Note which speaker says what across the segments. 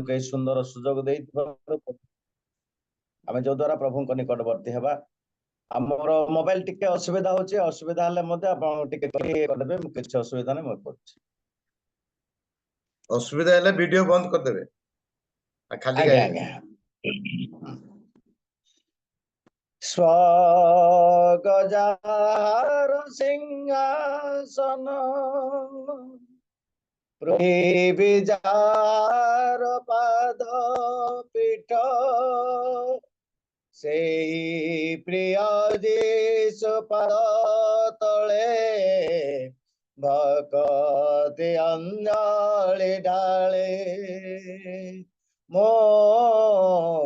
Speaker 1: के सुंदर सुजोग दे आम जो द्वारा प्रभु को निकटवर्ती हेबा आमर मोबाइल टिके असुविधा होची असुविधा हेले मध्ये आपण टिके करबे किछ असुविधा नै मोर पछ
Speaker 2: असुविधा हेले वीडियो बंद कर देबे खाली
Speaker 1: आज्ञा आज्ञा स्वगजार सिंहासन पृथ्वी जार पाद पीठ से प्रिय जीशु पाद तले भक्ति अंजलि डाले मो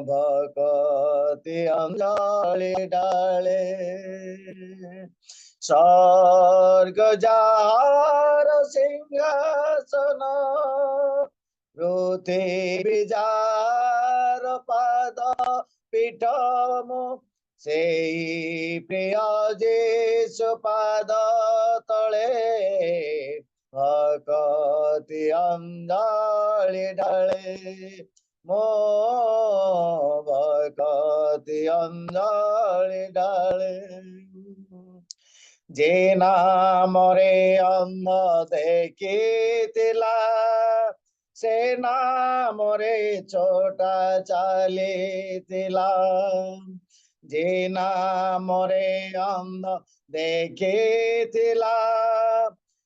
Speaker 1: भक्ति अंजलि डाले स्वर्ग जार सिंहासन पृथ्वी जार पाद पीठ मो से प्रिय जीशु पाद तले भक्ति अंजलि डाले मो भक्ति अंजलि डाले जे नामरे अन्न देखिथिला से नामरे छोटा चलिथिला जे नामरे अन्न देखिथिला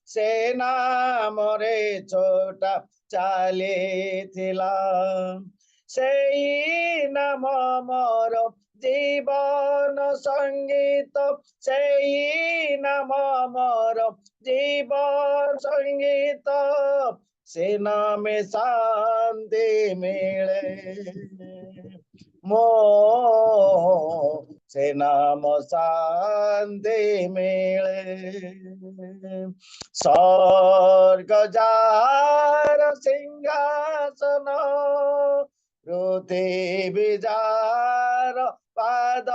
Speaker 1: से नामरे छोटा चलिथिला सेई नाम मोर जीवन संगीत सेई नाम मोर जीवन संगीत से नामे शांति मिले मो से नाम शांति मिले स्वर्ग जार सिंहासन पृथ्वी जार पाद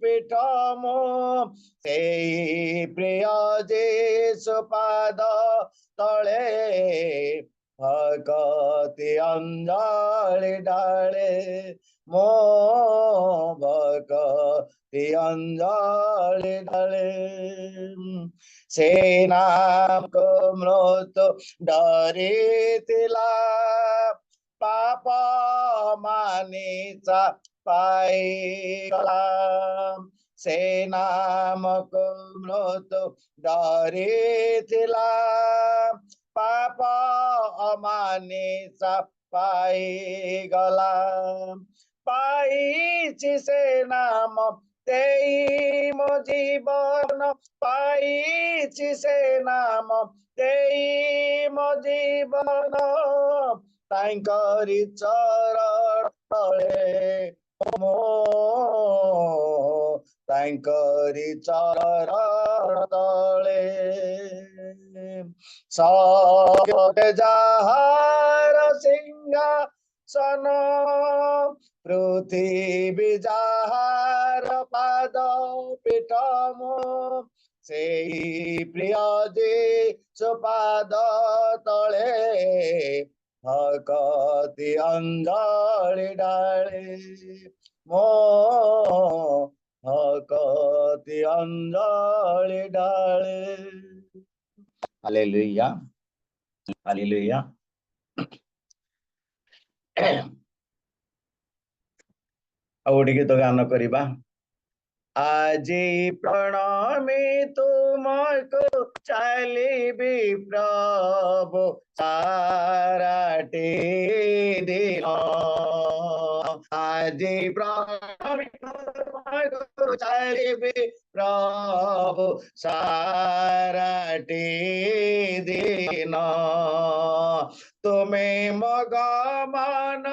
Speaker 1: पीठ मो से प्रिय जीशु पाद तले भक्ति अंजलि डाले मो भक्ति अंजलि डाले से नाम को मृत्यु डरिथिला पाप मानिसा पाइगला से नाम को मृत्यु डरिथिला पाप अमानिसा पाइगला पाइछि से नाम तेई मो जीवन पाइछि से नाम तेई मो जीवन तांकरी चरण तले मो तांकरी चरण तले सत्य जार सिंहासन पृथ्वी जार पाद पीठ मो से प्रिय जीशु पाद तले भक्ति अंजलि डाले मो भक्ति अंजलि डाले हालेलुया हालेलुया और गीत गान करिबा आजी प्रणामी तुमको चलिबी प्रभु साराटी दिन आजी प्रणामी तुमको चलिबी प्रभु साराटी दिन तुम्हें मगमन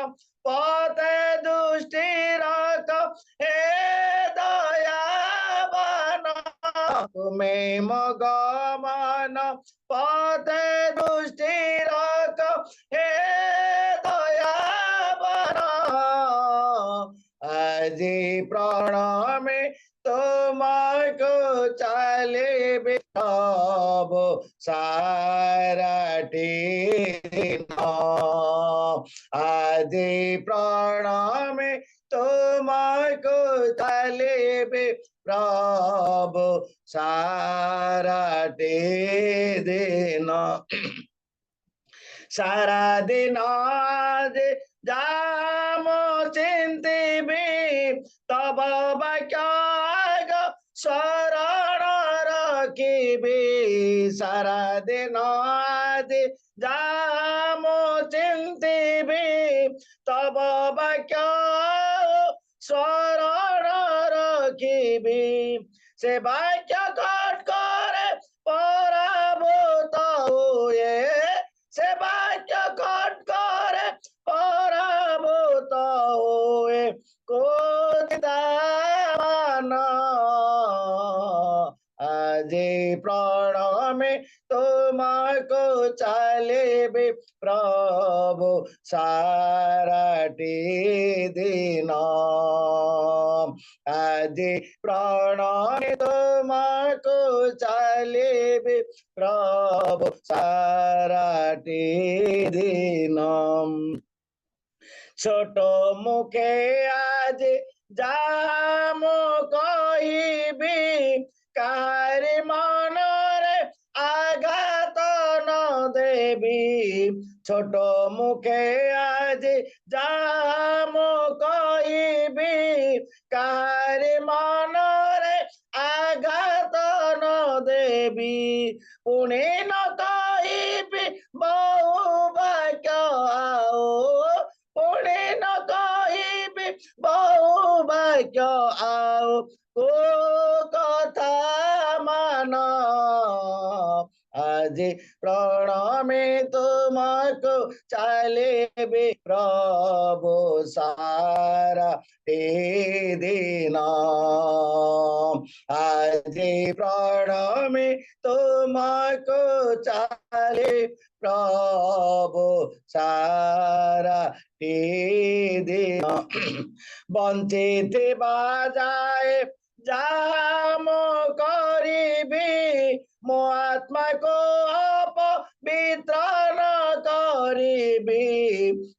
Speaker 1: पते दुष्टि रख हे तुम्हें मगमन पते दुष्टि रख हे दयावन আজি প্রণামে তোমাকে চালিবে সব সারাটি দিন। আজি প্রণামে তোমাকে চালিবে প্রভু সারাটি দিন। সারা দিন আজ যাম চিন্তিবি তব বাক্য শরণ রাখিবি। সারা দিন আজ যাম চিন্তিবি তব বাক্য শরণ রাখিবি। সে বাক্য কট করে পরাভূত হয়ে, সে বাক্য কট করে পরাভূত হয়ে কোদিদান। আজি প্রণামে তোমাকে চালিবে প্রভু সারাটি দিন। আজি প্রণামে তোমাকে চালিবে প্রভু সারাটি দিন। ছোট মুখে আজ যাম কহিবি কারি মনরে আঘাত ন দেবি। ছোট মুখে আজ যাম কহিবি কারি মনরে আঘাত ন দেবি। পুনে ন কহিবি বহু বাক্য আও, পুনে ন কহিবি বহু বাক্য আও কো কথা মান। আজি প্রণামে তোমাকে চালিবে প্রভু সারাটি দিন। আজি প্রণামে তোমাকে চালে প্রভু সারাটি দিন। বঞ্চিতে বাজায় যাম করিবি মো আত্মাকে অপবিত্র ন করিবি।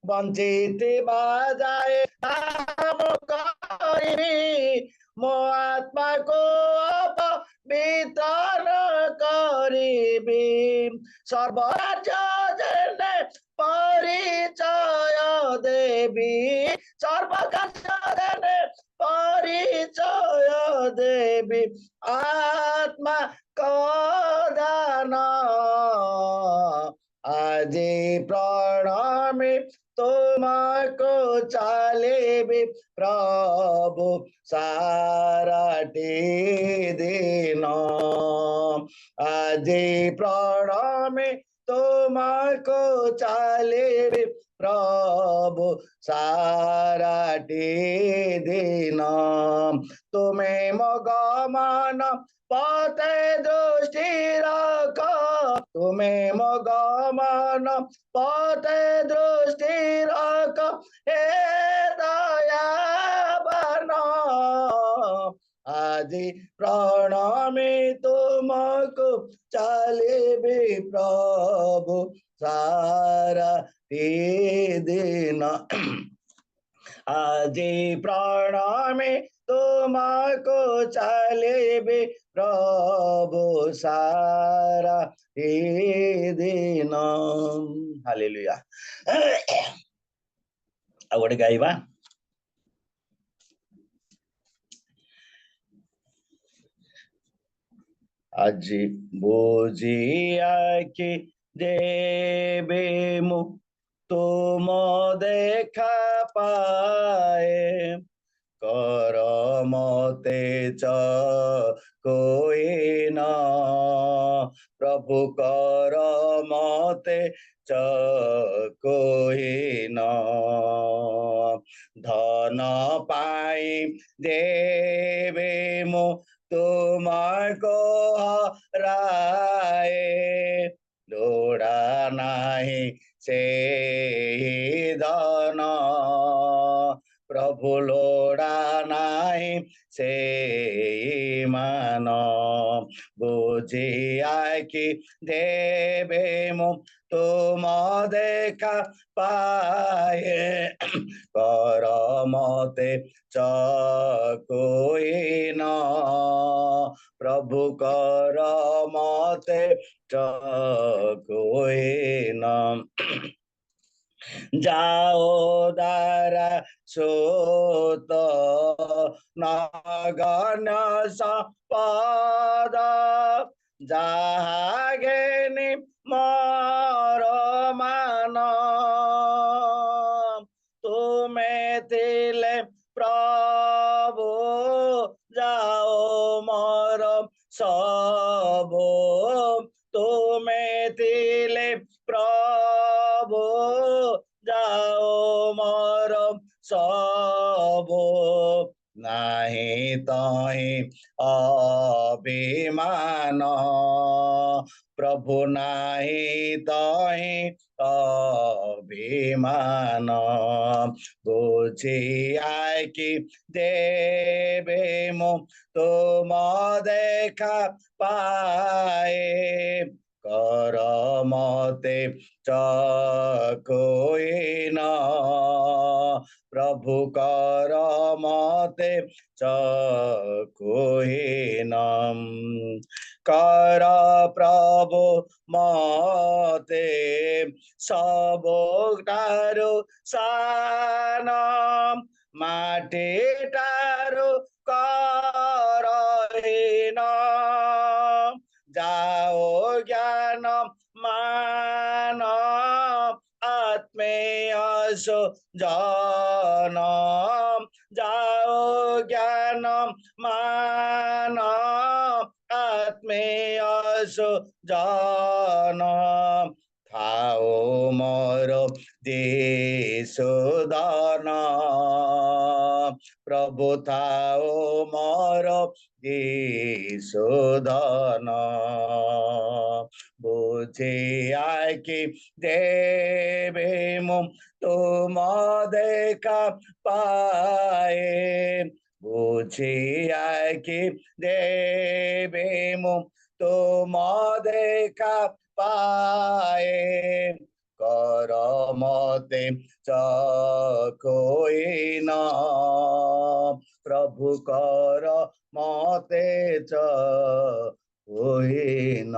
Speaker 1: বঞ্চিতে বাজায় যাম করিবি মো আত্মাকে অপবিত্র ন করিবি। সর্বরাজ্য জেনে পরিচয় দেবি, সর্বকার্য জেনে পরিচয় দেবি। আত্মা কদান আজি প্রণামে তোমাকে চালিবে প্রভু সারাটি দিন। আজি প্রণামে তোমাকে চালিবে প্রভু সারাটি দিন। তুমি মগমান পথে দৃষ্টি রাখ, তুমি মগমান পথে দৃষ্টি রাখ হে দয়াবান। আজি প্রণামে তোমাকে চালিবে প্রভু সারাটি দিন। আজি প্রণামে তোমাকে চালিবে প্রভু সারাটি দিন। হালেলুয়া। ଆଉ ଗୋଟେ ଗାଇବା। আজি বুঝিয়াকি দেবে মু তুম দেখা পায়ে, কর মতে চ কোই না প্রভু, কর মতে চ কোই না। ধন পাই দেবে মু তোমাকে হরায়ে, লোড়া নাহি সেই ধন प्रभु लोड़ा नाही से मान बुझी आखि देवे मु तुम देखा पाए कर मते चकोई न प्रभु कर मते चकोई न जाओ दारा सोत नगन सपद जागेनि मोर मान तुमे थिले प्रभु जाओ मोर सबो तुमे थिले प्रभु जाओ मोर सबो नाही तही अभिमान प्रभु नाही तही अभिमान बुझी आखि देवे मु तुम देखा पाए कर मते चकोई न प्रभु कर मते चकोई न कर प्रभु मते सबोटारो सान माटी टारो करहीन जाओ ज्ञान मान आत्मेय जन जाओ ज्ञान मान आत्मेय जन थाओ मोर देशोदान प्रभु थाओ मोर देशोदान बुझे आखि देवे मु तुम देखा पाए बुझे आखि देवे मु तुम देखा पाए कर मते चकोई न प्रभु कर मते चकोई न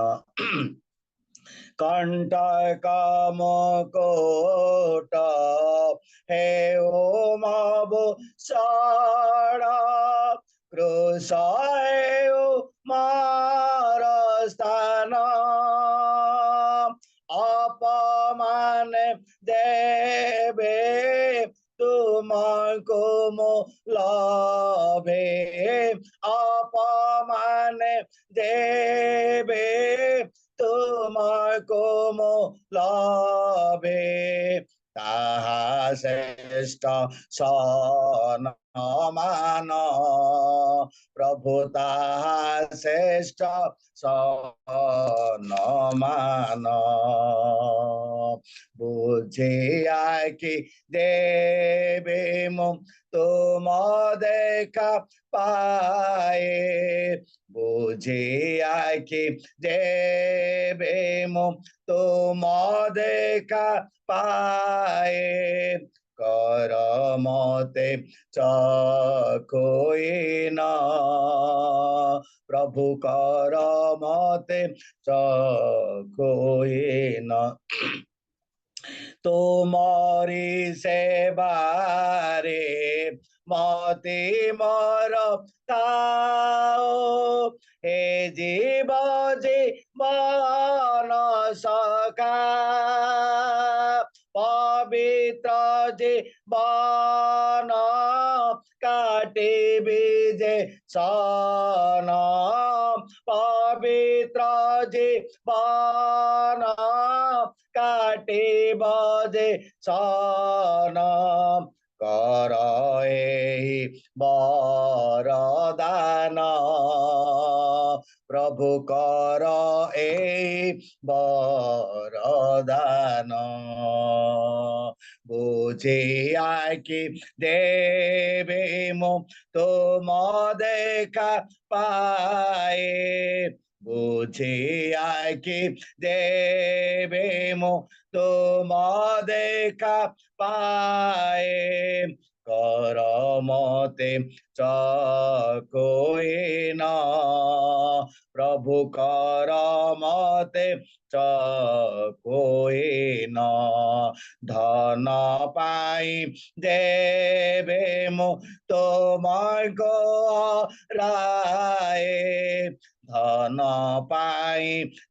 Speaker 1: कंटक मुकुट हे ओम भूषण क्रूस मार स्थान अपमान देवे तुमको मोलाभे अपमान देवे तुमको मोलाभे ताहा श्रेष्ठ सन मान प्रभु ताहा श्रेष्ठ सन मान बुझे आखि देवे मु तुम देखा पाए बुझे आखि देवे मु तुम देखा पाए कर मते चकोई न प्रभु कर मते चकोई न तुमरी सेवारे मति मोर थाओ हे जीव जीवन सखा पवित्र जीवन काटी बीजे सन पवित्र जीवन काटी बजे सन कर बरदान प्रभु कर बरदान बुझे आके देवे मो तुम देखा पाए बुझे आके देवे मो तुम देखा पाए कर मते चकोए ना प्रभु कर मते चकोए ना धन पाई देवे मो তোমায় গরায়ে ধন পাই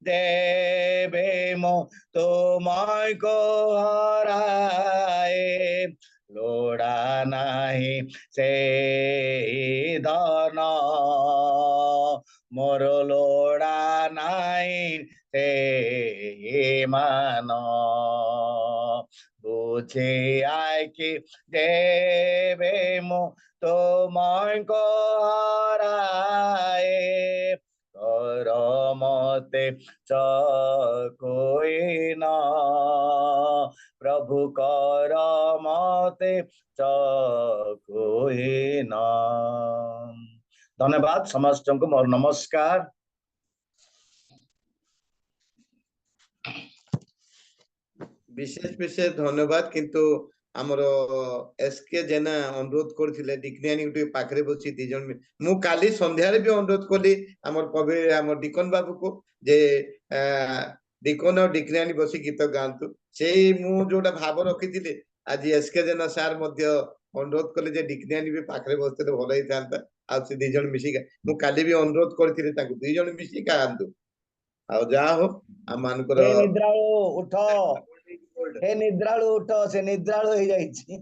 Speaker 1: দেবে মো তোমায় গরায়ে লোড়া নাহি সে ধন মোর লোড়া নাই সে মান বুঝে আইকি দেবে মো তোমায় গরায়ে কর মতে চকোই না প্রভু কর মতে চকোই না ধন্যবাদ ସମସ୍ତଙ୍କୁ ମୋର ନମସ୍କାର
Speaker 2: विशेष विशेष धन्यवाद किंतु हमरो एसके जेना अनुरोध करथिले डिक्नियानी गुटे पाखरे बसी दी जन मु काली संध्या रे भी अनुरोध कली हमर कवि हमर डिकन बाबू को जे डिकन और डिक्नियानी बसी गीत गांतु सेही मु जोटा भाव रखिथिले आज एसके जेना सर मध्य अनुरोध कले जे डिक्नियानी भी पाखरे बसते भलो ही थांता आ से दी जन मिसी मु काली भी अनुरोध करथिले ताकू दी जन मिसी गांतु आ जा हो आमान को
Speaker 1: हे निद्राळु उठ हे निद्राळु उठ से निद्राळु हो जाईची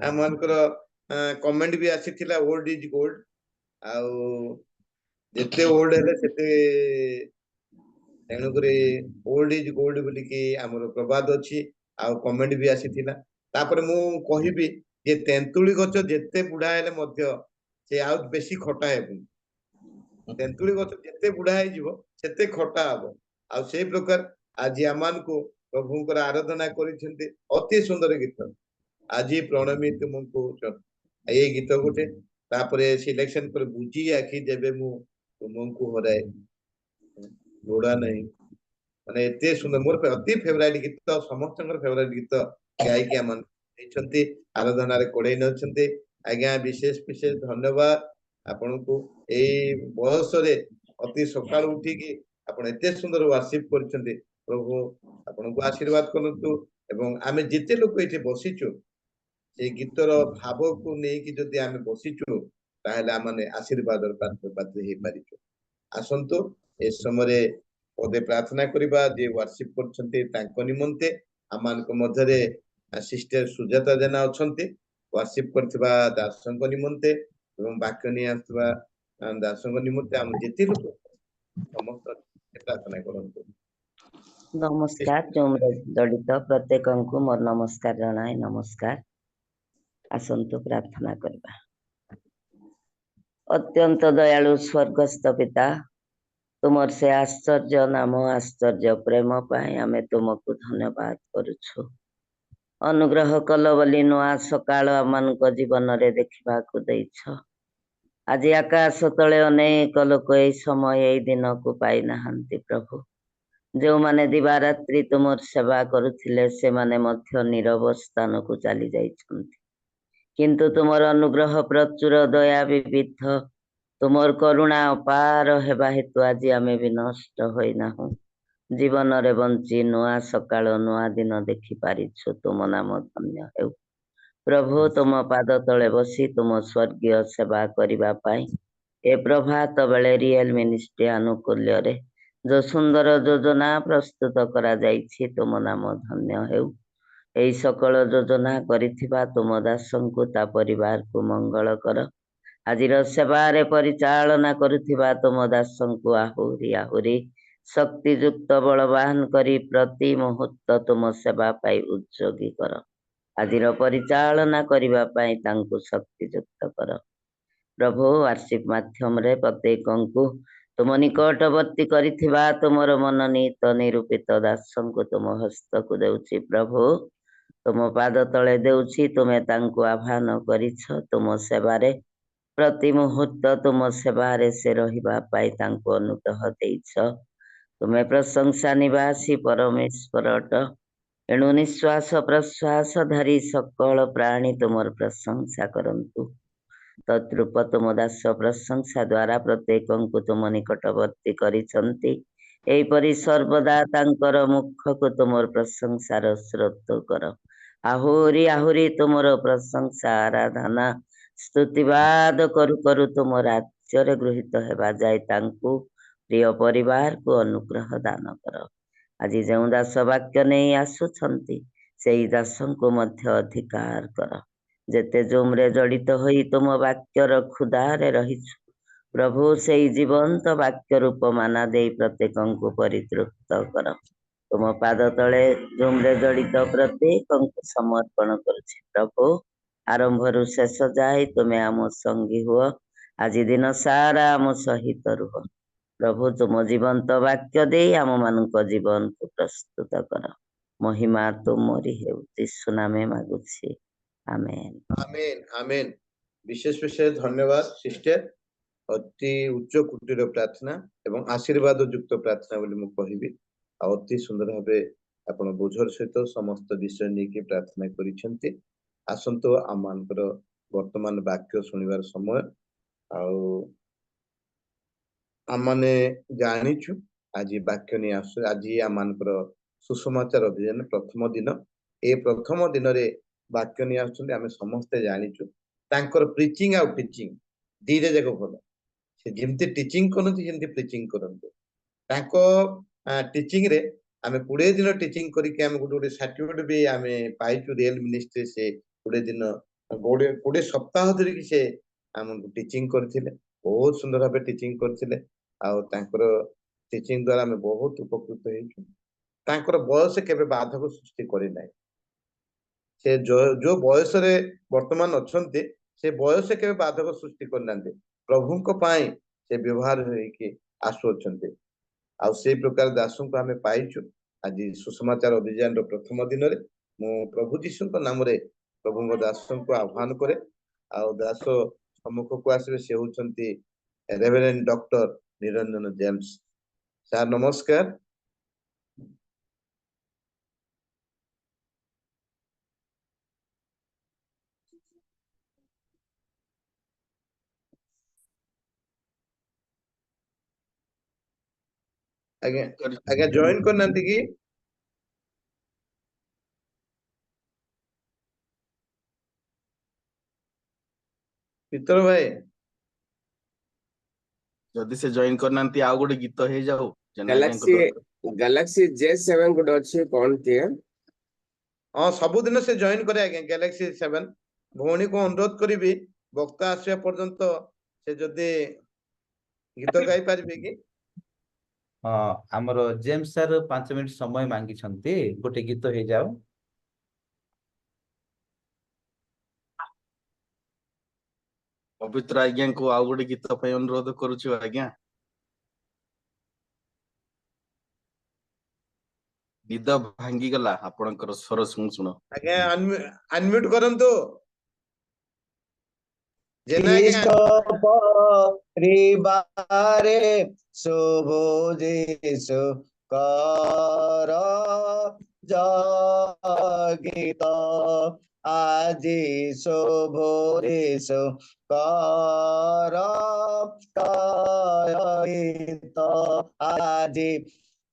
Speaker 2: आमान को कमेंट भी आसीथिला ओल्ड इज गोल्ड आ जेते ओल्ड हेले सेते तेणु करे ओल्ड इज गोल्ड बोली कि हमर प्रवाद अछि आ कमेंट भी आसीथिला तापर मु कहिबी जे तेंतुली गछ जेते बुढा हेले मध्य से आउट बेसी खटा हेबु तेंतुली गछ जेते बुढा हे जीवो सेते खटा हबो आ से प्रकार आज आमान को प्रभुंकर आराधना करिसेंते अति सुंदर गीत आज प्रणमी तुमको ये गीत गोटे तापरे सिलेक्शन कर बुझी आखि देबे मु तुमको हराए लोड़ा नहीं माने एते सुंदर मोर अति फेवरेट गीत समस्तकर फेवरेट गीत गाय के मन देछंती आराधना रे कोडे नछंती आज्ञा विशेष विशेष धन्यवाद आपन को ए बयस रे अति सकाळ उठी की आपन एते सुंदर वर्शिप करछंती प्रभु आपन को आशीर्वाद करंतु एवं आमे जिते लोक एठी बसिचु से गीतर भाव को नै कि जदि आमे बसिचु ताहेले आमने आशीर्वाद पात्र हे पारिचु आसंतु ए समय पदे प्रार्थना करिबा जे वर्शिप करछंती तांको निमंते आमान को मध्यरे सिस्टर सुजाता जेना अछंती वर्शिप करथिबा दासंको निमंते एवं वाक्य नि आसबा दासंको निमंते हम जेते लोक समस्त प्रार्थना करंतु
Speaker 3: नमस्कार जो जड़ित प्रत्येक को मोर नमस्कार जनाए नमस्कार आसंतु प्रार्थना करबा अत्यंत दयालु स्वर्गस्थ पिता तुमर से आश्चर्य नाम आश्चर्य प्रेम पाए आमे तुमको धन्यवाद करुछु अनुग्रह कल बोली नुआ सकाळ आमानक जीवन रे देखिबा को दैछ आज आकाश तले अनेक लोक ए समय ए दिन को पाई नाहंती प्रभु जो माने दिवारात्रि तुमर सेवा करुथिले से माने मध्य नीरव स्थान को चली जाइछंती किंतु तुमर अनुग्रह प्रचुर दया विविध तुमर करुणा अपार हेबा हेतु आज आमे भी नष्ट होई नाहु जीवन रे बंची नुआ सकाळ नुआ दिन देखि पारिछु तुम नाम धन्य हेउ प्रभु तुम पाद तले बसी तुम स्वर्गीय सेवा करिबा पाई ए प्रभात बेले रियल मिनिस्ट्री अनुकूल्य रे जो सुंदर योजना प्रस्तुत करा जाइछि तुम नाम धन्य हेउ एई सकल योजना करिथिबा तुम दासंकु ता परिवार को मंगल कर आजिर सेवारे परिचालना करुथिबा तुम दासंकु आहुरी आहुरी शक्ति युक्त बलवान करी प्रति मुहूर्त तुम सेवा पाई उद्योगी कर आजिर परिचालना करिबा पाई तांकु शक्ति युक्त कर प्रभु वार्षिक माध्यम रे प्रत्येकंकु तुम निकटवर्ती करिथिबा तुमर मननीत निरूपित दासंकु तुम हस्त को देउछि प्रभु तुम पाद तले देउछि तुमे तांकु आह्वान करिछ तुम सेवारे प्रति मुहूर्त तुम सेवारे से रहिबा पाई तांकु अनुग्रह देइछ तुमे प्रशंसा निवासी परमेश्वर अट एणु निश्वास प्रश्वास धरी सकल प्राणी तुमर प्रशंसा करंतु तद्रूप तुम दास प्रशंसा द्वारा प्रत्येकଙ୍କୁ तुम निकटवर्ती करिसंती एहिपरि सर्वदा तांकर मुखକୁ तुमर प्रशंसार स्रोत कर आहुरी आहुरी तुमर प्रशंसा आराधना स्तुतिवाद करू करू तुम राज्ୟରେ गृहीत हेबा जाय तांकु प्रिय परिवार को अनुग्रह दान कर आज ଯେଉଁ ଦାସ ବାକ୍ୟ ନେଇ ଆସୁଛନ୍ତି ସେଇ ଦାସଙ୍କୁ ମଧ୍ୟ ଅଧିକାର କର ଯେତେ ଜୁମରେ ଜଡ଼ିତ ହୋଇ ତୁମ ବାକ୍ୟର କ୍ଷୁଧାରେ ରହିଛୁ ପ୍ରଭୁ ସେଇ ଜୀବନ୍ତ ବାକ୍ୟ ରୂପ ମାନା ଦେଇ ପ୍ରତ୍ୟେକଙ୍କୁ ପରିତୃପ୍ତ କର ତୁମ ପାଦ ତଳେ ଜୁମରେ ଜଡ଼ିତ ପ୍ରତ୍ୟେକଙ୍କୁ ସମର୍ପଣ କରୁଛି ପ୍ରଭୁ ଆରମ୍ଭରୁ ଶେଷ ଯାଏ ତୁମେ ଆମ ସଙ୍ଗୀ ହୁଅ ଆଜି ଦିନ ସାରା ଆମ ସହିତ ରୁହ ପ୍ରଭୁ ତୁମ ଜୀବନ୍ତ ବାକ୍ୟ ଦେଇ ଆମମାନଙ୍କ ଜୀବନକୁ ପ୍ରସ୍ତୁତ କର ମହିମା ତୁମରି ହେଉ ଯୀଶୁ ନାମେ ମାଗୁଛି ଆମେନ୍
Speaker 2: आमेन आमेन विशेष विशेष धन्यवाद सिस्टर अति उच्च कोटिर प्रार्थना एवं आशीर्वाद युक्त प्रार्थना बोली मु कहिबी आ अति सुंदर भाबे आपण बुझर सहित समस्त विषय नेकी प्रार्थना करिसेंती आसंतो आमानकर वर्तमान वाक्य सुनिबार समय आउ आमाने जानिछु आज वाक्य नहीं आस आज आमानकर सुसमाचार अभियान प्रथम दिन ए प्रथम दिन रे वाक्य नहीं आसुଛନ୍ତି आमे समस्ते जानिछु तांकर प्रीचिंग आ टीचिंग दीरे जाको भलो से जेमती टीचिंग करनती जेमती प्रीचिंग करनते तांको टीचिंग रे आमे 20 दिन टीचिंग करी के आमे गोटे सर्टिफिकेट भी आमे पाइछु रियल मिनिस्ट्री से 20 दिन 20 सप्ताह धरि कि से हमको टीचिंग करथिले बहुत सुंदर भाबे टीचिंग करथिले आ तांकर टीचिंग द्वारा आमे बहुत उपकृत हेछु तांकर बयस केबे बाधक सृष्टि करि नै से जो बयस रे वर्तमान अछंते से बयस केबे बाधक सृष्टि करनांते प्रभुଙ୍କ ପାଇଁ से व्यवहार होइके आसु अछंते आ से प्रकार दासों को हमें पाइछु आज सुसमाचार अभियान रो प्रथम दिन रे मु प्रभु जीशु को नाम रे प्रभुଙ୍କ दासों को आह्वान करे आ दास सम्मुख को आसीबे से होचंती reverend doctor Niranjan James sir नमस्कार आगे आगे जॉइन करनांती की पितर भाई
Speaker 4: जदि से जॉइन करनांती आउ गोटे गीत हे जाऊ
Speaker 5: गैलेक्सी J7 गुड अछि कोन के
Speaker 2: हां सब दिन से जॉइन करे आगे गैलेक्सी 7 भौणी को अनुरोध करिबी वक्ता आसिया पर्यंत से जदि गीत गाई पारबे की
Speaker 6: हाँ आमर जेम्स सर 5 मिनिट समय मांगी छंती गोटे गीत हे जाओ
Speaker 4: पवित्र आज्ञा को आउ गोटे गीत पे अनुरोध करूछु आज्ञा निद भांगी गला आपणकर स्वर सुन सुन
Speaker 2: आगे अनम्यूट करंतु जेना
Speaker 1: ख्रीष्ट परिवारे शुभ जीशु कर जगित আজি শুভ ঋষু কর কয়িত আজি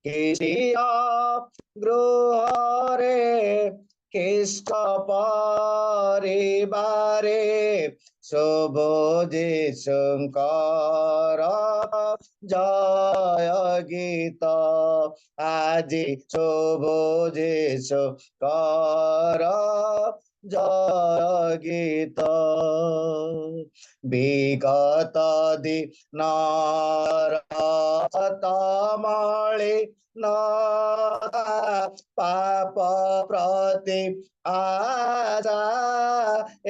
Speaker 1: কৃষিয় গৃহরে খ্রিস্ট পরিবারে শুভ যিশুঙ্কর জয় গীত আজি শুভ যিশু কর জয় গীত বিগত দিনর তমলি পাপ প্রতি আশা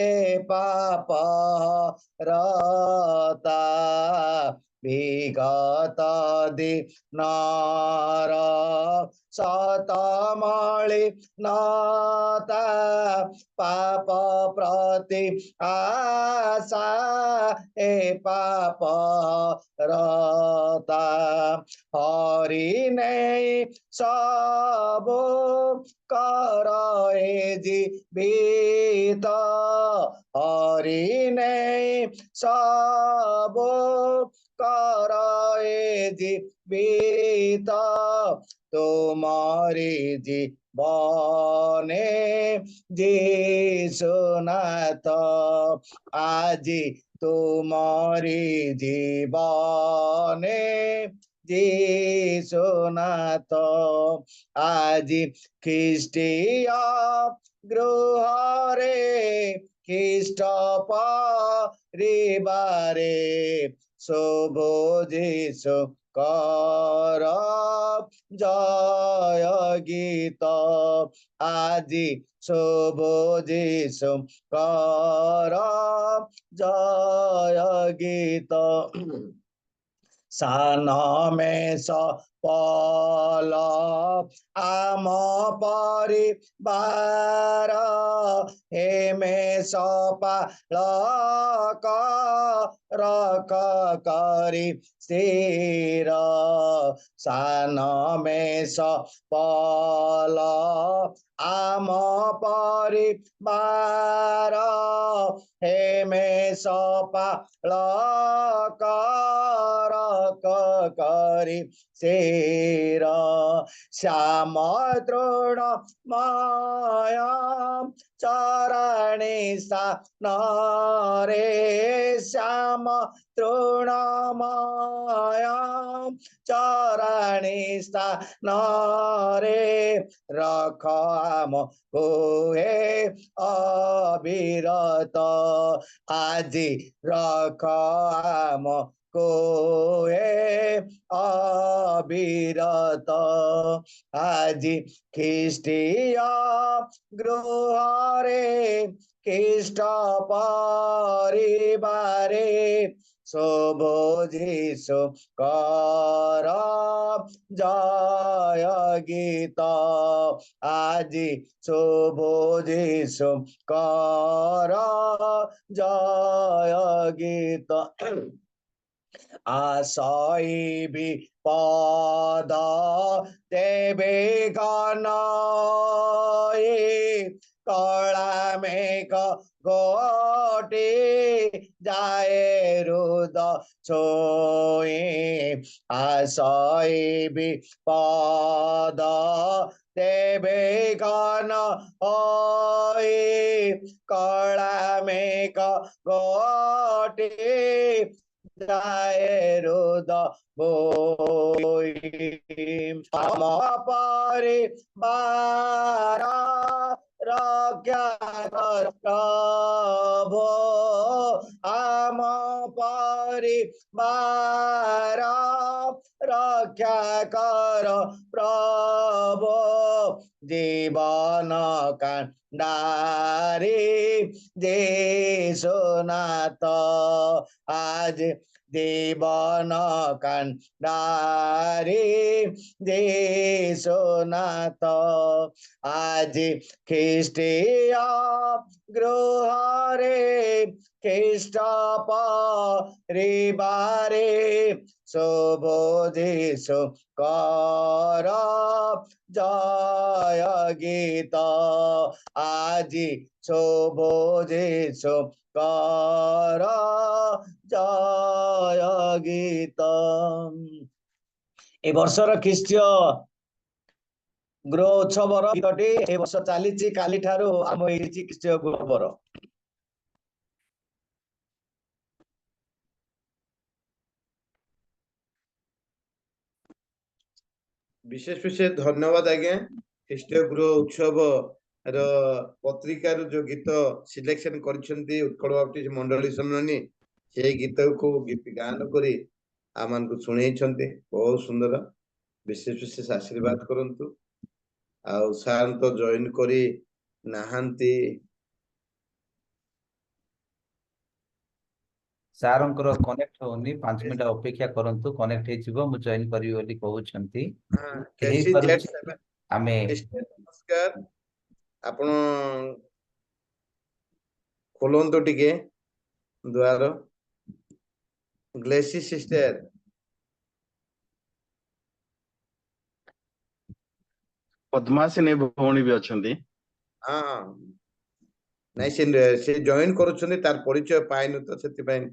Speaker 1: এ পাপ রতা विगत दिनार शतमणि नता पाप प्रति आशा ए पाप रता हरि नहीं सब कर जीवित हरि नहीं सब कर जीवित तुम्हारी जीवने जीसुनाथ आज तुम्हारी जीवने जीसुनाथ आज ख्रिस्टीय गृहरे ख्रिस्ट परिवारे शुभ जीशु कर जय गीत आज शुभ जीशु कर जय गीत सान में सफल आम परिवार हे में सफल रक करी स्थिर सान में सफल आम परिवार हे में सफल करी शेर श्याम तृण माया चरणे सान रे श्याम तृण माया चरणे सान रे रख आम कोहे अविरत आज रख आम कोहे अविरत आज ख्रिस्टीय गृहरे ख्रिस्ट परिवारे शुभ जीशु कर जय गीत आज शुभ जीशु कर जय गीत आशय विपद देवे गणये कला मेघ गोटे जाए रुद छोए आशय विपद देवे गणये कला मेघ गोटे जाए रुद बोई हम परिवार रक्षा कर प्रभु हम परिवार रक्षा कर प्रभु जीवन कंडारी जीसुनाथ आज जीवन कंडारी जीसुनाथ आज ख्रिस्टीय गृहरे ख्रिस्ट परिवारे शुभ जीशु कर जय गीत आज शुभ जीशु कर जय गीत ए वर्षर ख्रिस्टीय गृह उत्सवर गीतटी ए वर्ष चली काली ठारू आरंभ होइछि ख्रिस्टीय गृहर
Speaker 2: विशेष विशेष धन्यवाद आज्ञा ख्रिस्टीय गृह उत्सव रो पत्रिका जो गीत सिलेक्शन करछन्ती उत्कल बाप्टिस्ट मंडली सम्मानी से गीत को गीत गान करी आमान को सुनेइछन्ती बहुत सुंदर विशेष विशेष आशीर्वाद करंतु आ सार तो जॉइन करी नाहांती
Speaker 6: ସାରଙ୍କର କନେକ୍ଟ ହଉନି 5 ମିନିଟ ଅପେକ୍ଷା କରନ୍ତୁ କନେକ୍ଟ ହେଇଯିବ ମୁଁ ଜଏନ କରିବି ବୋଲି କହୁଛନ୍ତି
Speaker 2: କେସି
Speaker 6: ହେଇପାରୁଛି
Speaker 2: Z7
Speaker 6: ଆମେ
Speaker 2: ସିଷ୍ଟର ନମସ୍କାର ଆପଣ ଖୋଲନ୍ତୁ ଟିକେ ଦ୍ୱାର ଗ୍ଲେସି ସିଷ୍ଟର
Speaker 4: ପଦ୍ମାସିନୀ ଭଉଣୀ ବି ଅଛନ୍ତି।
Speaker 2: ହଁ ନାଇଁ ସେ ଜଏନ କରୁଛନ୍ତି ତାର ପରିଚୟ ପାଇନୁ ତ ସେଥିପାଇଁ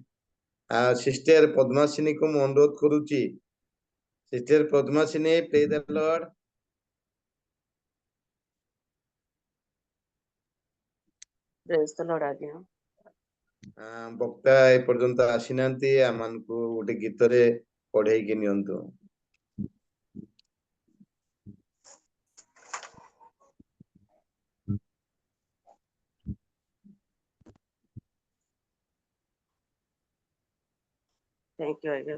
Speaker 2: ସିଷ୍ଟର ପଦ୍ମାସିନୀକୁ ମୁଁ ଅନୁରୋଧ କରୁଛି sister Padmasini praise the Lord
Speaker 3: Praise the Lord, ଆଜ୍ଞା।
Speaker 2: ବକ୍ତା ଏପର୍ଯ୍ୟନ୍ତ ଆସିନାହାନ୍ତି ଆମମାନଙ୍କୁ ଗୋଟେ ଗୀତରେ ପଢେଇକି ନିଅନ୍ତୁ।
Speaker 3: Thank you, ଆଜ୍ଞା।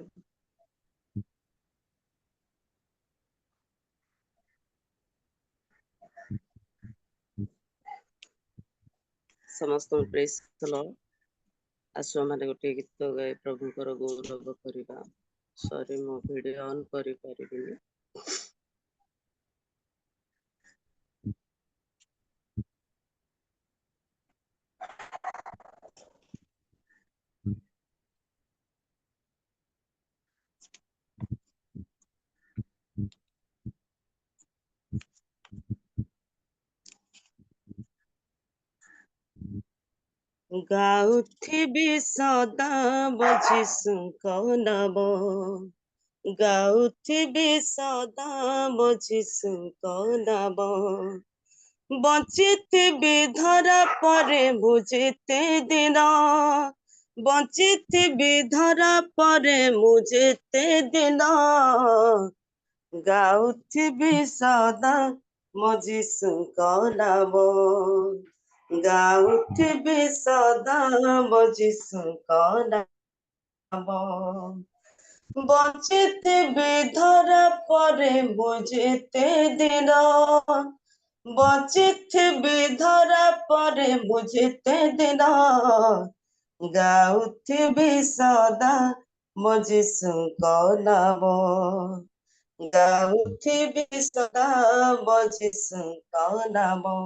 Speaker 3: ସମସ୍ତଙ୍କୁ ପ୍ରେସ୍ ଦ ଲର୍ଡ। ଆସୁ ଆମେ ଗୋଟିଏ ଗୀତ ଗାଇ ପ୍ରଭୁଙ୍କର ଗୌରବ କରିବା। ସରି ମୁଁ ଭିଡିଓ ଅନ୍ କରିପାରିବିନି। ଗାଉଥିବି ସଦା ଯୀଶୁଙ୍କ ନାମ, ଗାଉଥିବି ସଦା ଯୀଶୁଙ୍କ ନାମ, ବଞ୍ଚିଥିବି ଧରା ପରେ ମୁଁ ଯେତେ ଦିନ, ବଞ୍ଚିଥିବି ଧରା ପରେ ମୁଁ ଯେତେ ଦିନ, ଗାଉଥିବି ସଦା ମୋ ଯୀଶୁଙ୍କ ନାମ, ଗାଉଥିବି ସଦା ମୋ ଯୀଶୁଙ୍କ ନାମ, ବଞ୍ଚିଥିବି ଧରା ପରେ ମୁଁ ଯେତେ ଦିନ, ବଞ୍ଚିଥିବି ଧରା ପରେ ମୁଁ ଯେତେ ଦିନ, ଗାଉଥିବି ସଦା ମୋ ଯୀଶୁଙ୍କ ନାମ, ଗାଉଥିବି ସଦା ମୋ ଯୀଶୁଙ୍କ ନାମ,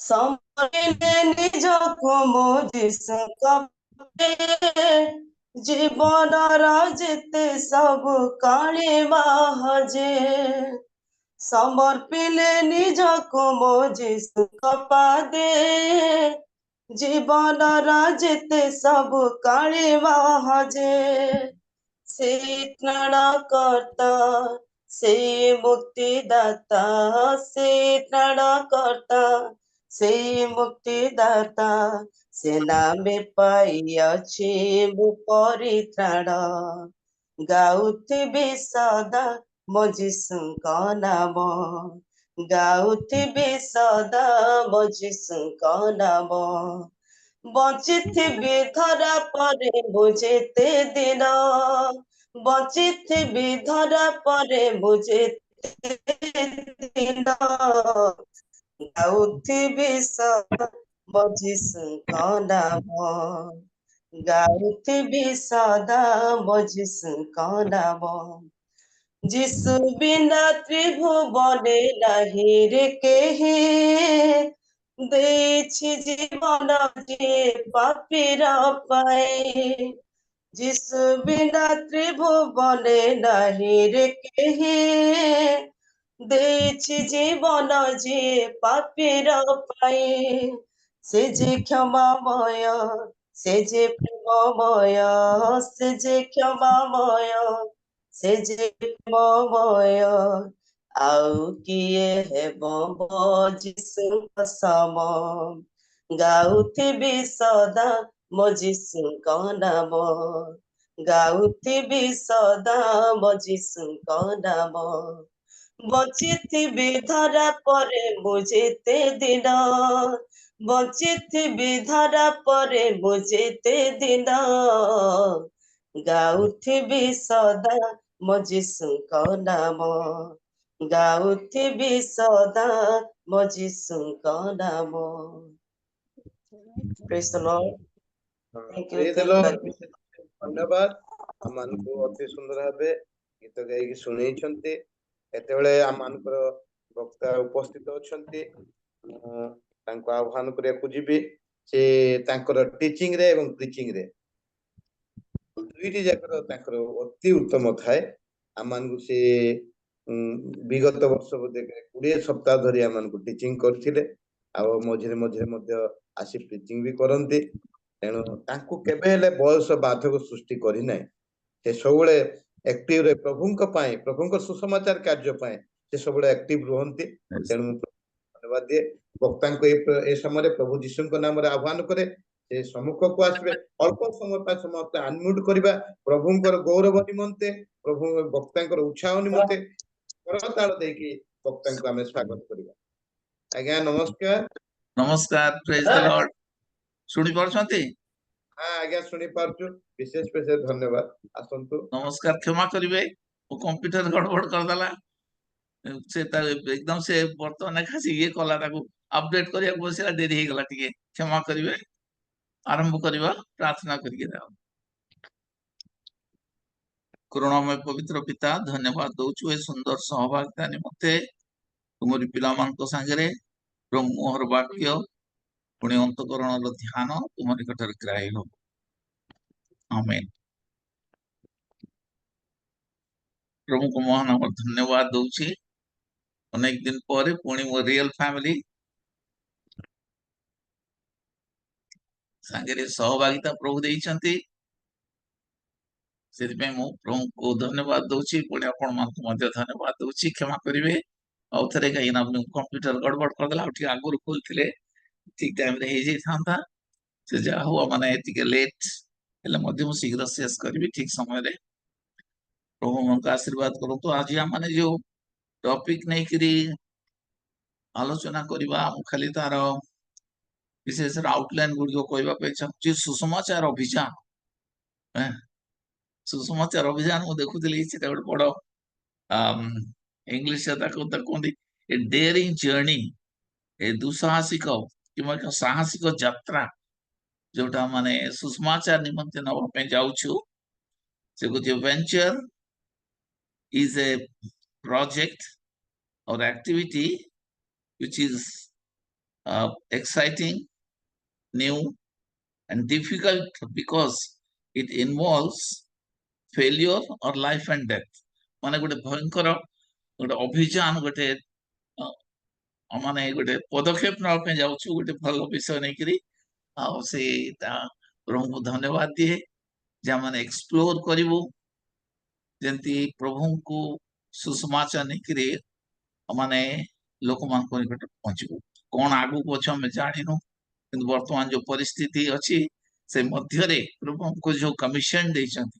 Speaker 3: ସମ୍ଭାଳିଲେ ନିଜକୁ ମୁଁ ଯୀଶୁଙ୍କ ପାଖରେ, ଜୀବନର ଯେତେ ସବୁ କାଳିମା ହଜେ, ସମର୍ପିଲେ ନିଜକୁ ମୋ ଯୀଶୁଙ୍କ ପାଦେ, ଜୀବନର ଯେତେ ସବୁ କାଳିମା ହଜେ, ସେଇ ତ୍ରାଣକର୍ତ୍ତା ସେଇ ମୁକ୍ତିଦାତା, ସେଇ ତ୍ରାଣକର୍ତ୍ତା ସେଇ ମୁକ୍ତିଦାତା, ସେ ନାମେ ପାଇଅଛି ମୁଁ ପରିତ୍ରାଣ, ଗାଉଥିବି ସଦା ମୋ ଯୀଶୁଙ୍କ ନାମ, ଗାଉଥିବି ସଦା ମୋ ଯୀଶୁଙ୍କ ନାମ, ବଞ୍ଚିଥିବି ଧରା ପରେ ମୁଁ ଯେତେ ଦିନ, ବଞ୍ଚିଥିବି ଧରା ପରେ ମୁଁ ଯେତେ ଦିନ, ଗାଉଥିବି ସଦା ମୋ ଯୀଶୁଙ୍କ ନାମ, ଗାଉଥିବି ସଦା ମୋ ଯୀଶୁଙ୍କ ନାମ, ଯୀଶୁ ବିନା ତ୍ରିଭୁବନେ ନାହିଁ ରେ କେହି, ଦେଇଛି ଜୀବନ ଯିଏ ପାପୀର ପାଇଁ, ଯୀଶୁ ବିନା ତ୍ରିଭୁବନେ ନାହିଁ ରେ କେହି, ଦେଇଛି ଜୀବନ ଯିଏ ପାପୀର ପାଇଁ, ସେ ଯେ କ୍ଷମାମୟ, ସେ ଯେ ପ୍ରେମମୟ, ସେ ଯେ କ୍ଷମାମୟ, ସେ ଯେ ପ୍ରେମମୟ, ଆଉ କିଏ ହେବ ମୋ ଯୀଶୁଙ୍କ ସମ, ଗାଉଥିବି ସଦା ମୋ ଯୀଶୁଙ୍କ ନାମ, ଗାଉଥିବି ସଦା ମୋ ଯୀଶୁଙ୍କ ନାମ, ବଞ୍ଚିଥିବି ଧରା ପରେ ମୁଁ ଯେତେ ଦିନ, ବଞ୍ଚିଥିବି ଧରା ପରେ ମୁଁ ଯେତେ ଦିନ, ଗାଉଥିବି ସଦା ମୋ ଯୀଶୁଙ୍କ ନାମ, ଗାଉଥିବି ସଦା ମୋ ଯୀଶୁଙ୍କ ନାମ। Praise the Lord.
Speaker 2: ହଁ,
Speaker 3: Thank you,
Speaker 2: ପ୍ରେଜ୍ ଦ
Speaker 3: thank
Speaker 2: ଲର୍ଡ।
Speaker 3: you.
Speaker 2: ବିଶେଷ ଧନ୍ୟବାଦ ଆମମାନଙ୍କୁ ଅତି ସୁନ୍ଦର ଭାବେ ଗୀତ ଗାଇକି ଶୁଣେଇଛନ୍ତି। ଏତେବେଳେ ଆମମାନଙ୍କର ବକ୍ତା ଉପସ୍ଥିତ ଅଛନ୍ତି, ମୁଁ ତାଙ୍କୁ ଆହ୍ୱାନ କରିବାକୁ ଯିବି। ସେ ତାଙ୍କର ଟିଚିଂ ରେ ଏବଂ ପ୍ରିଚିଂ ରେ ଦୁଇଟି ଯାକର ତାଙ୍କର ଅତି ଉତ୍ତମ ଥାଏ। ଆମମାନଙ୍କୁ ସେ ବିଗତ ବର୍ଷ ବୋଧେ 20 ସପ୍ତାହ ଧରି ଆମମାନଙ୍କୁ ଟିଚିଂ କରିଥିଲେ, ଆଉ ମଝିରେ ମଝିରେ ମଧ୍ୟ ଆସି ପ୍ରିଚିଂ ବି କରନ୍ତି। ତେଣୁ ତାଙ୍କୁ କେବେ ହେଲେ ବୟସ ବାଧକ ସୃଷ୍ଟି କରିନାହିଁ। ସେ ସବୁବେଳେ ଆକ୍ଟିଭ ରେ ପ୍ରଭୁଙ୍କ ପାଇଁ, ପ୍ରଭୁଙ୍କ ସୁସମାଚାର କାର୍ଯ୍ୟ ପାଇଁ ସେ ସବୁବେଳେ ଆକ୍ଟିଭ ରୁହନ୍ତି। ତେଣୁ ମୁଁ ଧନ୍ୟବାଦ ଦିଏ ବକ୍ତାଙ୍କୁ ଏ ସମୟରେ ପ୍ରଭୁ ଯୀଶୁଙ୍କ ନାମରେ ଆହ୍ୱାନ କରେ ସେ ସମ୍ମୁଖକୁ ଆସିବେ। ଅଳ୍ପ ସମୟ ପାଇଁ ସମସ୍ତେ ଅନମ୍ୟୁଟ କରିବା, ପ୍ରଭୁଙ୍କର ଗୌରବ ନିମନ୍ତେ, ପ୍ରଭୁ ବକ୍ତାଙ୍କର ଉତ୍ସାହ ନିମନ୍ତେ କରତାଳ ଦେଇକି ବକ୍ତାଙ୍କୁ ଆମେ ସ୍ୱାଗତ କରିବା। ଆଜ୍ଞା ନମସ୍କାର।
Speaker 7: ନମସ୍କାର, ପ୍ରେଜ୍ ଦ ଲର୍ଡ। ଶୁଣି ପାରୁଛନ୍ତି?
Speaker 2: ହଁ ଆଜ୍ଞା ଶୁଣି ପାରୁଛୁ। ବିଶେଷ ବିଶେଷ ଧନ୍ୟବାଦ। ଆସନ୍ତୁ।
Speaker 7: ନମସ୍କାର, କ୍ଷମା କରିବେ ମୋ କମ୍ପ୍ୟୁଟର ଗଡବଡ କରିଦେଲା। ସେ ଏକଦମ ସେ ବର୍ତ୍ତମାନ ଖାସି ଇଏ କଲା, ତାକୁ अपडेट କରିବାକୁ ବସିଲା, ଡେରି ହେଇଗଲା ଟିକେ, କ୍ଷମା କରିବେ। ଆରମ୍ଭ କରିବା ପ୍ରାର୍ଥନା କରିକି। କରୁଣାମୟ ପବିତ୍ର ପିତା, ଧନ୍ୟବାଦ ଦଉଛୁ ଏ ସୁନ୍ଦର ସହଭାଗିତା ନିମନ୍ତେ। ତୁମରି ପିଲାମାନଙ୍କ ସାଙ୍ଗରେ ବ୍ରହ୍ମର ବାକ୍ୟ ପୁଣି ଅନ୍ତଃକରଣର ଧ୍ୟାନ ତୁମ ନିକଟରେ ଗ୍ରାହ୍ୟ ହବ। ଆମେନ୍। ପ୍ରଭୁଙ୍କୁ ମହାନ ଧନ୍ୟବାଦ ଦଉଛି। ଅନେକ ଦିନ ପରେ ପୁଣି ମୋ ରିଏଲ ଫ୍ୟାମିଲି ସାଙ୍ଗରେ ସହଭାଗିତା ପ୍ରଭୁ ଦେଇଛନ୍ତି, ସେଥିପାଇଁ ମୁଁ ପ୍ରଭୁଙ୍କୁ ଧନ୍ୟବାଦ ଦଉଛି। ପୁଣି ଆପଣମାନଙ୍କୁ ମଧ୍ୟ ଧନ୍ୟବାଦ ଦଉଛି। କ୍ଷମା କରିବେ ଆଉ ଥରେ, କାହିଁକିନା କମ୍ପ୍ୟୁଟର ଗଡବଡ କରିଦେଲା। ଆଉ ଟିକେ ଆଗରୁ ଖୋଲିଥିଲେ ଠିକ ଟାଇମରେ ହେଇଯାଇଥାନ୍ତା। ସେ ଯାହା ହଉ, ମାନେ ଟିକେ ଲେଟ୍ ହେଲେ ମଧ୍ୟ ମୁଁ ଶୀଘ୍ର ଶେଷ କରିବି ଠିକ ସମୟରେ। ପ୍ରଭୁ ମନକୁ ଆଶୀର୍ବାଦ କରନ୍ତୁ। ଆଜି ଆମେ ଯୋଉ ଟପିକ ନେଇକିରି ଆଲୋଚନା କରିବା, ମୁଁ ଖାଲି ତାର ବିଶେଷ ଆଉଟଲାଇନ ଗୁଡିକ କହିବା ପାଇଁ ଚାହୁଁଛି। ସୁସମାଚାର ଅଭିଯାନ। ସୁସମାଚାର ଅଭିଯାନ ମୁଁ ଦେଖୁଥିଲି, ସେଟା ଗୋଟେ ବଡ ଇଂଲିଶ ତାକୁ କୁହନ୍ତି ଏ ଡେରିଂ ଜର୍ଣ୍ଣି, ଏ ଦୁଃସାହସିକ କିମ୍ବା ଏକ ସାହସିକ ଯାତ୍ରା ଯୋଉଟା ମାନେ ସୁସମାଚାର ନିମନ୍ତେ ନବା ପାଇଁ ଯାଉଛୁ। ସେ କହୁଛି venture is a project or activity which is exciting, new and difficult because it involves failure or life and death। ମାନେ ଗୋଟେ ଭୟଙ୍କର ଗୋଟେ ଅଭିଯାନ, ଗୋଟେ ମାନେ ଗୋଟେ ପଦକ୍ଷେପ ନେବା ପାଇଁ ଯାଉଛୁ, ଗୋଟେ ଭଲ ବିଷୟ ନେଇକିରି। ଆଉ ସେଇଟା ପ୍ରଭୁଙ୍କୁ ଧନ୍ୟବାଦ ଦିଏ ଯେ ଆମେ ଏକ୍ସପ୍ଲୋର କରିବୁ, ଯେମିତି ପ୍ରଭୁଙ୍କୁ ସୁସମାଚାର ନେଇକିରି ମାନେ ଲୋକମାନଙ୍କ ନିକଟରେ ପହଞ୍ଚିବୁ। କଣ ଆଗକୁ ଅଛି ଆମେ ଜାଣିନୁ, କିନ୍ତୁ ବର୍ତ୍ତମାନ ଯୋଉ ପରିସ୍ଥିତି ଅଛି ସେ ମଧ୍ୟରେ ପ୍ରଭୁ ଆମକୁ ଯୋଉ କମିଶନ ଦେଇଛନ୍ତି,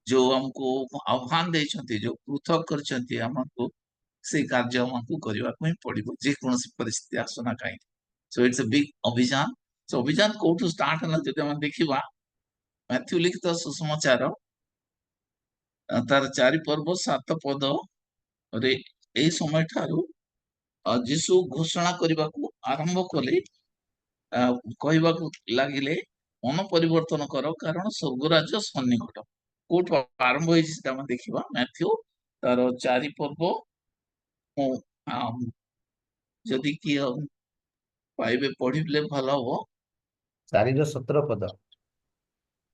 Speaker 7: ଯୋଉ ଆମକୁ ଆହ୍ୱାନ ଦେଇଛନ୍ତି, ଯୋଉ ପୃଥକ କରିଛନ୍ତି ଆମକୁ, ସେଇ କାର୍ଯ୍ୟ ଆମକୁ କରିବାକୁ ହିଁ ପଡିବ, ଯେକୌଣସି ପରିସ୍ଥିତି ଆସୁନା କାହିଁକି। ସୋ ଇଟ୍ସ ଏ ବିଗ୍ ଅଭିଯାନ। ସେ ଅଭିଯାନ କୋଉଠୁ ଷ୍ଟାର୍ଟ ହେଲା ଯଦି ଆମେ ଦେଖିବା, ମାଥ୍ୟୁ ଲିଖିତ ସୁସମାଚାର ତାର 4 ପର୍ବ 7 ପଦରେ ଏଇ ସମୟ ଠାରୁ ଯୀଶୁ ଘୋଷଣା କରିବାକୁ ଆରମ୍ଭ କଲେ, କହିବାକୁ ଲାଗିଲେ ମନ ପରିବର୍ତ୍ତନ କର, କାରଣ ସ୍ୱର୍ଗରାଜ୍ୟ ସନ୍ନିକଟ। କୋଉଠୁ ଆରମ୍ଭ ହେଇଛି ସେଟା ଆମେ ଦେଖିବା। ମାଥ୍ୟୁ ତାର 4 ପର୍ବ, ଯଦି କିଏ ପାଇବେ ପଢିଲେ ଭଲ ହବ।
Speaker 6: 4ର 17 ପଦ।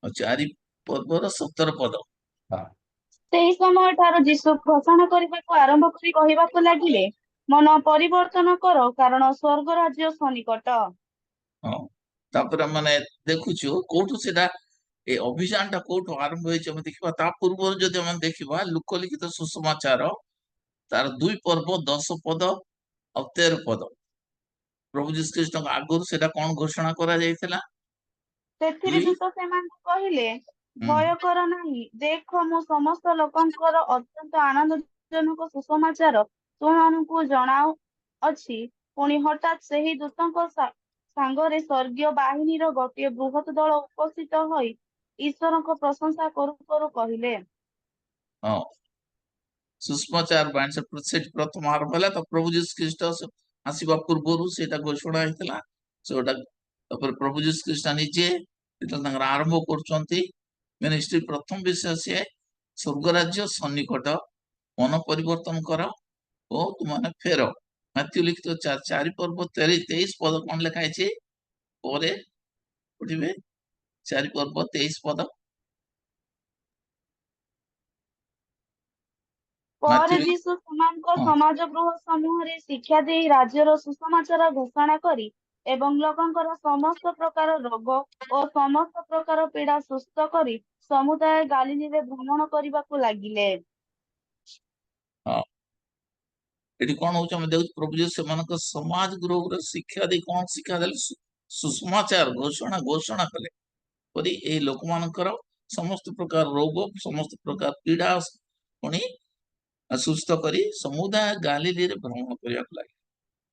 Speaker 7: 4 ପର୍ବର 17 ପଦ।
Speaker 8: ସେହି ସମୟ ଠାରୁ ଯୀଶୁ ଘୋଷଣା କରିବାକୁ ଆରମ୍ଭ କରି କହିବାକୁ ଲାଗିଲେ, ମନ ପରିବର୍ତ୍ତନ କର, କାରଣ ସ୍ୱର୍ଗ ରାଜ୍ୟ ସନ୍ନିକଟ।
Speaker 7: ହଁ, ତାପରେ ମାନେ ଦେଖୁଛୁ କୋଉଠୁ ସେଟା ଏ ଅଭିଯାନ ଟା କୋଉଠୁ ଆରମ୍ଭ ହେଇଛି ଆମେ ଦେଖିବା। ତା ପୂର୍ବରୁ ଯଦି ଆମେ ଦେଖିବା ଲୁକ ଲିଖିତ ସୁସମାଚାର ତାର 2 ପର୍ବ 10 ପଦ ଆଉ 13 ପଦ, ପ୍ରଭୁ ଯୀଶୁ ଖ୍ରୀଷ୍ଟଙ୍କ ଆଗରୁ ସେଟା କଣ ଘୋଷଣା କରାଯାଇଥିଲା?
Speaker 8: ସେଥିରେ ଯୀଶୁ ସେମାନଙ୍କୁ କହିଲେ, ଭୟ କର ନାହିଁ, ଦେଖ ମୁଁ ସମସ୍ତ ଲୋକଙ୍କର ଅତ୍ୟନ୍ତ ଆନନ୍ଦଜନକ ସୁସମାଚାର ତୁମମାନଙ୍କୁ ଜଣାଉଅଛି। ପୁଣି ହଠାତ୍ ସେହି ଦୂତଙ୍କ ସାଙ୍ଗରେ ସ୍ୱର୍ଗୀୟ ବାହିନୀର ଗୋଟିଏ ବୃହତ ଦଳ ଉପସ୍ଥିତ ହୋଇ ଈଶ୍ୱରଙ୍କ ପ୍ରଶଂସା କରୁ କରୁ କହିଲେ।
Speaker 7: ହଁ, ସୁସମାଚାର ବାଣୀ ସେଠି ପ୍ରଥମ ଆରମ୍ଭ ହେଲା। ତ ପ୍ରଭୁ ଯୀଶୁ ଖ୍ରୀଷ୍ଟ ଆସିବା ପୂର୍ବରୁ ସେଇଟା ଘୋଷଣା ହେଇଥିଲା। ସେଟା ତାପରେ ପ୍ରଭୁ ଯୀଶୁ ଖ୍ରୀଷ୍ଟ ନିଜେ ଯେତେବେଳେ ତାଙ୍କର ଆରମ୍ଭ କରୁଛନ୍ତି ମିନିଷ୍ଟ୍ରି, ପ୍ରଥମ ବିଷୟ ସିଏ ସ୍ୱର୍ଗରାଜ୍ୟ ସନ୍ନିକଟ, ମନ ପରିବର୍ତ୍ତନ କର ଓ ତୁମମାନେ ଫେର। ମାଥ୍ୟୁ ଲିଖିତ 4 ପର୍ବ 23 ପଦ କଣ ଲେଖା ହେଇଛି? ପରେ ପଢିବେ 4 ପର୍ବ 23 ପଦ।
Speaker 8: ପରେ
Speaker 7: ମାଥ୍ୟୁ
Speaker 8: ଯୀଶୁ ସେମାନଙ୍କ
Speaker 7: ହଁ
Speaker 8: ସମାଜ ଗୃହ ସମୂହରେ ଶିକ୍ଷା ଦେଇ ରାଜ୍ୟର ସୁସମାଚାର ଘୋଷଣା କରି ଏବଂ ଲୋକଙ୍କର ସମସ୍ତ ପ୍ରକାର ରୋଗ ଓ ସମସ୍ତ ପ୍ରକାର ପୀଡା ସୁସ୍ଥ କରି ସମୁଦାୟ ଗାଲିଲୀରେ ଭ୍ରମଣ କରିବାକୁ ଲାଗିଲେ।
Speaker 7: ହଁ, ଏଠି କଣ ହଉଛି ଆମେ ଦେଖୁଛୁ, ପ୍ରଭୁ ଯୀଶୁ ସେମାନଙ୍କ ସମାଜ ଗୃହରେ ଶିକ୍ଷା ଦେଇ କଣ ଶିକ୍ଷା ଦେଲେ? ସୁସମାଚାର ଘୋଷଣା କଲେ କରି ଏଇ ଲୋକମାନଙ୍କର ସମସ୍ତ ପ୍ରକାର ରୋଗ, ସମସ୍ତ ପ୍ରକାର ପୀଡା ପୁଣି ସୁସ୍ଥ କରି ସମୁଦାୟ ଗାଲିଲୀରେ ଭ୍ରମଣ କରିବାକୁ ଲାଗେ।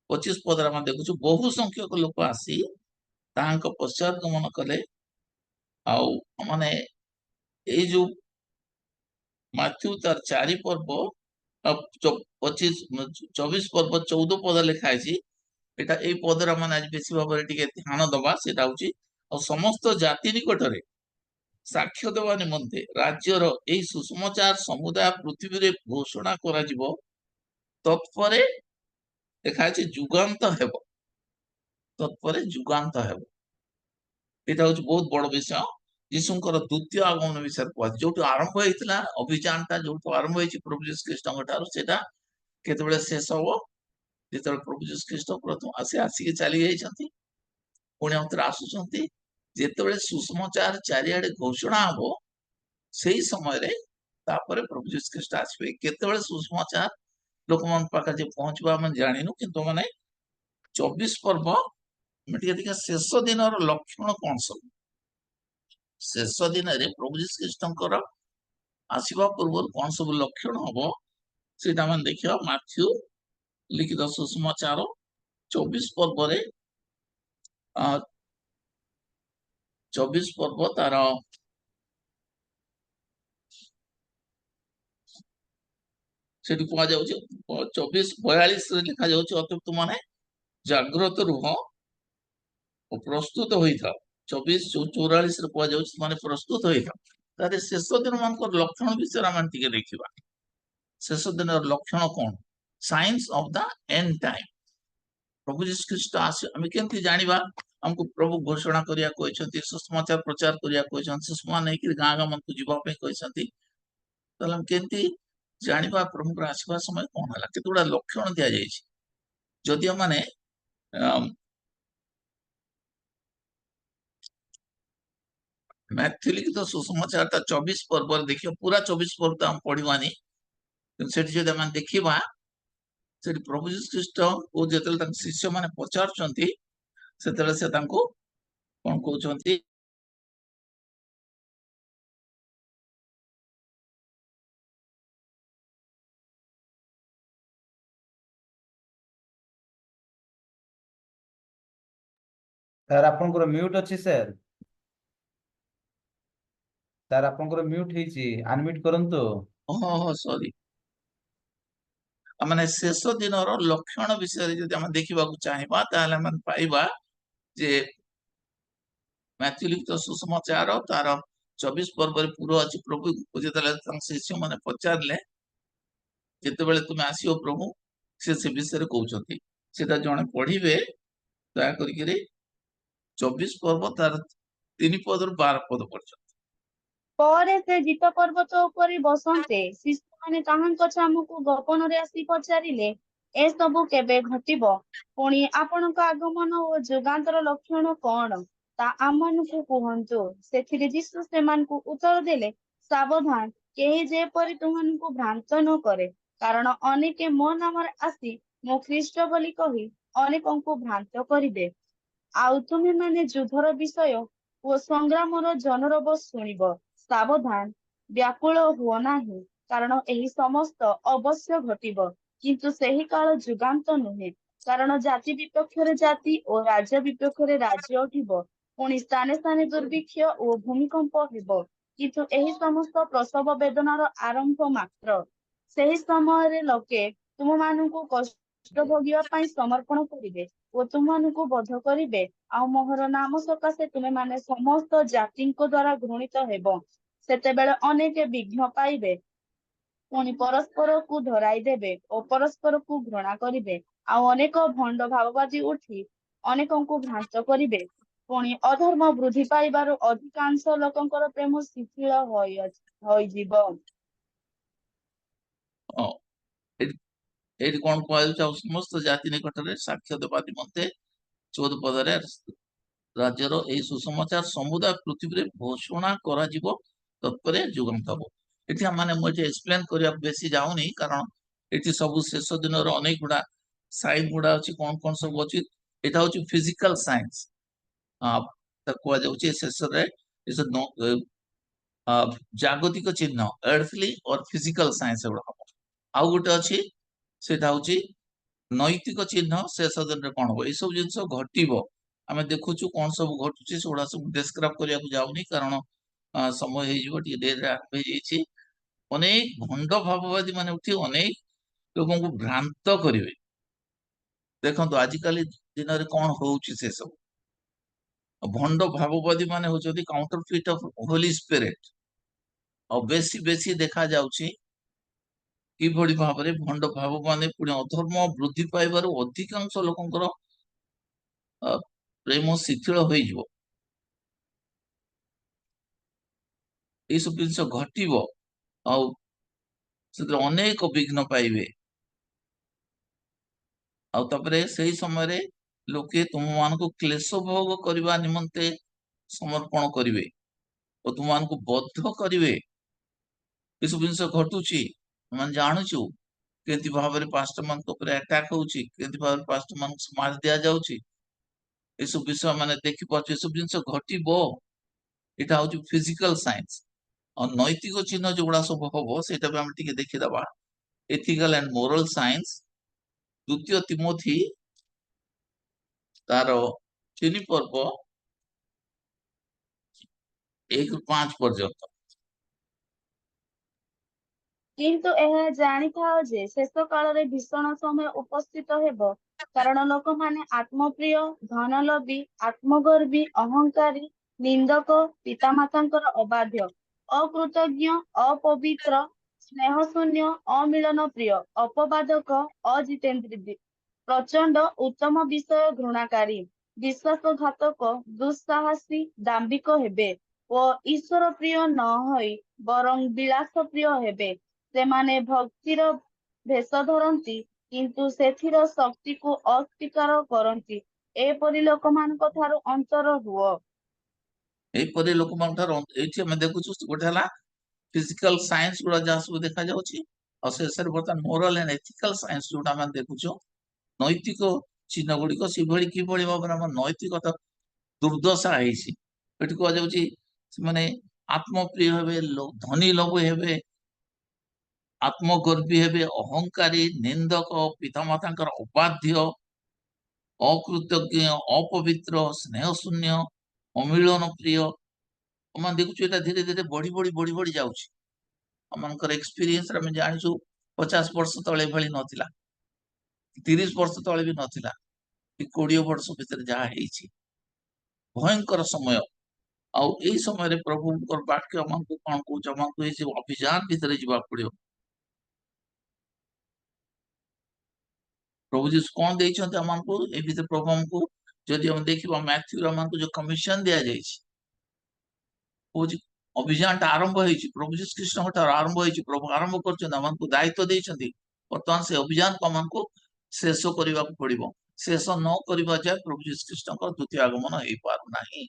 Speaker 7: 25 ପଦରେ ଆମେ ଦେଖୁଛୁ, ବହୁ ସଂଖ୍ୟକ ଲୋକ ଆସି ତାହାଙ୍କ ପଶ୍ଚାତ ଗମନ କଲେ। ଆଉ ମାନେ ଏଇ ଯୋଉ ମାଥ୍ୟୁ ତାର 4 ପର୍ବ 24 ପର୍ବ 14 ପଦ ଲେଖା ହେଇଛି। ଏଟା ଏଇ ପଦରେ ମାନେ ଆଜି ବେଶୀ ଭାବରେ ଟିକେ ଧ୍ୟାନ ଦବା। ସେଟା ହଉଛି, ଆଉ ସମସ୍ତ ଜାତି ନିକଟରେ ସାକ୍ଷ୍ୟ ଦେବା ନିମନ୍ତେ ରାଜ୍ୟର ଏହି ସୁସମାଚାର ସମୁଦାୟ ପୃଥିବୀରେ ଘୋଷଣା କରାଯିବ, ତତ୍ପରେ ଲେଖା ଅଛି ଯୁଗାନ୍ତ ହେବ। ତତ୍ପରେ ଯୁଗାନ୍ତ ହେବ। ଏଇଟା ହଉଛି ବହୁତ ବଡ ବିଷୟ। ଯୀଶୁଙ୍କର ଦ୍ୱିତୀୟ ଆଗମନ ବିଷୟରେ କୁହାଯାଏ। ଯୋଉଠୁ ଆରମ୍ଭ ହେଇଥିଲା ଅଭିଯାନଟା, ଯୋଉଠୁ ଆରମ୍ଭ ହେଇଛି ପ୍ରଭୁ ଯୀଶୁ ଖ୍ରୀଷ୍ଟଙ୍କ ଠାରୁ, ସେଟା କେତେବେଳେ ଶେଷ ହବ? ଯେତେବେଳେ ପ୍ରଭୁ ଯୀଶୁ ଖ୍ରୀଷ୍ଟ ପ୍ରଥମ ଆସିକି ଚାଲି ଯାଇଛନ୍ତି, ପୁଣି ଆଉଥରେ ଆସୁଛନ୍ତି। ଯେତେବେଳେ ସୁସମାଚାର ଚାରିଆଡେ ଘୋଷଣା ହବ, ସେଇ ସମୟରେ ତାପରେ ପ୍ରଭୁ ଯୀଶୁ ଖ୍ରୀଷ୍ଟ ଆସିବେ। କେତେବେଳେ ସୁସମାଚାର ଲୋକମାନଙ୍କ ପାଖରେ ଯେ ପହଞ୍ଚିବ ଆମେ ଜାଣିନୁ, କିନ୍ତୁ ମାନେ 24 ପର୍ବ ଆମେ ଟିକେ ଦେଖିବା ଶେଷ ଦିନର ଲକ୍ଷଣ କଣ ସବୁ। ଶେଷ ଦିନରେ ପ୍ରଭୁ ଯୀଶୁ ଖ୍ରୀଷ୍ଟଙ୍କର ଆସିବା ପୂର୍ବରୁ କଣ ସବୁ ଲକ୍ଷଣ ହବ ସେଇଟା ଆମେ ଦେଖିବା। ମାଥ୍ୟୁ ଲିଖିତ ସୁସମାଚାର 24 ପର୍ବରେ 24 ପର୍ବ ତାର ସେଠି କୁହାଯାଉଛି 24:42 ରେ ଲେଖାଯାଉଛି, ଅତଏବ ତୁମମାନେ ଜାଗ୍ରତ ରୁହ ଓ ପ୍ରସ୍ତୁତ ହୋଇଥାଅ। 24:44 ରେ କୁହାଯାଉଛି ତୁମମାନେ ପ୍ରସ୍ତୁତ ହୋଇଥାଅ। ତାହେଲେ ଶେଷ ଦିନ ମାନଙ୍କର ଲକ୍ଷଣ ବିଷୟରେ ଆମେ ଟିକେ ଦେଖିବା। ଶେଷ ଦିନର ଲକ୍ଷଣ କଣ? Science of the end time. ପ୍ରଭୁ ଯୀଶୁ ଖ୍ରୀଷ୍ଟ ଆସିବେ ଆମେ କେମିତି ଜାଣିବା? ଆମକୁ ପ୍ରଭୁ ଘୋଷଣା କରିବାକୁ କହିଛନ୍ତି, ସୁସମାଚାର ପ୍ରଚାର କରିବାକୁ କହିଛନ୍ତି, ସୁଷମା ନେଇକି ଗାଁ ଗାଁ ମାନଙ୍କୁ ଯିବା ପାଇଁ କହିଛନ୍ତି। ତାହେଲେ ଆମେ କେମିତି ଜାଣିବା ପ୍ରଭୁଙ୍କର ଆସିବା ସମୟ କଣ ହେଲା? କେତେ ଗୁଡା ଲକ୍ଷଣ ଦିଆଯାଇଛି। ଯଦି ମାନେ ମାଥ୍ୟୁ ଲିଖିତ ସୁସମାଚାରଟା 24 ପର୍ବରେ ଦେଖିବା। ପୁରା 24 ପର୍ବ ତ ଆମେ ପଢିବାନି, କିନ୍ତୁ ସେଠି ଯଦି ଆମେ ଦେଖିବା, ସେଠି ପ୍ରଭୁ ଯୀଶୁ ଖ୍ରୀଷ୍ଟଙ୍କୁ ଯେତେବେଳେ ତାଙ୍କ ଶିଷ୍ୟମାନେ ପଚାରୁଛନ୍ତି, ସେତେବେଳେ ସେ ତାଙ୍କୁ କଣ କହୁଛନ୍ତି?
Speaker 6: ସାର୍ ଆପଣଙ୍କର ମ୍ୟୁଟ୍ ଅଛି ସାର୍। ସାର୍ ଆପଣଙ୍କର ମ୍ୟୁଟ୍ ହେଇଛି, ଅନମ୍ୟୁଟ୍ କରନ୍ତୁ।
Speaker 7: ଓହୋ ସରି। ମାନେ ଶେଷ ଦିନର ଲକ୍ଷଣ ବିଷୟରେ ଯଦି ଆମେ ଦେଖିବାକୁ ଚାହିଁବା, ତାହେଲେ ଆମେ ପାଇବା ଯେ ମାଥ୍ୟୁ ଲିଖିତ ସୁସମାଚାର ତାର 24 ପର୍ବରେ ପୁର ଅଛି। ପ୍ରଭୁ ଯେତେବେଳେ ତାଙ୍କ ଶିଷ୍ୟମାନେ ପଚାରିଲେ, ଯେତେବେଳେ ତୁମେ ଆସିବ ପ୍ରଭୁ, ସେ ବିଷୟରେ କହୁଛନ୍ତି। ସେଟା ଜଣେ ପଢିବେ ଦୟା କରିକିରି। 24 ପର୍ବ ତାର 3 ପଦରୁ 12 ପଦ ପର୍ଯ୍ୟନ୍ତ।
Speaker 8: ପରେ ସେ ଜିତ ପର୍ବତ ଉପରେ ବସନ୍ତେ ଶିଶୁମାନେ ତାହାଙ୍କ ଛାମୁକୁ ଗୋପନରେ ଆସି ପଚାରିଲେ, ଏସବୁ କେବେ ଘଟିବ? ପୁଣି ଆପଣଙ୍କ ଆଗମନ ଓ ଯୁଗାନ୍ତର ଲକ୍ଷଣ କଣ, ତା ଆମମାନଙ୍କୁ କୁହନ୍ତୁ। ସେଥିରେ ଯୀଶୁ ସେମାନଙ୍କୁ ଉତ୍ତର ଦେଲେ, ସାବଧାନ, କେହି ଯେପରି ତୁମମାନଙ୍କୁ ଭ୍ରାନ୍ତ ନ କରେ। କାରଣ ଅନେକେ ମୋ ନାମରେ ଆସି ମୁଁ ଖ୍ରୀଷ୍ଟ ବୋଲି କହି ଅନେକଙ୍କୁ ଭ୍ରାନ୍ତ କରିବେ। ଆଉ ତୁମେମାନେ ଯୁଦ୍ଧର ବିଷୟ ଓ ସଂଗ୍ରାମର ଜନରବ ଶୁଣିବ। ସାବଧାନ, ବ୍ୟାକୁଳ ହୁଅ ନାହିଁ, କାରଣ ଏହି ସମସ୍ତ ଅବଶ୍ୟ ଘଟିବ, କିନ୍ତୁ ସେହି କାଳ ଯୁଗାନ୍ତ ନୁହେଁ। କାରଣ ଜାତି ବିପକ୍ଷରେ ଜାତି ଓ ରାଜ୍ୟ ବିପକ୍ଷରେ ରାଜ୍ୟ ଉଠିବ, ପୁଣି ସ୍ଥାନେ ସ୍ଥାନେ ଦୁର୍ଭିକ୍ଷ ଓ ଭୂମିକମ୍ପ ହେବ। କିନ୍ତୁ ଏହି ସମସ୍ତ ପ୍ରସବ ବେଦନାର ଆରମ୍ଭ ମାତ୍ର। ସେହି ସମୟରେ ଲୋକେ ତୁମମାନଙ୍କୁ କଷ୍ଟ ଭୋଗିବା ପାଇଁ ସମର୍ପଣ କରିବେ ଓ ଓ ତୁମମାନଙ୍କୁ ବଧ କରିବେ। ଆଉ ମୋହର ନାମ ସକାଶେ ତୁମେ ମାନେ ସମସ୍ତ ଜାତିଙ୍କ ଦ୍ୱାରା ଘୃଣିତ ହେବ। ସେତେବେଳେ ଅନେକ ବିଘ୍ନ ପାଇବେ, ପୁଣି ପରସ୍ପରକୁ ଧରାଇ ଦେବେ ଓ ପରସ୍ପରକୁ ଘୃଣା କରିବେ। ଆଉ ଅନେକ ଭଣ୍ଡ ଭାବବାଦୀ ଉଠି ଅନେକଙ୍କୁ ଭ୍ରାନ୍ତ କରିବେ। ପୁଣି ଅଧର୍ମ ବୃଦ୍ଧି ପାଇବାରୁ ଅଧିକାଂଶ ଲୋକଙ୍କର ପ୍ରେମ ଶିଥିଳ ହୋଇଯିବ।
Speaker 7: ହଁ, ଏଇଠି କଣ କୁହାଯାଉଛି? ଆଉ ସମସ୍ତ ଜାତି ନିକଟରେ ସାକ୍ଷ୍ୟ ଦେବା ନିମନ୍ତେ 14 ପଦରେ ରାଜ୍ୟର ଏହି ସୁସମାଚାର ସମୁଦାୟ ପୃଥିବୀରେ ଘୋଷଣା କରାଯିବ, ତତ୍ପରେ ଯୁଗାନ୍ତ ହବ। ଏଠି ମାନେ ମୁଁ ଏଠି ଏକ୍ସପ୍ଲେନ କରିବାକୁ ବେଶୀ ଯାଉନି, କାରଣ ଏଠି ସବୁ ଶେଷ ଦିନର ଅନେକ ଗୁଡା ସାଇନ୍ ଗୁଡା ଅଛି, କଣ କଣ ସବୁ ଅଛି। ଏଇଟା ହଉଛି ଫିଜିକାଲ ସାଇନ୍ସ, ତାକୁ କୁହାଯାଉଛି ଶେଷରେ ଜାଗତିକ ଚିହ୍ନ, ଏର୍ଥଲି ଅର ଫିଜିକାଲ ସାଇନ୍ସ ଏଗୁଡା ହବ। ଆଉ ଗୋଟେ ଅଛି, ସେଟା ହଉଛି ନୈତିକ ଚିହ୍ନ, ଶେଷ ଦିନରେ କଣ ହବ। ଏଇସବୁ ଜିନିଷ ଘଟିବ, ଆମେ ଦେଖୁଛୁ କଣ ସବୁ ଘଟୁଛି। ସେଗୁଡା ସବୁ ଡେସ୍କ୍ରାଇବ କରିବାକୁ ଯାଉନି, କାରଣ ସମୟ ହେଇଯିବ, ଟିକେ ଡେରିରେ ଆରମ୍ଭ ହେଇଯାଇଛି। ଅନେକ ଭଣ୍ଡ ଭାବବାଦୀ ମାନେ ଉଠି ଅନେକ ଲୋକଙ୍କୁ ଭ୍ରାନ୍ତ କରିବେ। ଦେଖନ୍ତୁ ଆଜିକାଲି ଦିନରେ କଣ ହଉଛି, ସେ ସବୁ ଭଣ୍ଡ ଭାବବାଦୀ ମାନେ ହଉଛନ୍ତି କାଉଣ୍ଟରଫିଟ୍ ଅଫ ହୋଲି ସ୍ପିରିଟ। ଆଉ ବେଶୀ ବେଶୀ ଦେଖା ଯାଉଛି କିଭଳି ଭାବରେ ଭଣ୍ଡ ଭାବ ମାନେ ପୁଣି ଅଧର୍ମ ବୃଦ୍ଧି ପାଇବାରୁ ଅଧିକାଂଶ ଲୋକଙ୍କର ପ୍ରେମ ଶିଥିଳ ହୋଇଯିବ। ଏଇସବୁ ଜିନିଷ ଘଟିବ, ଆଉ ସେଥିରେ ଅନେକ ବିଘ୍ନ ପାଇବେ। ଆଉ ତାପରେ ସେଇ ସମୟରେ ଲୋକେ ତୁମମାନଙ୍କୁ କ୍ଲେଶ ଭୋଗ କରିବା ନିମନ୍ତେ ସମର୍ପଣ କରିବେ ଓ ତୁମମାନଙ୍କୁ ବଦ୍ଧ କରିବେ। ଏସବୁ ଜିନିଷ ଘଟୁଛି, ଆମେ ଜାଣୁଛୁ କେମିତି ଭାବରେ ପାଷ୍ଟର ମାନଙ୍କ ଉପରେ ଆଟାକ ହଉଛି, କେମିତି ଭାବରେ ପାଷ୍ଟର ମାନଙ୍କୁ ମାରି ଦିଆଯାଉଛି। ଏସବୁ ବିଷୟ ମାନେ ଦେଖିପାରୁଛୁ, ଏସବୁ ଜିନିଷ ଘଟିବ। ଏଇଟା ହଉଛି ଫିଜିକାଲ ସାଇନ୍ସ। ଆଉ ନୈତିକ ଚିହ୍ନ ଯୋଉଗୁଡା ସବୁ ହବ, ସେଇଟା ବି ଆମେ ଟିକେ ଦେଖିଦବା। ଏଥିକାଲ ଆଣ୍ଡ ମୋରାଲ ସାଇନ୍ସ, 2 ତିମୋଥୀ ତାର 3 ପର୍ବ 1-5 ପର୍ଯ୍ୟନ୍ତ।
Speaker 8: କିନ୍ତୁ ଏହା ଜାଣିଥାଅ ଯେ ଶେଷ କାଳରେ ଭୀଷଣ ସମୟ ଉପସ୍ଥିତ ହେବ, କାରଣ ଲୋକମାନେ ଆତ୍ମପ୍ରିୟ, ଧନଲୋଭୀ, ଆତ୍ମଗର୍ବୀ, ଅହଙ୍କାରୀ, ନିନ୍ଦକ, ପିତାମାତାଙ୍କର ଅବାଧ୍ୟ, ଅକୃତଜ୍ଞ, ଅପବିତ୍ର, ସ୍ନେହଶୂନ୍ୟ, ଅମିଳନ ପ୍ରିୟ, ଅପବାଦକ, ଅଜିତେନ୍ଦ୍ରିୟ, ପ୍ରଚଣ୍ଡ ଉତ୍ତମ ବିଷୟ ଘୃଣାକାରୀ, ବିଶ୍ୱାସଘାତକ, ଦୁଃସାହସୀ, ଦାମ୍ଭିକ ହେବେ ଓ ଈଶ୍ୱର ପ୍ରିୟ ନ ହୋଇ ବରଂ ବିଳାସ ପ୍ରିୟ ହେବେ। ସେମାନେ ଭକ୍ତିର ଭେଷ ଧରନ୍ତି, କିନ୍ତୁ ସେଥିର ଶକ୍ତିକୁ ଅସ୍ୱୀକାର କରନ୍ତି। ଏପରି ଲୋକମାନଙ୍କ ଠାରୁ ଅନ୍ତର ହୁଅ।
Speaker 7: ଏହିପରି ଲୋକମାନଙ୍କ ଠାରୁ ଏଇଠି ଆମେ ଦେଖୁଛୁ, ଗୋଟେ ହେଲା ଫିଜିକାଲ ସାଇନ୍ସ ଗୁଡା ଯାହା ସବୁ ଦେଖାଯାଉଛି, ଆଉ ଶେଷରେ ବର୍ତ୍ତମାନ ମୋରାଲ ଆଣ୍ଡ ଏଥିକାଲ ସାଇନ୍ସ ଯୋଉଟା ଆମେ ଦେଖୁଛୁ, ନୈତିକ ଚିହ୍ନ ଗୁଡିକ ସେଭଳି କିଭଳି ଭାବରେ ଆମ ନୈତିକତା ଦୁର୍ଦ୍ଦଶା ହେଇଛି। ଏଠି କୁହାଯାଉଛି ସେମାନେ ଆତ୍ମପ୍ରିୟ ହେବେ, ଧନୀ ଲୋଭ ହେବେ, ଆତ୍ମଗର୍ବୀ ହେବେ, ଅହଙ୍କାରୀ, ନିନ୍ଦକ, ପିତାମାତାଙ୍କର ଅବାଧ୍ୟ, ଅକୃତଜ୍ଞ, ଅପବିତ୍ର, ସ୍ନେହଶୂନ୍ୟ, ଅମିଳନ ପ୍ରିୟ। ଆମେ ଦେଖୁଛୁ ଏଇଟା ଧୀରେ ଧୀରେ ବଢି ବଢି ବଢି ବଢି ଯାଉଛି। ଆମମାନଙ୍କର ଏକ୍ସପିରିଏନ୍ସରେ ଆମେ ଜାଣିଛୁ 50 ବର୍ଷ ତଳେ ଏଭଳି ନଥିଲା, 30 ବର୍ଷ ତଳେ ବି ନଥିଲା, 20 ବର୍ଷ ଭିତରେ ଯାହା ହେଇଛି, ଭୟଙ୍କର ସମୟ। ଆଉ ଏଇ ସମୟରେ ପ୍ରଭୁଙ୍କର ବାକ୍ୟ ଆମକୁ କଣ କହୁଛି? ଆମକୁ ଏଇ ଯୋଉ ଅଭିଯାନ ଭିତରେ ଯିବାକୁ ପଡିବ। ପ୍ରଭୁ ଯୀଶୁ କଣ ଦେଇଛନ୍ତି ଆମକୁ ଏ ଭିତରେ? ପ୍ରଭୁ ଆମକୁ ଯଦି ଆମେ ଦେଖିବା ମ୍ୟାଥ୍ୟୁରେ ଆମକୁ ଯୋଉ କମିଶନ ଦିଆଯାଇଛି, କହୁଛି ଅଭିଯାନଟା ଆରମ୍ଭ ହେଇଛି, ପ୍ରଭୁ ଯୀଶୁ ଖ୍ରୀଷ୍ଟଙ୍କ ଠାରୁ ଆରମ୍ଭ ହେଇଛି। ପ୍ରଭୁ ଆରମ୍ଭ କରିଛନ୍ତି, ଆମକୁ ଦାୟିତ୍ୱ ଦେଇଛନ୍ତି। ବର୍ତ୍ତମାନ ସେ ଅଭିଯାନକୁ ଆମକୁ ଶେଷ କରିବାକୁ ପଡିବ। ଶେଷ ନ କରିବା ଯାଏ ପ୍ରଭୁ ଯୀଶୁ ଖ୍ରୀଷ୍ଟଙ୍କର ଦ୍ୱିତୀୟ ଆଗମନ ହେଇପାରୁନାହିଁ।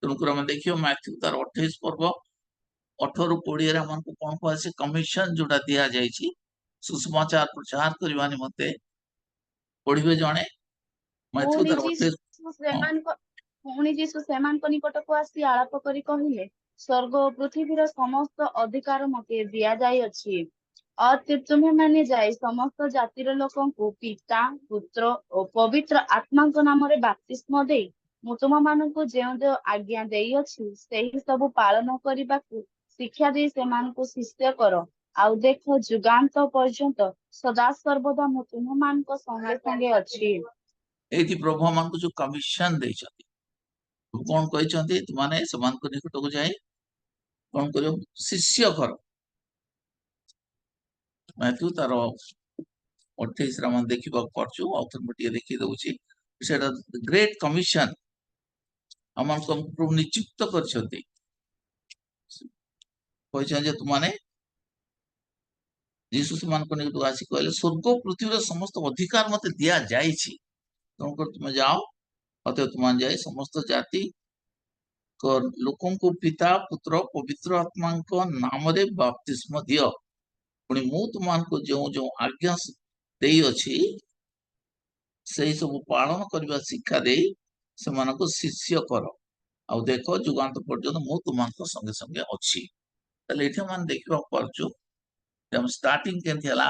Speaker 7: ତେଣୁକରି ଆମେ ଦେଖିବା ମ୍ୟାଥ୍ୟୁ ତାର 28 ପର୍ବ 18-20 ଆମକୁ କଣ କୁହାଯାଏ? କମିଶନ ଯୋଉଟା ଦିଆଯାଇଛି ସୁସମାଚାର ପ୍ରଚାର କରିବା ନିମନ୍ତେ। ପଢିବେ ଜଣେ ମ୍ୟାଥ୍ୟୁ ତାର 28।
Speaker 8: ପୁଣି ଯୀଶୁ ସେମାନଙ୍କ ନିକଟକୁ ଆସି ଆଳାପ କରି କହିଲେ, ସ୍ୱର୍ଗ ଓ ପୃଥିବୀର ସମସ୍ତ ଅଧିକାର ମୋତେ ଦିଆଯାଇଅଛି। ତୁମେମାନେ ଯାଇ ସମସ୍ତ ଜାତିର ଲୋକଙ୍କୁ ପିତା, ପୁତ୍ର ଓ ପବିତ୍ର ଆତ୍ମାଙ୍କ ନାମରେ ବାପ୍ତିସ୍ମ ଦେଇ ମୁଁ ତୁମମାନଙ୍କୁ ଯେଉଁ ଯେଉଁ ଆଜ୍ଞା ଦେଇଅଛି ସେହି ସବୁ ପାଳନ କରିବାକୁ ଶିକ୍ଷା ଦେଇ ସେମାନଙ୍କୁ ଶିଷ୍ୟ କର। ଆଉ ଦେଖ, ଯୁଗାନ୍ତ ପର୍ଯ୍ୟନ୍ତ ସଦା ସର୍ବଦା ମୁଁ ତୁମମାନଙ୍କ ସଙ୍ଗେ ସଙ୍ଗେ ଅଛି।
Speaker 7: ଏଇଠି ପ୍ରଭୁ ଆମକୁ ଯୋଉ କମିଶନ ଦେଇଛନ୍ତି, କଣ କହିଛନ୍ତି, ତୁମାନେ ସେମାନଙ୍କ ନିକଟକୁ ଯାଇ କଣ କରିବ, ଶିଷ୍ୟ କର। ମାଥ୍ୟୁ ତାର 28 ଆମେ ଦେଖିବାକୁ ପାରୁଛୁ, ଆଉ ଥରେ ମୁଁ ଟିକେ ଦେଖି ଦଉଛି। ସେଟା ଗ୍ରେଟ୍ କମିଶନ ଆମକୁ ପ୍ରଭୁ ନିଯୁକ୍ତ କରିଛନ୍ତି। କହିଛନ୍ତି ଯେ ତୁମାନେ, ଯୀଶୁ ସେମାନଙ୍କ ନିକଟକୁ ଆସି କହିଲେ, ସ୍ୱର୍ଗ ପୃଥିବୀର ସମସ୍ତ ଅଧିକାର ମତେ ଦିଆଯାଇଛି, ତେଣୁକରି ତୁମେ ଯାଅ, ଅତଏବ ତୁମାନେ ଯାଇ ସମସ୍ତ ଜାତି ଲୋକଙ୍କୁ ପିତା ପୁତ୍ର ପବିତ୍ର ଆତ୍ମାଙ୍କ ନାମରେ ବାପ୍ତିସ୍ମ ଦିଅ। ପୁଣି ମୁଁ ତୁମମାନଙ୍କୁ ଯେଉଁ ଯେଉଁ ଆଜ୍ଞା ଦେଇଅଛି ସେଇ ସବୁ ପାଳନ କରିବା ଶିକ୍ଷା ଦେଇ ସେମାନଙ୍କୁ ଶିଷ୍ୟ କର, ଆଉ ଦେଖ ଯୁଗାନ୍ତ ପର୍ଯ୍ୟନ୍ତ ମୁଁ ତୁମମାନଙ୍କ ସଙ୍ଗେ ସଙ୍ଗେ ଅଛି। ତାହେଲେ ଏଠି ଆମେ ଦେଖିବାକୁ ପାରୁଛୁ ଷ୍ଟାର୍ଟିଂ କେମିତି ହେଲା,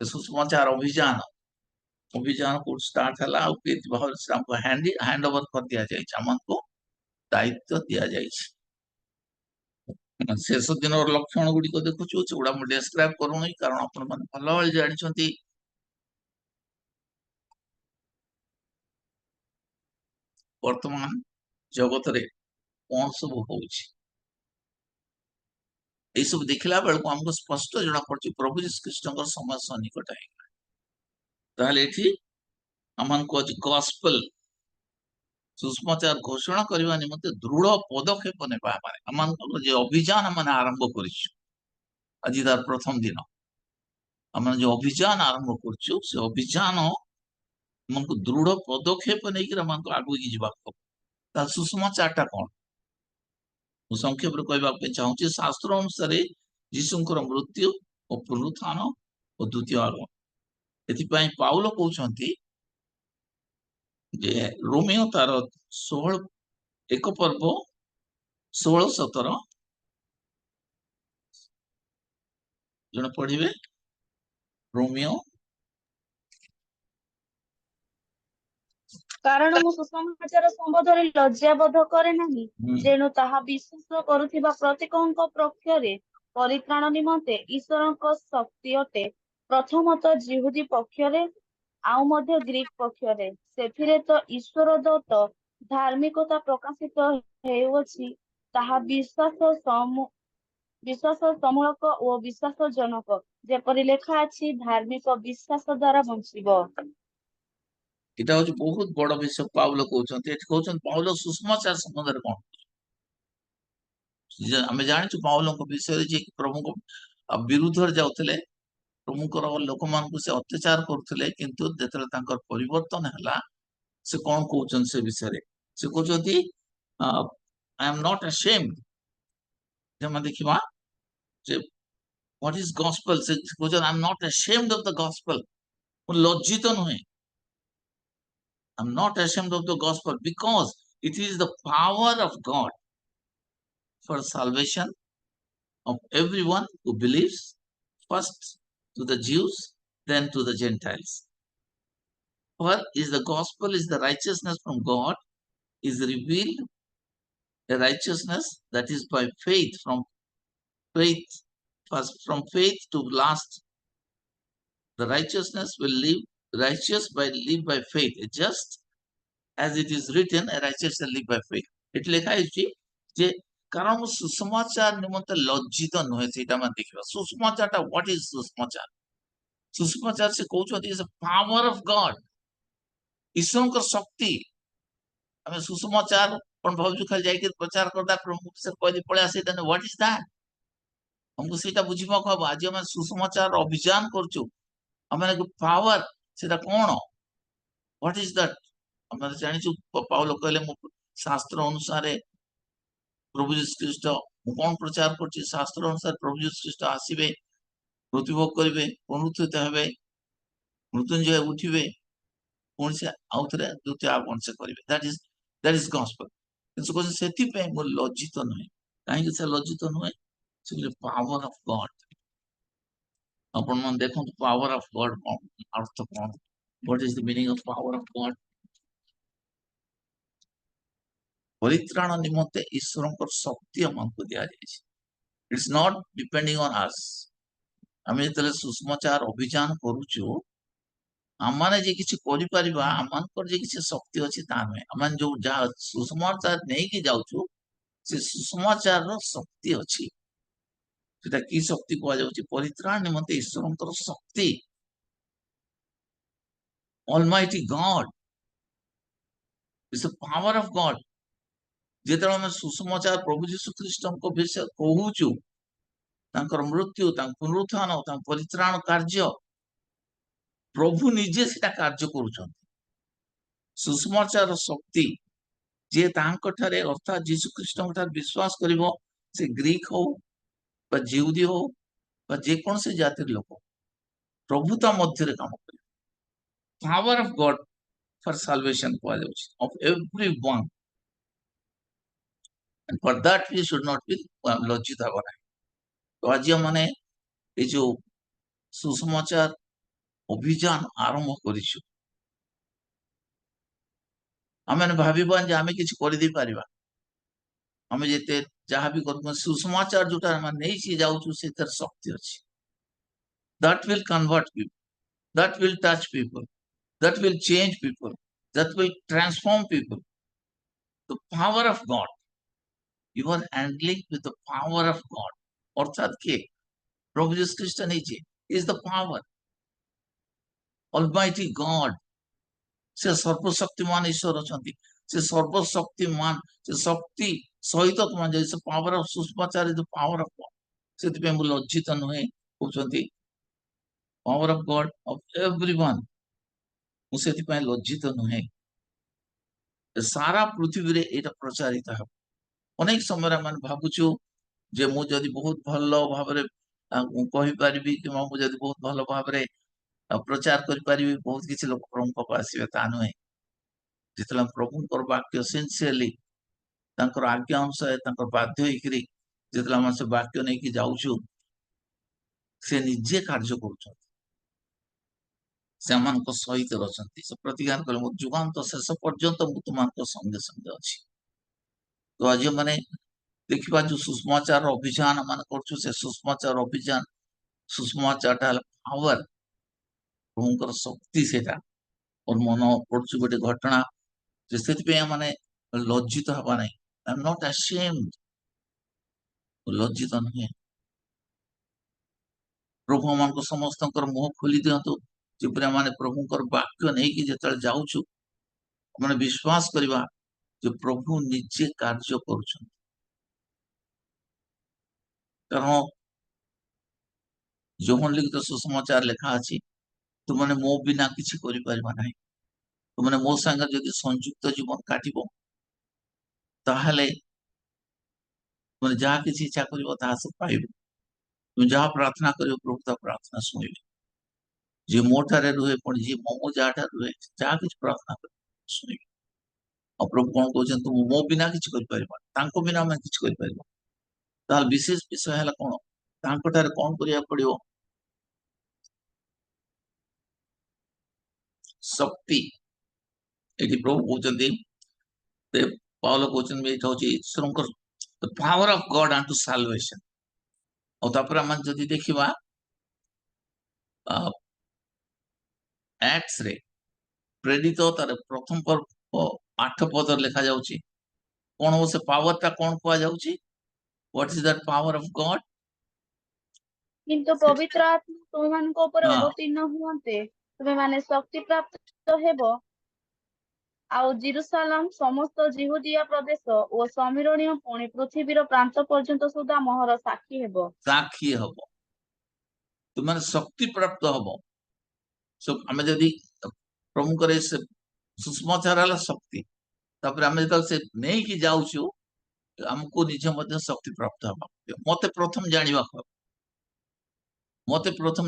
Speaker 7: ସୁସମାଚାର ଅଭିଯାନ କୋଉଠି ଷ୍ଟାର୍ଟ ହେଲା, ଆଉ କେମିତି ଭାବରେ ଆମକୁ ହ୍ୟାଣ୍ଡ ଓଭର କରି ଦିଆଯାଇଛି, ଆମକୁ ଦାୟିତ୍ୱ ଦିଆଯାଇଛି। ଶେଷ ଦିନର ଲକ୍ଷଣ ଗୁଡିକ ଦେଖୁଛୁ, ସେଗୁଡା ମୁଁ ଡେସ୍କ୍ରାଇବ କରୁନି, କାରଣ ଆପଣ ମାନେ ଭଲ ଭାବରେ ଜାଣିଛନ୍ତି। ବର୍ତ୍ତମାନ ଜଗତରେ କଣ ସବୁ ହଉଛି, ଏଇସବୁ ଦେଖିଲା ବେଳକୁ ଆମକୁ ସ୍ପଷ୍ଟ ଜଣା ପଡୁଛି ପ୍ରଭୁ ଯୀଶୁ ଖ୍ରୀଷ୍ଟଙ୍କର ସମୟ ସନ୍ନିକଟ ହେଇଗଲା। ତାହେଲେ ଏଠି ଆମକୁ ଅଛି ଗସ୍ପେଲ ସୁସମାଚାର ଘୋଷଣା କରିବା ନିମନ୍ତେ ଦୃଢ ପଦକ୍ଷେପ ନେବା ପାଇଁ ଆମମାନଙ୍କର ଯେ ଅଭିଯାନ ମାନେ ଆରମ୍ଭ କରିଛୁ, ଆଜି ତାର ପ୍ରଥମ ଦିନ ଆମେ ଯୋଉ ଅଭିଯାନ ଆରମ୍ଭ କରୁଛୁ, ସେ ଅଭିଯାନ ଆମକୁ ଦୃଢ ପଦକ୍ଷେପ ନେଇକି ଆମକୁ ଆଗକୁ ଯିବାକୁ ହବ। ତା ସୁସମାଚାରଟା କଣ, ମୁଁ ସଂକ୍ଷେପରେ କହିବା ପାଇଁ ଚାହୁଁଛି। ଶାସ୍ତ୍ର ଅନୁସାରେ ଯୀଶୁଙ୍କର ମୃତ୍ୟୁ ଓ ପୁନରୁତ୍ଥାନ ଓ ଦ୍ୱିତୀୟ ଆଗମନ। ଏଥିପାଇଁ ପାଉଲ କହୁଛନ୍ତି ଯେ ରୋମିଓ ତାର 1 ପର୍ବ 16-17 ଜଣେ ପଢିବେ। ରୋମିଓ,
Speaker 8: କାରଣ ମୁଁ ସୁସମାଚାର ସମ୍ବନ୍ଧରେ ଲଜ୍ଜାବୋଧ କରେ ନାହିଁ, ତେଣୁ ତାହା ବିଶ୍ୱାସ କରୁଥିବା ପ୍ରତ୍ୟେକଙ୍କ ପକ୍ଷରେ ପରିତ୍ରାଣ ନିମନ୍ତେ ଈଶ୍ୱରଙ୍କ ଶକ୍ତି ଅଟେ, ପ୍ରଥମତଃ ଯିହୁଦୀ ପକ୍ଷରେ, ଆଉ ମଧ୍ୟ ଗ୍ରୀକ ପକ୍ଷରେ। ସେଥିରେ ତ ଈଶ୍ୱର ଦତ୍ତ ଧାର୍ମିକତା ପ୍ରକାଶିତ ହେଉଅଛି, ତାହା ବିଶ୍ୱାସ ସମୂଳକ ଓ ବିଶ୍ୱାସଜନକ, ଯେପରି ଲେଖା ଅଛି, ଧାର୍ମିକ ବିଶ୍ୱାସ ଦ୍ୱାରା ବଞ୍ଚିବ।
Speaker 7: ଏଟା ହଉଛି ବହୁତ ବଡ ବିଷୟ ପାଉଲ କହୁଛନ୍ତି। ଏଠି କହୁଛନ୍ତି ପାଉଲ ସୁସମାଚାର ସମ୍ବନ୍ଧରେ କଣ, ଆମେ ଜାଣିଛୁ ପାଉଲଙ୍କ ବିଷୟରେ ଯେ ପ୍ରଭୁଙ୍କ ବିରୁଦ୍ଧରେ ଯାଉଥିଲେ, ପ୍ରଭୁଙ୍କର ଲୋକମାନଙ୍କୁ ସେ ଅତ୍ୟାଚାର କରୁଥିଲେ, କିନ୍ତୁ ଯେତେବେଳେ ତାଙ୍କର ପରିବର୍ତ୍ତନ ହେଲା, ସେ କଣ କହୁଛନ୍ତି ସେ ବିଷୟରେ, ସେ କହୁଛନ୍ତି I am not ashamed। ଆମେ ଦେଖିବା ଯେ what is gospel, ସେ କହୁଛନ୍ତି I am not ashamed of the gospel, ମୁଁ ଲଜ୍ଜିତ ନୁହେଁ। I'm not ashamed of the gospel because it is the power of God for salvation of everyone who believes, first to the Jews, then to the Gentiles. For is the gospel is the righteousness from God, is revealed, a righteousness that is by faith, first from faith to last. The righteousness will live, righteous live by faith, just as it is written, a righteous shall live by faith. ଏଠି ଲେଖା ହେଇଛି ଯେ କାରଣ ମୁଁ ସୁସମାଚାର ନିମନ୍ତେ ଲଜ୍ଜିତ ନୁହେଁ, ସେଇଟା ଆମେ ଦେଖିବା। ସୁସମାଚାରଟା what is ସୁସମାଚାର? ସୁସମାଚାର ସେ କହୁଛନ୍ତି is the power of God, ଈଶ୍ୱରଙ୍କର ଶକ୍ତି। ଆମେ ସୁସମାଚାର କଣ ଭାବୁଛୁ ଖାଲି ଯାଇକି ପ୍ରଚାର କରିଦା, ପ୍ରଭୁଙ୍କୁ ସେ କହିଲି ପଳେଇ ଆସି, what is that? ଆମକୁ ସେଇଟା ବୁଝିବାକୁ ହବ। ଆଜି ଆମେ ସୁସମାଚାର ଅଭିଯାନ କରୁଛୁ, ଆମେ ପାୱାର ସେଟା କଣ, what is that? ଆମେ ଜାଣିଛୁ ପାଉଲ କହିଲେ ମୁଁ ଶାସ୍ତ୍ର ଅନୁସାରେ ପ୍ରଭୁ ଯୀଶୁ ଖ୍ରୀଷ୍ଟ, ମୁଁ କଣ ପ୍ରଚାର କରୁଛି, ଶାସ୍ତ୍ର ଅନୁସାରେ ପ୍ରଭୁ ଯୀଶୁ ଖ୍ରୀଷ୍ଟ ଆସିବେ, ମୃତ୍ୟୁଭୋଗ କରିବେ, ପୁନରୁତ୍ଥିତ ହେବେ, ମୃତ୍ୟୁଞ୍ଜୟ ଉଠିବେ, ପୁଣି ସେ ଆଉ ଥରେ ଦ୍ୱିତୀୟ ଆଗମନ ସେ କରିବେ। that is gospel। କିନ୍ତୁ କହୁଛି ସେଥିପାଇଁ ମୁଁ ଲଜ୍ଜିତ ନୁହେଁ। କାହିଁକି ସେ ଲଜ୍ଜିତ ନୁହେଁ? ସେ ପାୱାର ଅଫ ଗଡ। ଆପଣ ମାନେ ଦେଖନ୍ତୁ ପାୱାର ଅଫ ଗଡ କଣ, ଅର୍ଥ କଣ, what is the meaning of power of God? ପରିତ୍ରାଣ ନିମନ୍ତେ ଈଶ୍ୱରଙ୍କର ଶକ୍ତି ଆମକୁ ଦିଆଯାଇଛି। ଇଟ୍ସ ନଟ୍ ଡିପେଣ୍ଡିଂ ଅନ୍ ଆସ୍। ଆମେ ଯେତେବେଳେ ସୁସମାଚାର ଅଭିଯାନ କରୁଛୁ, आमने जे किछि करि परिबा आमनकर जे किछि शक्ति अछि ता नुहे आमन जो जा सुसमाचार नै कि जाउछु से सुसमाचार रो शक्ति अछि सेटा की शक्ति को जाउछि परित्राण निमंते ईश्वरंकर शक्ति almighty God is the power of God जेतरा हम सुसमाचार प्रभु यीशु ख्रीष्टଙ୍କ विषय कहूछु तांकर मृत्यु तांकर पुनरुत्थान तांकर परित्राण कार्य प्रभु निजे सेटा कार्य करूछन सुसमाचार शक्ति जे तांकर ठारे अर्थात यीशु ख्रीष्टଙ୍କ ठारे विश्वास करिवो से ग्रीक हो बा जिहुदी हो बा जे कोन से जातिर लोक प्रभुता मध्य रे काम करे power of God for salvation को of everyone and for that we should not be लज्जित हवा नहीं तो आज माने ए जो सुसमाचार अभियान आरंभ करिछु आमे भाबिबा जे आमे किछ करि दे परिबा आमे जेते जहाँ भी करू सुसमाचार जोटा हम नहीं सी जाउछु से तर शक्ति अछि that will convert people that will touch people that will change people that will transform people the power of god you are handling with the power of god अर्थात के प्रभु यीशु ख्रीष्ट नीचे is the power almighty god से सर्वशक्तिमान ईश्वर अछंती से सर्वशक्तिमान से शक्ति सहित तुम जैसे पावर ऑफ सुसमाचार is the power of God सेति पे मु लज्जित नहे कहउछंती power of God of everyone मु सेति पे लज्जित नहे सारा पृथ्वी रे एटा प्रचारित हो अनेक समय रे मन भाबुछु जे मु जदी बहुत भलो भाबरे कहि परिबी कि मु जदी बहुत भलो भाबरे प्रचार करि परिबी बहुत किछि लोक प्रभु को आसीबे ता नहे जितला प्रभु कर वाक्य सिंसियरली तांकर आज्ञा अनुसार तांकर बाध्य होइकरी जितला मन से वाक्य नै कि जाउछु से निजे कार्य करूछन से मन को सहित रचंती से प्रतिज्ञा कर मु जुगांत शेष पर्यंत मु तुमान को संगे संगे अछि तो आज माने देखिबा जो सुसमाचार अभियान मान करछु से सुसमाचार अभियान सुसमाचार पावर प्रभुकर शक्ति सेटा और मन पड़छु गोटे घटना से माने लज्जित हवा नहीं आई एम नॉट ashamed लज्जित नहीं प्रभु मान को समस्त मुह खोली दियंतु जेपरि माने प्रभुकर वाक्य नहीं कि जेतल जाउछु माने विश्वास करबा जे प्रभु निजे कार्य करूछन कारण जोहन लिखित सुसमाचार लिखा अछि तुमने मो बिना किछि करि परबा नाही तुमने मो संग जदि संयुक्त जीवन काटिबो ताहले तुम जहाँ किसी इच्छा करिवो ताहा सब पाइबो तुम जहाँ प्रार्थना करिवो प्रभु ता प्रार्थना सुनिबे जे मोठारे रुहे पण जे मो जाठा रुहे जहाँ किछि प्रार्थना कर सुनिबे और प्रभु कोन कहउछन तुम मो बिना किछि करि परबा तांको बिना मैं किछि करि परबा ताल विशेष विषय हला कोन तांको ठारे कोन करिया पड़ियो शक्ति एटी प्रभु कहउछन ते पाउल कहउछन मे होची ईश्वरंकर the power of God unto salvation और तापर मन जदि देखिबा एक्ट्स रे प्रेरित तार प्रथम पर 8 पद लिखा जाउची कोन हो से पावर ता कोन कोआ जाउची what is that power of God
Speaker 8: किंतु पवित्र आत्मा तुमମାନଙ୍କ ଉପରେ ଅବତୀର୍ଣ୍ଣ ହୁଅନ୍ତେ ତୁମେ ମାନେ ଶକ୍ତି ପ୍ରାପ୍ତ ହେବ ଆଉ ଜିରୁସାଲାମ ସମସ୍ତ ଜିହୁଦିଆ ପ୍ରଦେଶ ଓ ସମିରଣୀୟ ପୁଣି ପୃଥିବୀର ପ୍ରାନ୍ତ ପର୍ଯ୍ୟନ୍ତ ସୁଦ୍ଧା ମୋହର ସାକ୍ଷୀ ହେବ
Speaker 7: तुमने शक्ति प्राप्त हबो सब हमें जदि प्रभु करे से सुसमाचार हला शक्ति तापर हमें जदि से नहीं कि जाउछु हमको निजे मध्य शक्ति प्राप्त हबो मते प्रथम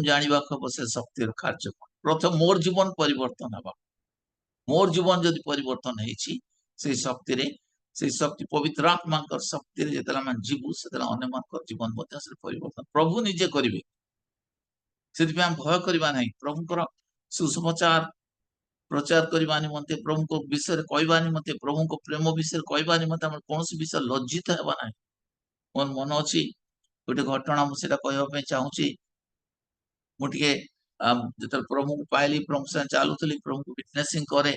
Speaker 7: जानिबा खब से शक्ति कार्य प्रथम मोर जीवन परिवर्तन हबा मोर जीवन जदि परिवर्तन हेछि से शक्ति रे से शक्ति पवित्र आत्मा कर शक्ति रे जतला मन जीवु सेतला अन्य मान कर जीवन मध्य से परिवर्तन प्रभु निजे करिवे सेति पे हम भय करबा नहीं प्रभु कर सुसमाचार प्रचार करबा निमंते प्रभु को विषय कहबा निमंते प्रभु को प्रेम विषय कहबा निमंते हम कोनोसी विषय लज्जित हेबा नहीं मन मन अछि गोटे घटना मु सेटा कहबा पे चाहूची मुटिके ଯେତେବେଳେ ପ୍ରଭୁଙ୍କୁ ପାଇଲି ପ୍ରଭୁ ସାଙ୍ଗେ ଚାଲୁଥିଲି ପ୍ରଭୁଙ୍କୁ ୱିଟନେସିଂ करे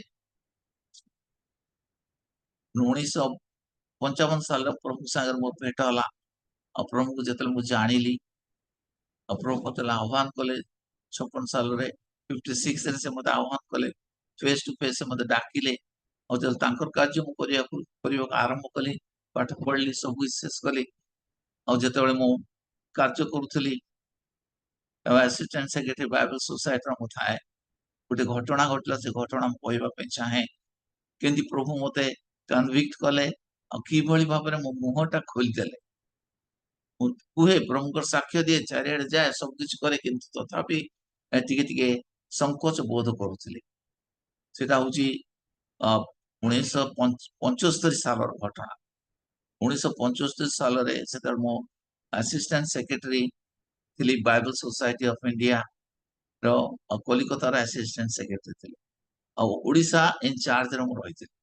Speaker 7: 1955 ସାଲରେ ପ୍ରଭୁ ସାଙ୍ଗରେ ମୋ ଭେଟ ହେଲା ଆଉ ପ୍ରଭୁଙ୍କୁ ଯେତେବେଳେ ମୁଁ ଜାଣିଲି ଆଉ ପ୍ରଭୁ ମତେ ଆହ୍ୱାନ କଲେ 56 ସାଲରେ 56 ରେ ସେ ମତେ ଆହ୍ୱାନ କଲେ ଫେସ୍ ଟୁ ଫେସ୍ ସେ ମତେ ଡାକିଲେ ଆଉ ଯେତେବେଳେ ତାଙ୍କର କାର୍ଯ୍ୟ ମୁଁ କରିବାକୁ ଆରମ୍ଭ କଲି ପାଠ ପଢିଲି ସବୁ ଶେଷ କଲି ଆଉ ଯେତେବେଳେ ମୁଁ କାର୍ଯ୍ୟ କରୁଥିଲି ଆସିଷ୍ଟାଣ୍ଟ ସେକ୍ରେଟାରୀ ବାଇବଲ ସୋସାଇଟିର ମୁଁ ଥାଏ ଗୋଟେ ଘଟଣା ଘଟିଲା ସେ ଘଟଣା ମୁଁ କହିବା ପାଇଁ ଚାହେଁ କେମିତି ପ୍ରଭୁ ମତେ କନଭିକ୍ଟ କଲେ ଆଉ କିଭଳି ଭାବରେ ମୋ ମୁହଁଟା ଖୋଲିଦେଲେ ମୁଁ କୁହେ ପ୍ରଭୁଙ୍କର ସାକ୍ଷ୍ୟ ଦିଏ ଚାରିଆଡେ ଯାଏ ସବୁ କିଛି କରେ କିନ୍ତୁ ତଥାପି ଟିକେ ଟିକେ ସଂକୋଚ ବୋଧ କରୁଥିଲି ସେଟା ହଉଛି 1975 ସାଲର ଘଟଣା 1975 ସାଲରେ ସେତେବେଳେ ମୁଁ ଆସିଷ୍ଟାଣ୍ଟ ସେକ୍ରେଟାରୀ ଥିଲି ବାଇବଲ ସୋସାଇଟି ଅଫ ଇଣ୍ଡିଆ ର କଲିକତାର ଆସିଷ୍ଟାଣ୍ଟ ସେକ୍ରେଟାରୀ ଥିଲି ଆଉ ଓଡିଶା ଇନଚାର୍ଜରେ ମୁଁ ରହିଥିଲି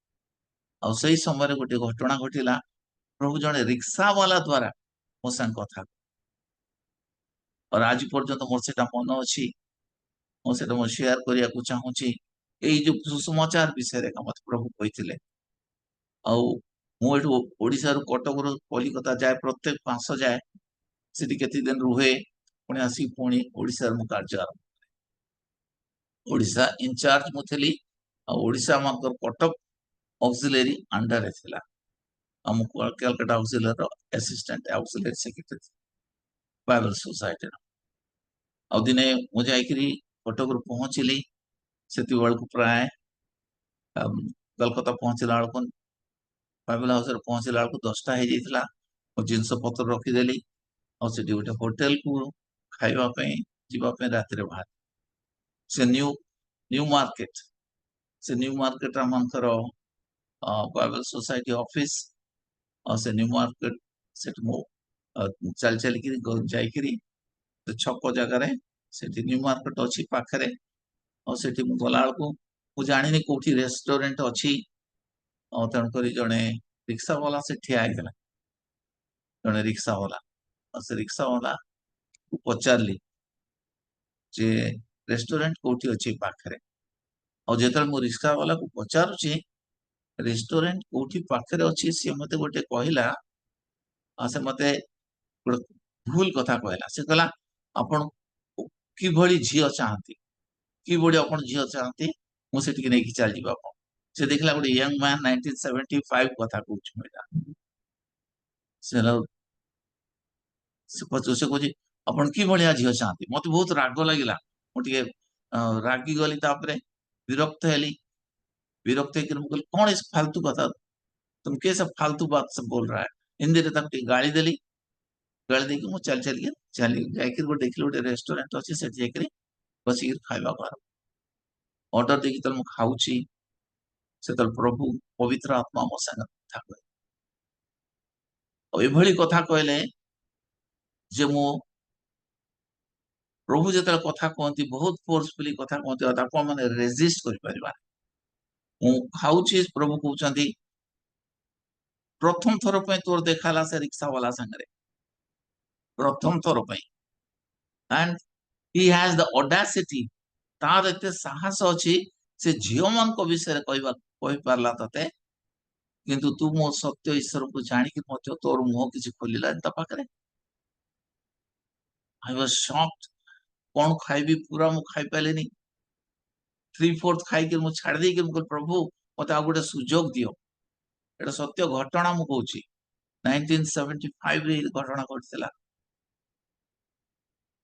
Speaker 7: ଆଉ ସେଇ ସମୟରେ ଗୋଟେ ଘଟଣା ଘଟିଲା ପ୍ରଭୁ ଜଣେ ରିକ୍ସାବାଲା ଦ୍ୱାରା ମୋ ସାଙ୍ଗେ କଥା ଆଉ ଆଜି ପର୍ଯ୍ୟନ୍ତ ମୋର ସେଟା ମନ ଅଛି ମୁଁ ସେଟା ମୁଁ ସେୟାର କରିବାକୁ ଚାହୁଁଛି ଏଇ ଯୋଉ ସୁସମାଚାର ବିଷୟରେ ମତେ ପ୍ରଭୁ କହିଥିଲେ ଆଉ ମୁଁ ଏଠୁ ଓଡିଶାରୁ କଟକରୁ କଲିକତା ଯାଏ ପ୍ରତ୍ୟେକ ମାସ ଯାଏ ସେଠି କେତେ ଦିନ ରୁହେ ପୁଣି ଆସିକି ପୁଣି ଓଡିଶାରେ ମୁଁ କାର୍ଯ୍ୟ ଆରମ୍ଭ ओडिशा इंचार्ज मु थी ओडिशा मकर कटक ऑक्सिलरी अंडर थिला हम Calcutta auxiliary assistant auxiliary secretary Bible society आ दिने मु जाइकरी कटक पहुंचली सेति बेल को प्राय कलकत्ता पहुंचला बेल बाइबल हाउस पहुंचला बेल 10टा हो जाइतिला मो जिंस पत्र रखीदेली और सेठी गोटे होटल को खाइबा पे जीवा पे रात रे बाहर से न्यू मार्केट आमंकर बाइबल सोसाइटी ऑफिस और से न्यू मार्केट से चल चल जाइकरी छक जगार से न्यू मार्केट अच्छी पाखरे और से गला को मुझे जानी कौटी रेस्टोरेंट अच्छी और तेणुक जड़े रिक्शा वाला से ठिया होता जड़े रिक्शा वाला और से रिक्शा वाला को पचारि जे रेस्टोरेंट कौटी अच्छी पाखरे और जो मो रिक्शा वाला को पचारुची रेस्टोरेंट कौटी पाखरे अच्छी सी मते गोटे कहला से मते भूल कथा कहला से कहला आपण किभली झील चाहती किभली आपण झील चाहती मुझे नहीं चल जावा से देखला गोटे यंग मैन 1975 कथा कहूँ से कहूँ आपण किभलिया झील चाहती मत बहुत राग लगिला मुझे रागी गली विरक्त हेली विरक्त होकर कौन इस फालतू कथा तुम कैसे फालतू बात सब बोल रहा है हिंदी में गाड़ी देली गाड़ी देकी मुझे चल चल के चली जाकर वो देखली गोटे रेस्टोरेंट अच्छी से जाकर बसिक खाइबा ऑर्डर देखी तो मुझे खाऊची से प्रभु पवित्र आत्मा मो संग कथा कहे कथा कहले जे मो प्रभु जो कथा कहती बहुत फोर्सफुली कथा कहते मैंने रेजिस्ट कर खाऊची प्रभु कहते प्रथम थर पे तोर देखा से रिक्शा वाला संगे प्रथम थर पे and he has the Audacity तार एते साहस अछि से झियो मान को विषय कहि पारला तते किंतु तू मो सत्य ईश्वर को जानि कि मते तोर मुंह किछि खोलिला त पाखरे आई वाज शॉक्ड कौन खाइबी पूरा मु खाई पालेनी 3/4 खाई के मु छाड़ दे के प्रभु मते आ गोटे सुजोग दियो एटा सत्य घटना मु कहूची 1975 रे घटना घटिला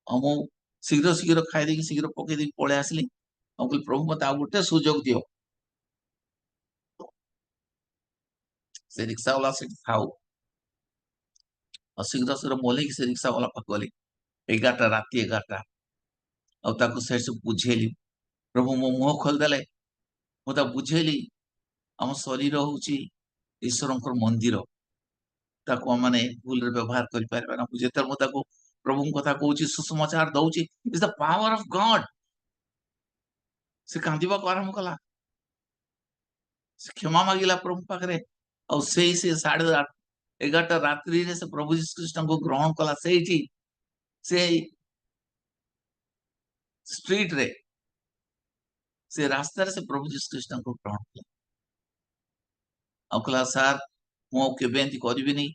Speaker 7: मु शीघ्र शीघ्र खाई दे शीघ्र पकई दे पळे आसली प्रभु मते आ गोटे सुजोग दियो से रिक्शा वाला से खाऊ और शीघ्र शीघ्र मोले से रिक्शा वाला पकली 11टा राति 11टा और से बुझेली प्रभु मो मुह खोलदेले मुझे बुझेली आम शरीर हूँ ईश्वर मंदिर ताको माने भूल व्यवहार कर पारे जिते मुझे प्रभु कथा कहूँ सुसमाचार दौची is the power of God से कांदिबा को आरंभ कला से क्षमा मांगिला प्रभु पाखरे और से 11:30 रात्रि से प्रभु यीशु कृष्ण को ग्रहण कला से स्ट्रीट रे से रास्ता से प्रभु जीसु ख्रीष्ट को ग्रहण कला कहला सार मु केबे एंती करबिनी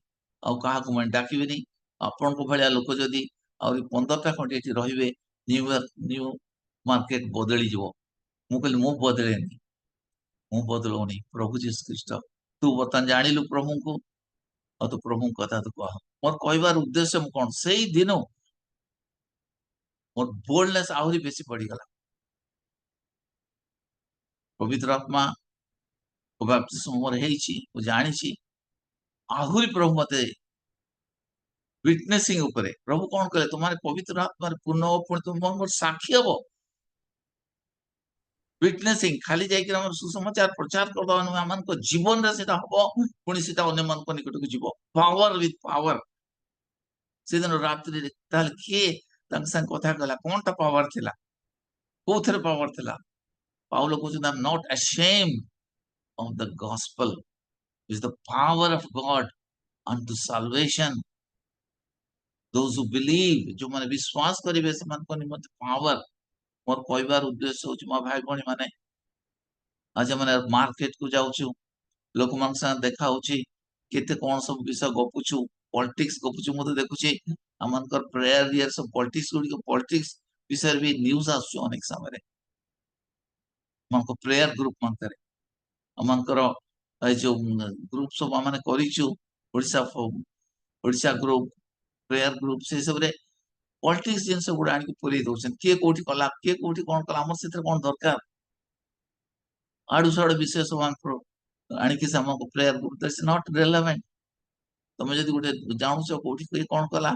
Speaker 7: कहा मैं डाकिबिनी आपण को भलिया लोक जदि और 15टा खंडे एठी रहिबे न्यू मार्केट बदली जीवो मु कहली मु बदलेनी मु बदलोनी प्रभु जीसु ख्रीष्ट तू बर्तमान जानिलु प्रभु को और तू प्रभु कथा तू कह मोर कहबार उद्देश्य मु कोन सेई दिन मोर बोल्डनेस आहुरी बेसी बढ़ी गला पवित्र आत्मा को बैप्टिज्म मोर हेछि ओ जानि छी आहुरी प्रभु मते विटनेसिंग उपरे प्रभु कौन कहले तुम्हारे पवित्र आत्मा पूर्ण हो पुणी तुम मोर साक्षी हबो विटनेसिंग खाली जाइके हमर सुसमाचार प्रचार करबा नु हमन को जीवन रे सेटा हबो पुणी सेटा अन्य मन को निकट को जीवो पावर विथ पावर से दिन रात्रि रे ताल के तंग संग कथा कहला कोनटा पावर थिला कोथरे पावर थिला पाउलो कहउछ I am not ashamed of the gospel is the power of God unto salvation those who believe जो माने विश्वास करिवे से मन को निमत पावर मोर कहबार उद्देश्य होछ मा भाई भणी माने आज माने मार्केट को जाउछु लोक मान संग देखा होछि केते कोन सब विषय गपुछु पॉलिटिक्स गपुछु मते देखुछि अमनकर प्रेयर हियर सब पॉलिटिक्स विषय भी न्यूज़ आसु अनेक समय रे मन को प्रेयर ग्रुप मन करे अमनकर ए जो ग्रुप सब माने करिछु ओडिसा ग्रुप प्रेयर ग्रुप से सब रे पॉलिटिक्स जिन सब गुडा आनी पुरी दोछन के कोठी कला के कोठी कोन कला हमर सेतर कोन दरकार आडू साडू विषय सब आनी कि हम को prayer group that's not relevant तमे जदी गुटे जानु छ कोठी के कोन कला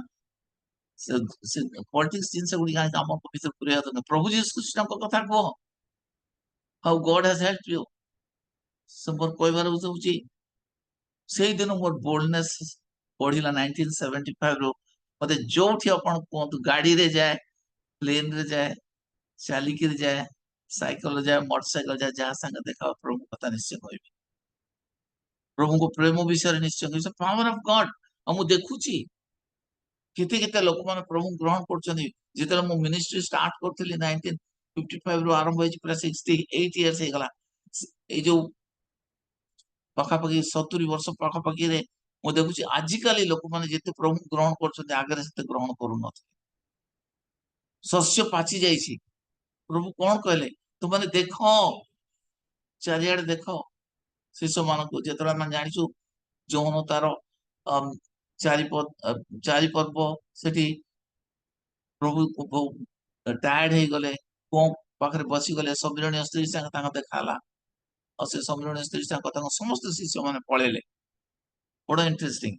Speaker 7: से पॉलिटिक्स जिन सब गुडी आनी हम को भीतर पुरी तो प्रभु यीशु कृष्ण को कथा को how God has helped you संपर कहबार होची सेई दिन मोर बोल्डनेस बढ़िला 1975 रो मते जोठी अपन कोंतु गाड़ी रे जाए प्लेन रे जाए चालिक रे जाए साइकिल रे जाए मोटरसाइकिल जाए जहाँ संग देखा प्रभु कथा निश्चय कहबी प्रभु को प्रेम विषय निश्चय कहबी पावर ऑफ गॉड हम देखुची केते केते लोक माने प्रभु ग्रहण करछनी जेतले मो मिनिस्ट्री स्टार्ट करथली 1955 रो आरंभ होई पूरा 68 इयर्स हे गला ए जो पाखापाखि 70 वर्ष पाखापाखि रे मो देखुची आजिकाली लोक माने जेते प्रभु ग्रहण करछथि आगरे सेते ग्रहण करू नथि शस्य पाची जाईछि प्रभु कोन कहले तुम माने देखो चारियाडे देखो शिष्य मान को जेतरा मान जानिछु जोनो तारो चारि पर्व सेठी प्रभु को टायर्ड हे गले को पाखरे बसी गले सम्मिलनीय स्त्री संग तांग देखाला और से सम्मिलनीय स्त्री संग तांग समस्त शिष्य माने पळेले बड़ा इंटरेस्टिंग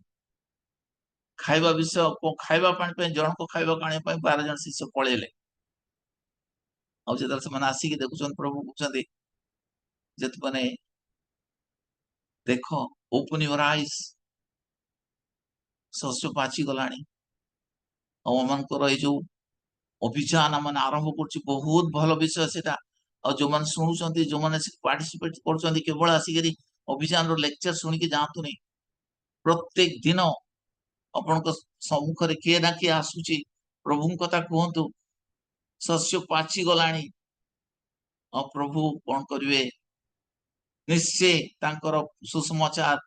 Speaker 7: खाइबा विषय को खाइबा पानी पे जण को खाइबा काणी पे 12 जन शिष्य पळेले और जेतरा से माने आसी के देखुछन प्रभु कहउछन्ती जेत माने देखो ओपन योर आईज शस्य पाची गलानी और मनकर ए जो अभियान मन आरंभ करछि बहुत भलो विषय सेटा और जो मन सुनुचंती जो मन पार्टिसिपेट करचंती केवल आसी अभियान रो लेक्चर सुनी के जातु नहीं प्रत्येक दिन अपन को सम्मुख रे के ना के आसुची प्रभु कथा कहंतु शस्य पाची गलानी और प्रभु कोन करिवे निश्चय तांकर सुसमाचार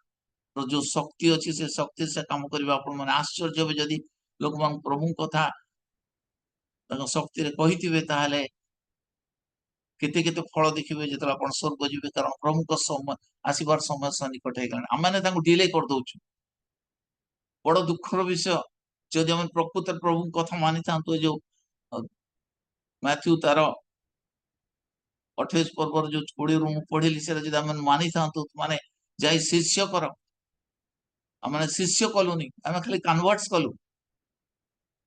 Speaker 7: तो जो शक्ति अच्छी से शक्ति से काम करबा अपन मन आश्चर्य होबे जदी लोक मन प्रभु कथा तांकर शक्ति रे कहिथिबे ताहाले केते केते फल देखिबे जेतला अपन स्वर्ग जीवे कारण प्रभु को समय आसीबार समय सनिकट हे गलान हम माने तांको डिले कर दोछु बड़ दुखर विषय जदि हम प्रकृत प्रभु कथा मानि थांतो जो मैथ्यू तारो 28 पर्वर जो 20 रू पढिली से जदि हम मानि थांतो माने जाई शिष्य कर आम शिष्य कलुनी आम खाली कन्वर्ट्स कलु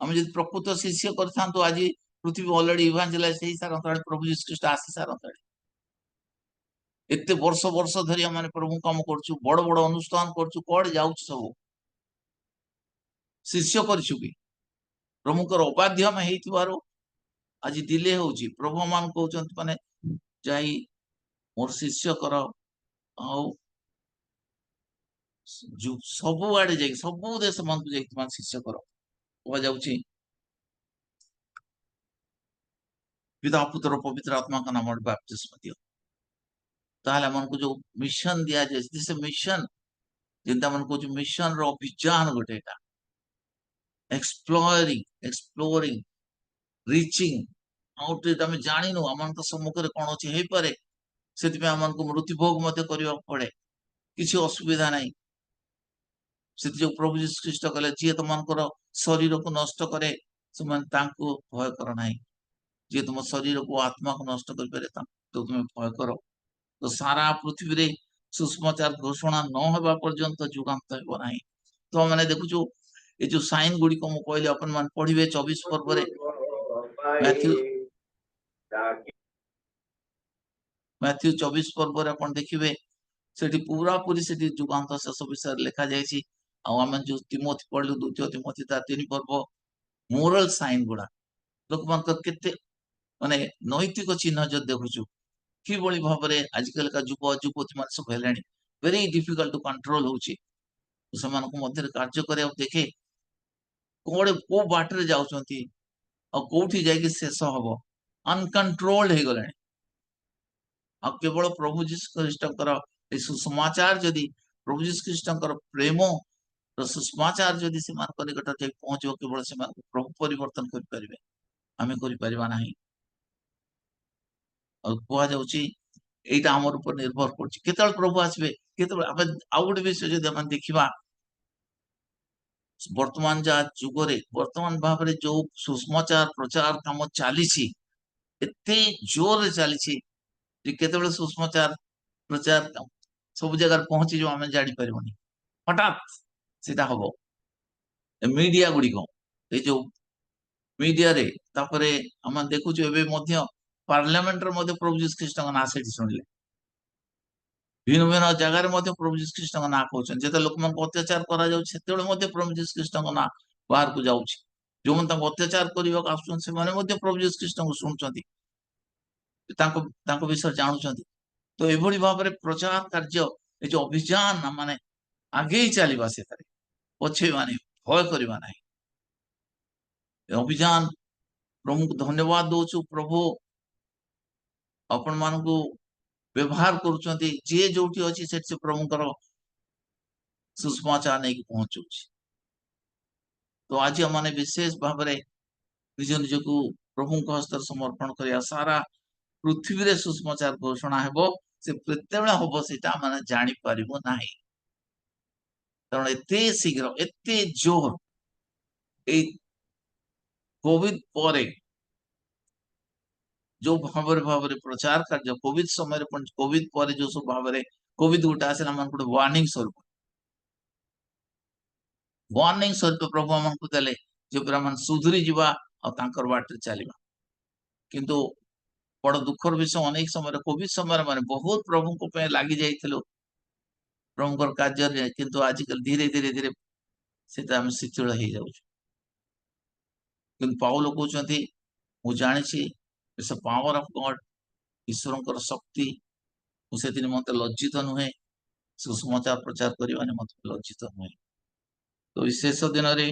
Speaker 7: आम जब प्रकृत शिष्य कर आज पृथ्वी अलरेडी इभांजेलाइज हो सारता प्रभु यीशु ख्रीष्ट आसी सारता एते वर्ष वर्ष धरी आम प्रभु काम करछु बड़ बड़ अनुष्ठान करछु कड़े जाउछु सब शिष्य करछु भी प्रभुकर अबाध्य में हेइतिबारो आज डिले होउची प्रभु मान कहउचंत माने जाई मोर शिष्य कर आ जो सब आड़े जाई सब देश मन को जाई मान शिष्य कर कह जाउची पिता पुत्र पवित्र आत्मा का नाम बैप्टिस्म दियो ताहले मन को जो मिशन दिया जाए दिस मिशन जिंदा मन को जो मिशन रो अभियान गोटेटा एक्सप्लोरिंग रिचिंग आउट आम जानिनु आम तो सम्मुख कौन अच्छी हो पारे से मृत्युभोग करने पड़े किसी असुविधा नहीं से जो प्रभु जीशु ख्रीष्ट कहले जी तुम शरीर को नष्ट करे से भय कर ना जी तुम शरीर को आत्मा को नष्ट कर तो तुम भय कर तो सारा पृथ्वी रे सुषमाचार घोषणा न होगा पर्यंत जुगांत हो ना तो मैंने देखु ये जो साइन गुड़ी को कहली अपन मान पढ़िबे 24 पर्व रे मैथ्यू 24 पर्व रे अपन देखिबे सेठी पूरा पूरी सेठी जुगांत शेष विषय लिखा जायछि आम जो तिमोथी पढ़लु द्वितीय तिमोथी ता 3 पर्व मोरल साइन गुड़ा लोक मान केते माने नैतिक चिन्ह जो देखुछु कि बळी भाबरे आजकल का युवती मान सब हेलेनी वेरी डिफिकल्ट टू कंट्रोल होछि समान को मध्य कार्य करे देखे कोड़े को बाटरे जाउछंती और कोठी जाके शेष हबो अनकंट्रोल्ड हे गले आ केवल प्रभु जीशु ख्रीष्टकर ए सुसमाचार जदि प्रभु जीशु ख्रीष्टकर प्रेम सुसमाचार जदि से मान निकट जाई पहुंचो केवल से मान प्रभु परिवर्तन कर परिबे आमे करि परिबा नाही और कुआ जाउची एटा हमर ऊपर निर्भर करछि केतल प्रभु आसबे केतल आबे आउ गोटे विषय जदि हम देखिबा वर्तमान जा जुगरे वर्तमान भाव में जो सुषमाचार प्रचार काम चली एते जोर चली केतबे सुषमाचार प्रचार सब जगह पहुंची जो आम जानी पारबनी हठात सीधा हम मीडिया गुड़िक ये जो मीडिया रे तापरे आम देखु पार्लियामेंट रे प्रभु जीशु ख्रीष्ट ना से शुणिले भिन्न भिन्न जगार प्रभु जीशु ख्रीष्ट ना कहते जिते लोक मान अत्याचार कर प्रभु जीशु ख्रीष्ट ना बाहर को जाऊँ जो मैंने अत्याचार करने आसुँच प्रभु जीशु ख्रीष्ट को शुणुंट विषय जानुंट तो यह भाव में प्रचार कार्य ये जो अभियान माने आगे ही चलवा से पछे माने भय करवा ना अभियान प्रभु को धन्यवाद दौचु प्रभु आपण मान को व्यवहार करुँच जी जो अच्छी से प्रभुकर सुषमाचार नहीं पहुंचु तो आज मैंने विशेष भाव में निज निज को प्रभु हस्त समर्पण कर सारा पृथ्वी रे सुषमाचार घोषणा हेबो से प्रत्येक हम से मैंने जापर ना कारण एते शीघ्र एते जोर ए कोविड परे जो भाव में प्रचार कार्य कोविड समय कोविड पर जो सब भाव में कोविड गोटे आसला गोटे वार्निंग स्वरूप प्रभु आम को देले जो पूरा सुधरी जावा और बाटे चलवा किंतु बड़ दुखर विषय अनेक समय कोविड समय माने बहुत प्रभु को लगी जाइथिलु प्रभुकर कार्य किंतु आजकल धीरे धीरे धीरे से शिथिल हो जाऊँ किंतु पाउल कहते मु जानी पावर ऑफ गॉड ईश्वर शक्ति मुझे मत लज्जित नुहे सुसमाचार प्रचार करने मत लज्जित नुहे तो शेष दिन में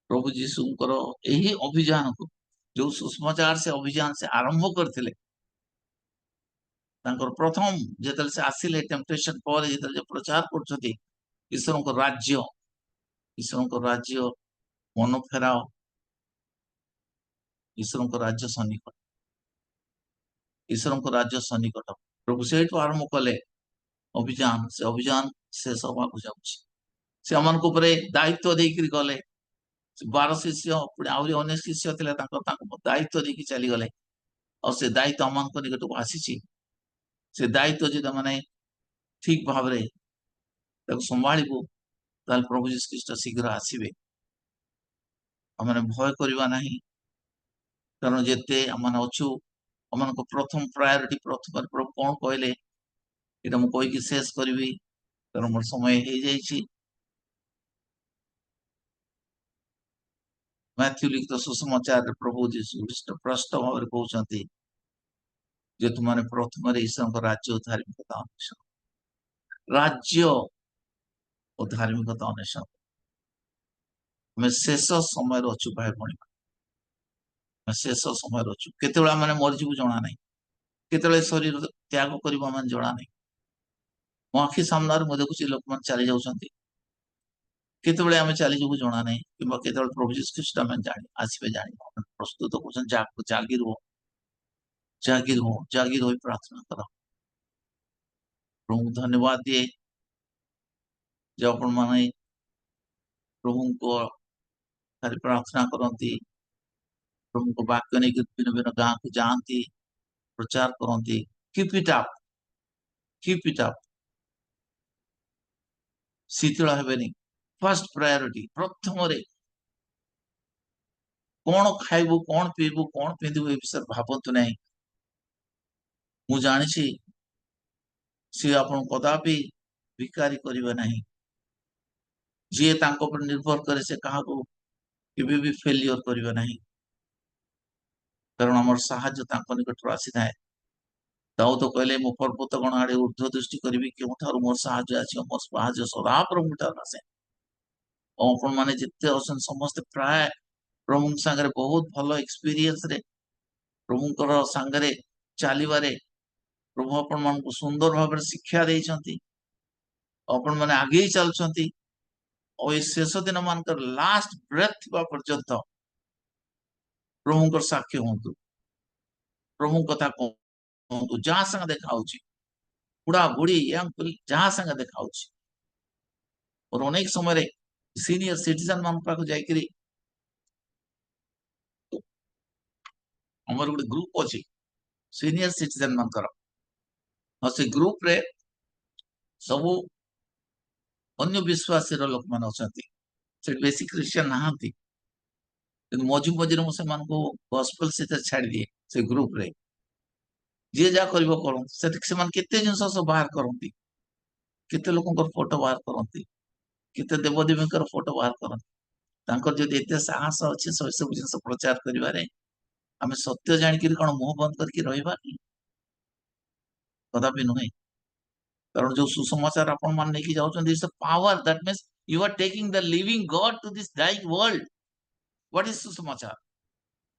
Speaker 7: प्रभु जीशुकर यही अभियान को जो सुसमाचार से अभियान से आरंभ करते प्रथम जिते से आसिले टेम्पटेशन पर जो प्रचार कर ईश्वर राज्य मन फेराओ ईश्वर राज्य सन्निकट ईश्वर राज्य सन्निकट प्रभु से आरंभ कले अभियान शेष हवा से दायित्व देकर गले 12 शिष्य आहरी अनेक शिष्य थे दायित्व देकी चली गले और से दायित्व आम निकट को आसी से दायित्व जो मैंने ठीक भाव में संभालू प्रभु जीशु ख्रीष्ट शीघ्र आसबे आम भय करवा ना कारण जिते आम अच्छु आम प्रथम प्रायोरिटी प्रथम प्रभु कौन कहले ये मुझे कहीकि शेष करी कारण मोर समय हो जाइए मैथ्यू लिखित सुसमाचार प्रभु जीशु ख्रीष्ट प्रश्न भाव में कहते जे तुमने प्रथम ईश्वर राज्य और धार्मिकता अन्वेषण राज्य और धार्मिकता अन्वेषण हमें शेष समय अच्छु भाई भाई ଶେଷ ସମୟରେ ଅଛୁ। କେତେବେଳେ ଆମେ ମରିଯିବୁ ଜଣା ନାହିଁ, କେତେବେଳେ ଶରୀର ତ୍ୟାଗ କରିବୁ ଆମେ ଜଣା ନାହିଁ। ମୋ ଆଖି ସାମ୍ନାରେ ମୁଁ ଦେଖୁଛି ଲୋକମାନେ ଚାଲି ଯାଉଛନ୍ତି, କେତେବେଳେ ଆମେ ଚାଲିଯିବୁ ଜଣା ନାହିଁ, କିମ୍ବା କେତେବେଳେ ପ୍ରଭୁ ଯୀଶୁ ଖ୍ରୀଷ୍ଟ ଆମେ ଆସିବେ ଜାଣିବୁ। ଆମେ ପ୍ରସ୍ତୁତ କରୁଛନ୍ତି, ଜାଗି ରୁହ, ଜାଗି ରୁହ, ଜାଗି ରହି ପ୍ରାର୍ଥନା କର। ପ୍ରଭୁଙ୍କୁ ଧନ୍ୟବାଦ ଦିଏ ଯେ ଆପଣ ମାନେ ପ୍ରଭୁଙ୍କ ଖାଲି ପ୍ରାର୍ଥନା କରନ୍ତି, ପ୍ରଭୁଙ୍କ ବାକ୍ୟ ନେଇକି ଭିନ୍ନ ଭିନ୍ନ ଗାଁକୁ ଯାଆନ୍ତି, ପ୍ରଚାର କରନ୍ତି। Keep it up, keep it up. ଶିଥିଳ ହେବେନି। ଫାର୍ଷ୍ଟ ପ୍ରାୟୋରିଟି, ପ୍ରଥମରେ କଣ ଖାଇବୁ, କଣ ପିଇବୁ, କଣ ପିନ୍ଧିବୁ ଏ ବିଷୟରେ ଭାବନ୍ତୁ ନାହିଁ। ମୁଁ ଜାଣିଛି ସିଏ ଆପଣଙ୍କୁ କଦାପି ଭିକାରୀ କରିବେ ନାହିଁ। ଯିଏ ତାଙ୍କ ଉପରେ ନିର୍ଭର କରେ ସେ କାହାକୁ କେବେ ବି ଫେଲିୟର କରିବେ ନାହିଁ, କାରଣ ଆମର ସାହାଯ୍ୟ ତାଙ୍କ ନିକଟରୁ ଆସିଥାଏ। ଦାଉଦ କହିଲେ, ମୁଁ ପର୍ବତ ଗଣ ଆଡେ ଉର୍ଦ୍ଧ୍ୱ ଦୃଷ୍ଟି କରିବି, କେଉଁଠାରୁ ମୋର ସାହାଯ୍ୟ ଆସିବ? ମୋର ସାହାଯ୍ୟ ସଦାପ୍ରଭୁଙ୍କ ଠାରୁ ଆସେ। ଆପଣ ମାନେ ଯେତେ ଅଛନ୍ତି ସମସ୍ତେ ପ୍ରାୟ ପ୍ରଭୁଙ୍କ ସାଙ୍ଗରେ ବହୁତ ଭଲ ଏକ୍ସପିରିଏନ୍ସ ରେ, ପ୍ରଭୁଙ୍କର ସାଙ୍ଗରେ ଚାଲିବାରେ ପ୍ରଭୁ ଆପଣ ମାନଙ୍କୁ ସୁନ୍ଦର ଭାବରେ ଶିକ୍ଷା ଦେଇଛନ୍ତି। ଆପଣ ମାନେ ଆଗେଇ ଚାଲୁଛନ୍ତି। ଆଉ ଏଇ ଶେଷ ଦିନ ମାନଙ୍କର ଲାଷ୍ଟ ବ୍ରେଥ୍ ଥିବା ପର୍ଯ୍ୟନ୍ତ ପ୍ରଭୁଙ୍କର ସାକ୍ଷୀ ହୁଅନ୍ତୁ, ପ୍ରଭୁଙ୍କ କଥା କୁହନ୍ତୁ। ଯାହା ସାଙ୍ଗେ ଦେଖା ହଉଛି, ବୁଢା ବୁଢୀ ଯାହା ସାଙ୍ଗେ ଦେଖା ହଉଛି। ମୋର ଅନେକ ସମୟରେ ସିନିୟର ସିଟିଜେନ ମାନଙ୍କ ପାଖକୁ ଯାଇକିରି, ଆମର ଗୋଟେ ଗ୍ରୁପ ଅଛି ସିନିୟର ସିଟିଜେନ ମାନଙ୍କର, ଆଉ ସେ ଗ୍ରୁପ ରେ ସବୁ ଅନ୍ୟ ବିଶ୍ୱାସୀର ଲୋକମାନେ ଅଛନ୍ତି। ସେଠି ବେଶୀ ଖ୍ରୀଷ୍ଟିଆନ ନାହାନ୍ତି, କିନ୍ତୁ ମଝି ମଝିରେ ମୁଁ ସେମାନଙ୍କୁ ଗସ୍ପେଲ ସେଥିରେ ଛାଡିଦିଏ। ସେ ଗ୍ରୁପ ରେ ଯିଏ ଯାହା କରିବ କରନ୍ତୁ। ସେଠି ସେମାନେ କେତେ ଜିନିଷ ସବୁ ବାହାର କରନ୍ତି, କେତେ ଲୋକଙ୍କର ଫଟୋ ବାହାର କରନ୍ତି, କେତେ ଦେବଦେବୀଙ୍କର ଫଟୋ ବାହାର କରନ୍ତି। ତାଙ୍କର ଯଦି ଏତେ ସାହସ ଅଛି ସବୁ ଜିନିଷ ପ୍ରଚାର କରିବାରେ, ଆମେ ସତ୍ୟ ଜାଣିକିରି କଣ ମୁହଁ ବନ୍ଦ କରିକି ରହିବା କି? କଦାପି ନୁହେଁ। କାରଣ ଯୋଉ ସୁସମାଚାର ଆପଣ ମାନେ ନେଇକି ଯାଉଛନ୍ତି, it's power, that means you are taking the living God to this dying world. What is ସୁସମାଚାର?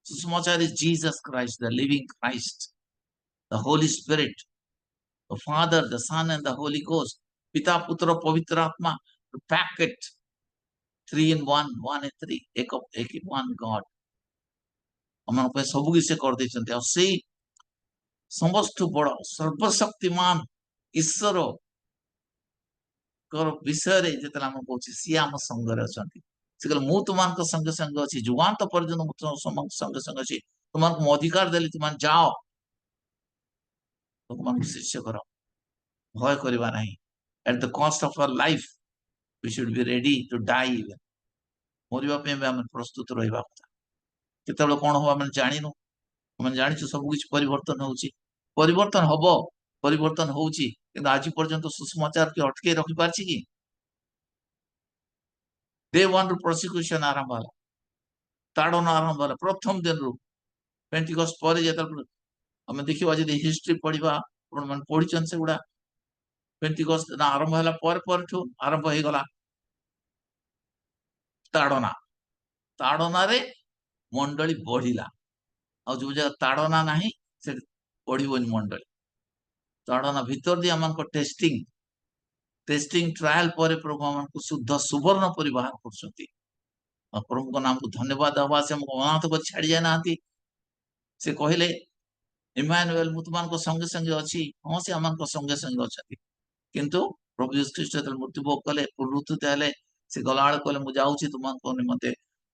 Speaker 7: ସୁସମାଚାର is Jesus Christ, the living Christ, the Holy Spirit, the Father, the Son and the Holy Ghost. ପିତା ପୁତ୍ର ପବିତ୍ର ଆତ୍ମା, packet, 3 in 1, 1 in 3, ଏକ one God ଆମମାନଙ୍କ ପାଇଁ ସବୁ କିଛି କରିଦେଇଛନ୍ତି। ଆଉ ସେଇ ସମସ୍ତ ବଡ ସର୍ବଶକ୍ତିମାନ ଈଶ୍ୱର ବିଷୟରେ ଯେତେବେଳେ ଆମେ କହୁଛି, ସିଏ ଆମ ସଙ୍ଗରେ ଅଛନ୍ତି। ସେ କହିଲେ, ମୁଁ ତୁମମାନଙ୍କ ସଙ୍ଗେ ସଙ୍ଗେ ଅଛି, ଯୁଗାନ୍ତ ପର୍ଯ୍ୟନ୍ତ ମୁଁ ତୁମମାନଙ୍କ ସଙ୍ଗେ ସଙ୍ଗେ ଅଛି। ତୁମମାନଙ୍କୁ ମୁଁ ଅଧିକାର ଦେଲି, ତୁମମାନେ ଯାଅ, ଲୋକମାନଙ୍କୁ ଶିଷ୍ୟ କର, ଭୟ କରିବା ନାହିଁ। At the cost of our life, we should be ready to die even. ମରିବା ପାଇଁ ବି ଆମେ ପ୍ରସ୍ତୁତ ରହିବା କଥା। କେତେବେଳେ କଣ ହବ ଆମେ ଜାଣିନୁ। ଆମେ ଜାଣିଛୁ ସବୁ କିଛି ପରିବର୍ତ୍ତନ ହଉଛି, ପରିବର୍ତ୍ତନ ହବ, ପରିବର୍ତ୍ତନ ହଉଛି, କିନ୍ତୁ ଆଜି ପର୍ଯ୍ୟନ୍ତ ସୁସମାଚାର କି ଅଟକେଇ ରଖିପାରିଛି କି? Day 1 ରୁ ପ୍ରୋସିକ୍ୟୁସନ ଆରମ୍ଭ ହେଲା, ତାଡନ ଆରମ୍ଭ ହେଲା ପ୍ରଥମ ଦିନରୁ। ପେଣ୍ଟିକଷ୍ଟ ପରେ ଯେତେବେଳେ ଆମେ ଦେଖିବା, ଯଦି ହିଷ୍ଟ୍ରି ପଢିବା, ଆପଣ ମାନେ ପଢିଛନ୍ତି ସେଗୁଡା, ପେଣ୍ଟିକଷ୍ଟ ଆରମ୍ଭ ହେଲା ପରଠୁ ଆରମ୍ଭ ହେଇଗଲା ତାଡନା। ତାଡନାରେ ମଣ୍ଡଳୀ ବଢିଲା, ଆଉ ଯୋଉ ଜାଗା ତାଡନା ନାହିଁ ସେଠି ବଢିବନି ମଣ୍ଡଳୀ। ତାଡନା ଭିତର ଦେଇ ଆମମାନଙ୍କ ଟେଷ୍ଟିଂ ଟ୍ରାଏଲ ପରେ ପ୍ରଭୁ ଆମମାନଙ୍କୁ ଶୁଦ୍ଧ ସୁବର୍ଣ୍ଣ ପରି ବାହାର କରୁଛନ୍ତି। ଆଉ ପ୍ରଭୁଙ୍କ ନାମକୁ ଧନ୍ୟବାଦ ଦେବା, ସେ ଆମକୁ ଅନାଥ କରି ଛାଡି ଯାଇନାହାନ୍ତି। ସେ କହିଲେ, ଇମାନୁଏଲ, ମୁଁ ତୁମମାନଙ୍କ ସଙ୍ଗେ ସଙ୍ଗେ ଅଛି। ହଁ, ସେ ଆମମାନଙ୍କ ସଙ୍ଗେ ସଙ୍ଗେ ଅଛନ୍ତି, କିନ୍ତୁ ପ୍ରଭୁ ଯୀଶୁ ଖ୍ରୀଷ୍ଟ ଯେତେବେଳେ ମୃତ୍ୟୁଭୋଗ କଲେ, ପୁନରୁତ୍ଥିତ ହେଲେ, ସେ ଗଲାବେଳେ କହିଲେ, ମୁଁ ଯାଉଛି ତୁମମାନଙ୍କ ନିମନ୍ତେ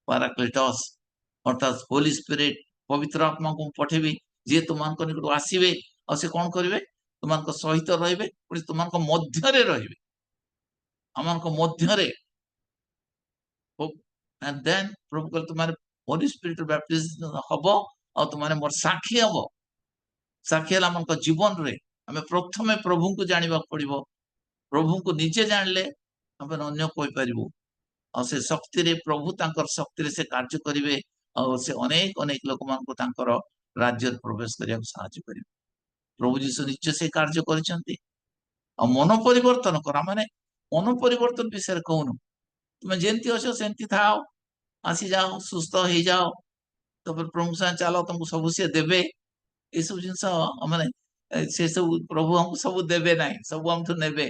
Speaker 7: ପାରାକ୍ଲିଟସ୍, ଅର୍ଥାତ୍ ହୋଲି ସ୍ପିରିଟ, ପବିତ୍ର ଆତ୍ମାକୁ ମୁଁ ପଠେଇବି, ଯିଏ ତୁମମାନଙ୍କ ନିକଟକୁ ଆସିବେ। ଆଉ ସେ କଣ କରିବେ? ତୁମମାନଙ୍କ ସହିତ ରହିବେ, ପୁଣି ତୁମମାନଙ୍କ ମଧ୍ୟରେ ରହିବେ, ଆମମାନଙ୍କ ମଧ୍ୟରେ। And then ପ୍ରଭୁ କହିଲେ, ତୁମର ହୋଲି ସ୍ପିରିଟ ବ୍ୟାପ୍ଟିଜମ ହବ, ଆଉ ତୁମମାନେ ମୋର ସାକ୍ଷୀ ହବ। ସାକ୍ଷୀ ହେଲା ଆମଙ୍କ ଜୀବନରେ। ଆମେ ପ୍ରଥମେ ପ୍ରଭୁଙ୍କୁ ଜାଣିବାକୁ ପଡିବ। ପ୍ରଭୁଙ୍କୁ ନିଜେ ଜାଣିଲେ ଆମେ ଅନ୍ୟ କହିପାରିବୁ। ଆଉ ସେ ଶକ୍ତିରେ, ପ୍ରଭୁ ତାଙ୍କର ଶକ୍ତିରେ ସେ କାର୍ଯ୍ୟ କରିବେ, ଆଉ ସେ ଅନେକ ଅନେକ ଲୋକମାନଙ୍କୁ ତାଙ୍କର ରାଜ୍ୟରେ ପ୍ରବେଶ କରିବାକୁ ସାହାଯ୍ୟ କରିବେ। ପ୍ରଭୁ ଯୀଶୁ ନିଶ୍ଚୟ ସେ କାର୍ଯ୍ୟ କରିଛନ୍ତି। ଆଉ ମନ ପରିବର୍ତ୍ତନ କର। ମାନେ ମନ ପରିବର୍ତ୍ତନ ବିଷୟରେ କହୁନୁ, ତୁମେ ଯେମିତି ଅଛ ସେମିତି ଥାଅ, ଆସିଯାଅ, ସୁସ୍ଥ ହେଇଯାଅ, प्रभु साथ चलो तुमको सब से देबे ये सब जिनस माने से सब प्रभु हमको सब देबे नहीं सब हमठु नेबे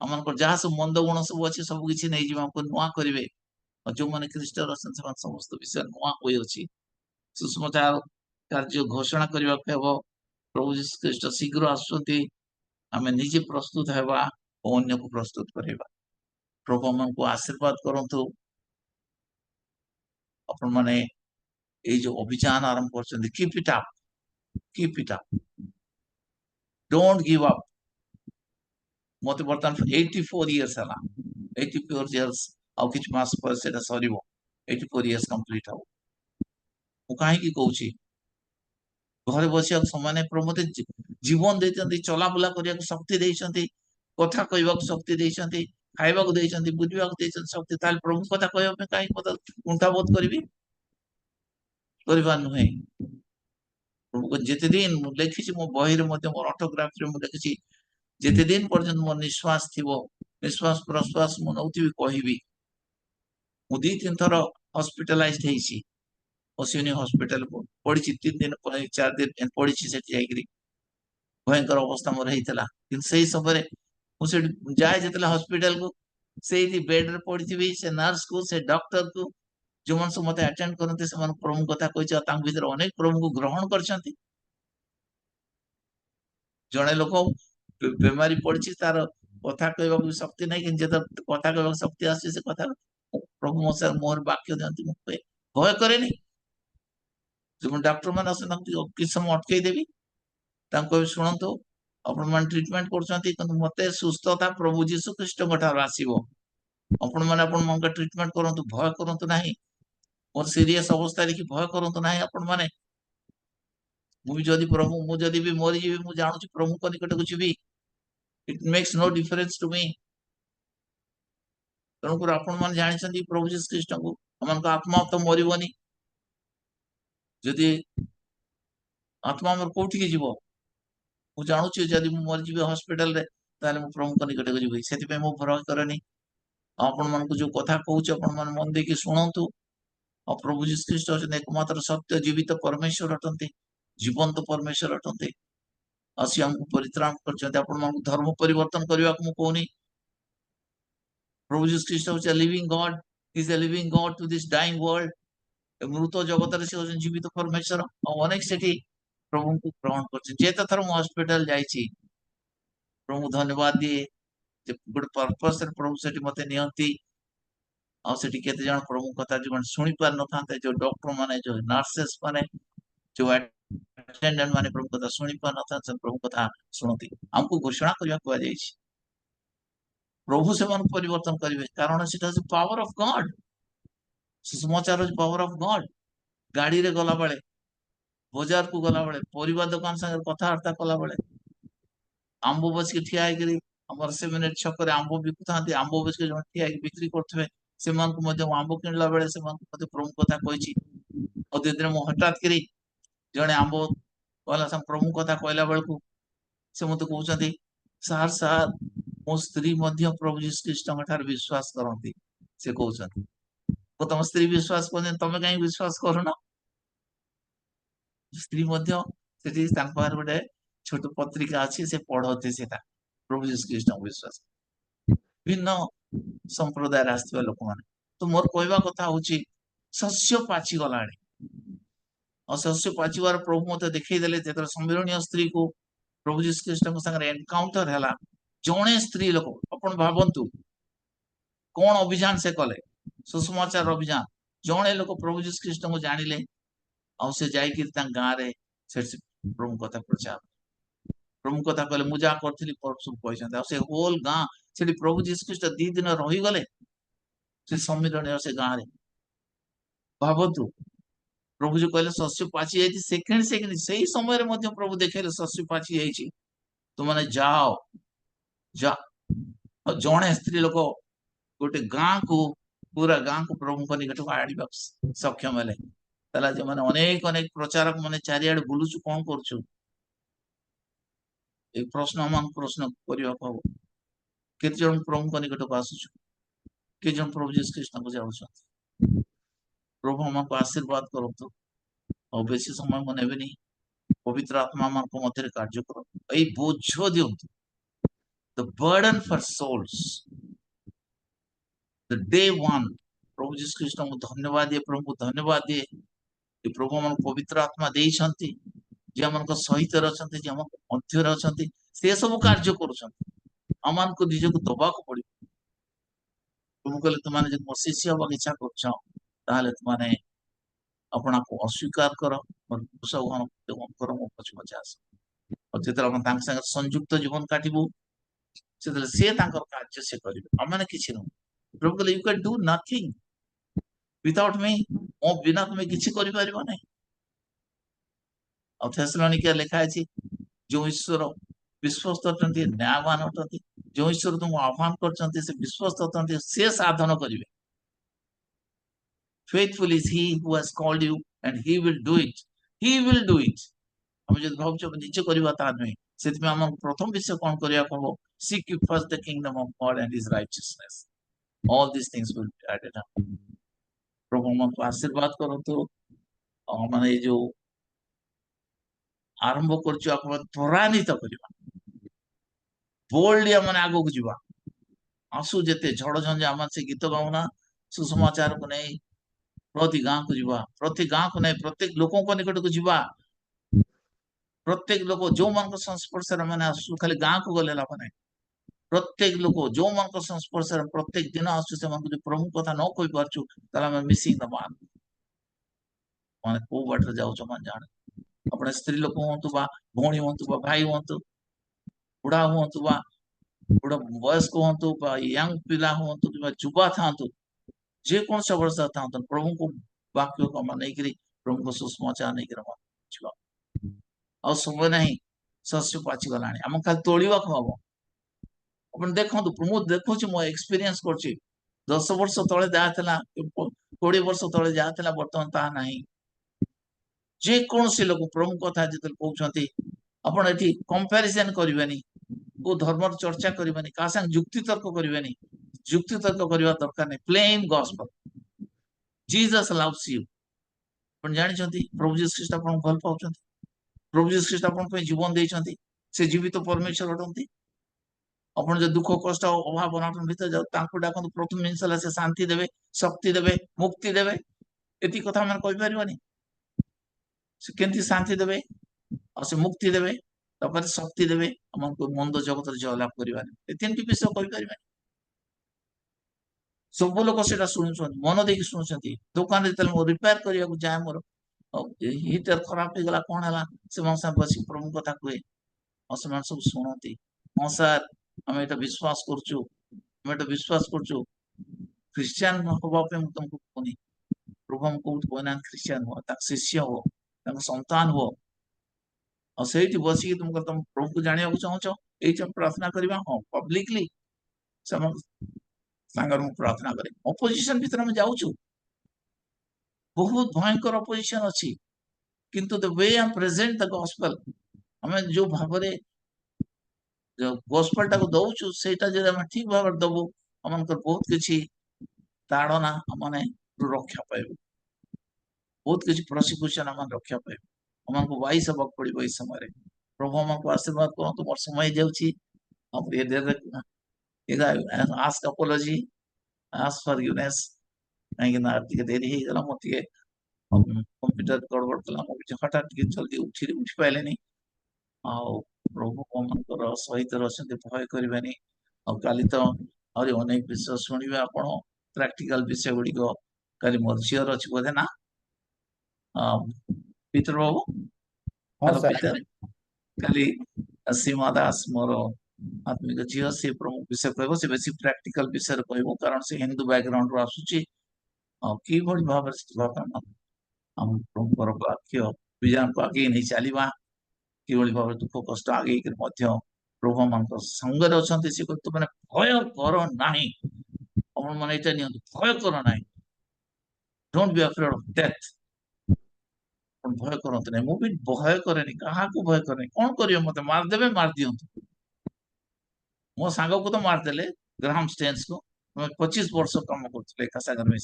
Speaker 7: हमन जहाँ सब मंद गुण सब अच्छे सब किसी नहीं जीवा हमको नुआ करिवे और जो माने ख्रीष्ट रसन से समस्त विषय नुआ होई अछि सुसमाचार कार्य घोषणा करबा के हो प्रभु यीशु ख्रीष्ट शीघ्र आसुंती आमे निजे प्रस्तुत हेबा और अन्य को प्रस्तुत करेबा प्रभु हमन को आशीर्वाद करंतु अपन माने ये जो अभियान आरंभ कर keep it up don't give up मते बर्तन 84 इयर्स हला 84 इयर्स आउ किछ मास पर सेटा सरीबो 84 इयर्स कंप्लीट हो मु काहे की कहूची घरे बसिया समाने प्रमोते जीवन देचंती चला बुला करिया शक्ति देचंती कथा कहबा शक्ति देचंती खाइबा को देचंती बुझबा को देचंती शक्ति ताल प्रभु कथा कहबा में काहे कथा कुंठा बोध करबी करबा नुहे प्रभु को जेते दिन मु लिखिछि मो बही रे मते मोर ऑटोग्राफ रे मु लिखिछि जेते दिन पर्यंत मोर निश्वास थिबो निश्वास प्रश्वास मु नउथिबी कहबी मु दी तीन थर हॉस्पिटलाइज्ड हेछि अश्विनी हॉस्पिटल पड़ी 3 दिन 4 दिन पड़ी से जाइकरी भयंकर अवस्था मोर हेतला किन सही समय मुसे जाय जेतला हॉस्पिटल को सेही बेड रे पड़ी थी से नर्स को से डॉक्टर को जो मन से मते अटेंड करते से मन प्रभु कथा कहि तांग भीतर अनेक प्रभु को ग्रहण करछंती जणे लोक बेमारी पड़ी तार कथा कहबा को शक्ति नहीं कि जेत कथा कहबा शक्ति आसी से कथा प्रभु मो सर मोर वाक्य दंती मु भय करे नहीं जो डॉक्टर मान आसे किस समय अटकई देवी शुणु आपण मान ट्रीटमेंट कर मते सुस्थता प्रभु जीशु ख्रीष्ट आसो आपण मैंने आपण मन ट्रीटमेंट करंतु भय करंतु नहीं मोर सीरियस अवस्था देखि भय करंतु नहीं आपण माने मु जदी प्रभु मु जदी भी मरि जीवी मु जानु छी प्रभु को निकट को जीवी it makes no difference to me तणुकर आपण मान जानि छथि प्रभु जीशु ख्रीष्ट को हमन का आत्मा तो मरिबोनी जदि आत्मा मोर कोठी के जीवो मु जानु छी जदि मु मरि जीवी हॉस्पिटल रे ताले मु प्रभु को निकट को जीवी सेति पे मु भरय करनी आपण मन को जो कथा कहूछ आपण मन मन दे के सुनंतु और प्रभु यीशु ख्रीष्ट होचन एकमात्र सत्य जीवित परमेश्वर अटंती जीवंत परमेश्वर अटंती असी हमको परित्राण करछते आपण मन धर्म परिवर्तन करबा को मु कोनी प्रभु यीशु ख्रीष्ट होच living God is a living God to this dying world मृत जगत रे से होचन जीवित परमेश्वर और अनेक सेठी प्रभु को ग्रहण करछे जेते थर मु हॉस्पिटल जाईची प्रभु धन्यवाद दिए जे गुड पर्पस रे प्रभु सेठी मते नियंती और सेठी केते जण प्रभु कथा जो सुनी पार न थाते जो डॉक्टर माने जो नर्सेस माने जो अटेंडेंट माने प्रभु कथा सुनी पार न थाते प्रभु कथा सुनती हमको घोषणा करबा को जाईछि प्रभु से मन परिवर्तन करिवे कारण सेटा इज पावर ऑफ गॉड सुसमाचार इज पावर ऑफ गॉड गाड़ी रे गला बेले बाजार को गला बेले परिवार दुकान संग कथा वार्ता कला बेले आंबो बस के ठिया करी हमर 7 मिनट छकरे आंबो बिकुथांती आंबो बस के जण ठिया बिक्री करथबे से मन को मध्य आंबो किनला बेले से मन को प्रभु कथा कहिछि और दिन मो हठात करी जणे आंबो वाला सम प्रभु कथा कहला बेल को से मते कहउछंती सार सार मो स्त्री मध्य प्रभु यीशु ख्रीष्ट ठार विश्वास करंती से कहउछंती को तम स्त्री विश्वास करने तमे काई विश्वास करूना स्त्री मध्य सेठी तांकर गोटे छोट पत्रिका अछि से पढोते सेटा प्रभु यीशु ख्रीष्ट विश्वास भिन्न संप्रदाय राष्ट्रीय लोक माने तो मोर कहबा कथा होची सस्य पाची गलाणी और सस्य पाचीवार प्रभु मते देखै देले जेतर सम्मिलनीय स्त्री को प्रभु यीशु ख्रीष्ट को संग एनकाउंटर हला जणे स्त्री लोक अपन भाबंतु कोन अभियान से कले सुसमाचार अभियान जणे लोक प्रभु यीशु ख्रीष्ट को जानिले और से जाई कि ता गां रे से प्रभु कथा प्रचार प्रभु कथा कहले मुजा करथिली परसु कहछन और से होल गां सेठी प्रभु यीशु ख्रीष्ट 2 दिन रही गले से सम्मिलनीय से गां रे भाबंतु प्रभु जो कहले सस्य पाची जाई सेकेंड सही समय रे मध्य प्रभु देखेले सस्य पाची जाई तो माने जाओ जा जणे स्त्री लोक गोटे गां को पूरा गां को प्रभु को निकट को आड़ीबा सक्षम हेले तला जे माने अनेक अनेक प्रचारक माने चारियाड बुलुचु कोन करछु एक प्रश्न हम प्रश्न करिया को केते जण प्रभु को निकट को आसुछु के जण प्रभु यीशु ख्रीष्ट को जाउछु प्रभु हमको आशीर्वाद करतु और बेसी समय मन नेबेनी पवित्र आत्मा हमको मध्य कार्य करो एई बोझ दियंतु the burden for souls the day one प्रभु जीसस कृष्ण को धन्यवाद दिए प्रभु को धन्यवाद दिए कि प्रभु हम पवित्र आत्मा देइछंती जे हमको सहित रहछंती जे हम मध्य रहछंती से सब कार्य करूछंती अमान को निज को दबा को पड़ी प्रभु कहले तुमाने जे मसीसी हवा इच्छा करछ ताहले तुमाने अपना को अस्वीकार करो और सब करो मो पछ पछ आस और जेतरा हम तांक संग संयुक्त जीवन काटिबू सेतले से तांकर कार्य से करिवे हमने किछि न प्रभु कहले you can do nothing without me ओ बिना तुमे किछि करि परिबो नै और थेसलोनिके लिखा अछि जो ईश्वर विश्वस्त अटंती न्यायवान अटंती जो ईश्वर तुमको आह्वान करछंती से विश्वस्त अटंती से साधन करिवे faithful is he who has called you and he will do it हम जब भावछ निचे करबा ता नै सेति में हम प्रथम विषय कोन करिया कहबो seek you first the kingdom of God and his righteousness all these things will be added up प्रभु हमको आशीर्वाद करतो माने जो आरंभ करछु आपण त्वरान्वित करबा बोल्डली माने आगो को जीवा आंसू जेते झड़ झंझा हम से गीत गाउना सुसमाचार को नहीं प्रति गांव को जीवा प्रति गांव को नहीं प्रत्येक लोगों को निकट को जीवा प्रत्येक लोग जो मन को संस्पर्श माने आसु खाली गांव को गले लाभ नहीं प्रत्येक लोग जो मन को संस्पर्श प्रत्येक दिन आसु से मन को प्रभु कथा न कोई परछु तला हम मिसिंग द मान माने को बाटर जाउ छ मन जान अपने स्त्री लोग होंतु बा भौणी होंतु बा भाई होंतु बुढ़ा होंतु बा बुढ़ा वयस्क होंतु बा यंग पिला होंतु कि जुबा थांतु जे कौन सा वर्ष था तो प्रभु को वाक्य को मन नहीं करी प्रभु को सुसमाचार नहीं करा छुआ और समय नहीं सस्य पाछि गलानी हम खाली तोड़ीवा को हबो अपन देखंतु प्रभु देखो छी मो एक्सपीरियंस करछि 10 वर्ष तळे जाथला 20 वर्ष तळे जाथला वर्तमान ता नहीं जे कौन से लोग प्रभु कथा जतल कहउछंती अपन एठी कंपैरिजन करबेनी को धर्म चर्चा करबेनी का संग युक्ति तर्क करबेनी युक्ति तर्क करबा दरकार नहीं plain gospel Jesus loves you पण जानि छथि प्रभु जीसस ख्रीष्ट आपन भल पाउछथि प्रभु जीसस ख्रीष्ट आपन पे जीवन देइछथि से जीवित परमेश्वर अटंती अपन जे दुख कष्ट अभाव अनाटन भीतर जाउ तांको डाकन प्रथम जिनसला से शांति देबे शक्ति देबे मुक्ति देबे एति कथा मन कहि परिबनी से केंति शांति देबे और से मुक्ति देबे तपर शक्ति देबे हमन को मंद जगत जय लाभ करिबानी ए तीनटी विषय कहि परिबनी सब लोग सेटा सुनुछन मन देखि सुनुछंती दुकान रे तले मो रिपेयर करिया को जाय मोर हीटर खराब हो गला कोन हला से मनसा बसी प्रभु कथा कहे असमान सब सुनती हां सर हम एटा विश्वास करछु हम एटा विश्वास करछु क्रिश्चियन होबा पे तुमको कोनी प्रभु हमको कोना क्रिश्चियन हो ता शिष्य हो ता संतान हो और सेठी बसी तुमको तुम प्रभु को जानिया को चाहछो एटा प्रार्थना करबा हां पब्लिकली सम सांगर मु प्रार्थना करे अपोजिशन भीतर हम जाउछु बहुत भयंकर अपोजिशन अछि किंतु the way I present the gospel हमें जो भाबरे जो गॉस्पेल टा को दउछु सेटा जे हम ठीक भाबर दबो हमन कर बहुत किछि ताड़ना हमने रक्षा पाइबो बहुत किछि प्रोसिक्यूशन हमन रक्षा पाइबो हमन को वाई सबक पड़िबो इस समय रे प्रभु हमन को आशीर्वाद करो तो मोर समय जाउछि अब ये दे ask apology ask forgiveness काहे ना टिके देरी हे गला मोतिए कंप्यूटर गड़बड़ कला मो बिच हठात टिके जल्दी उठी पाइले नहीं आ प्रभु को मन कर सहित रहते भय करबेनी और काली तो और अनेक विषय सुनिबे आपण प्रैक्टिकल विषय गुडी को काली मोर झियर अछि बोधे ना पीटर बाबू
Speaker 6: हां
Speaker 7: हेलो
Speaker 6: सर
Speaker 7: पीटर काली सीमा दास मोर आत्मिक झियो से प्रमुख विषय कहबो से बेसी प्रैक्टिकल विषय कहबो कारण से हिंदू बैकग्राउंड रो आसुची की भली भाव से भावना हम प्रभु वाक्य विज्ञान को आगे नहीं चलीबा कि भली भाव दुख कष्ट आगे के मध्य प्रभु मन को संग रे अछंती से तो माने भय कर नाही हमन माने एटा नहीं भय कर नाही don't be afraid of death भय करत नहीं मु भी भय करेनी कहा को भय करनी कोन करियो मते मार देबे मार दियो मो सांग को तो मार देले ग्राहम स्टेन्स को 25 वर्ष काम करथले कासागर में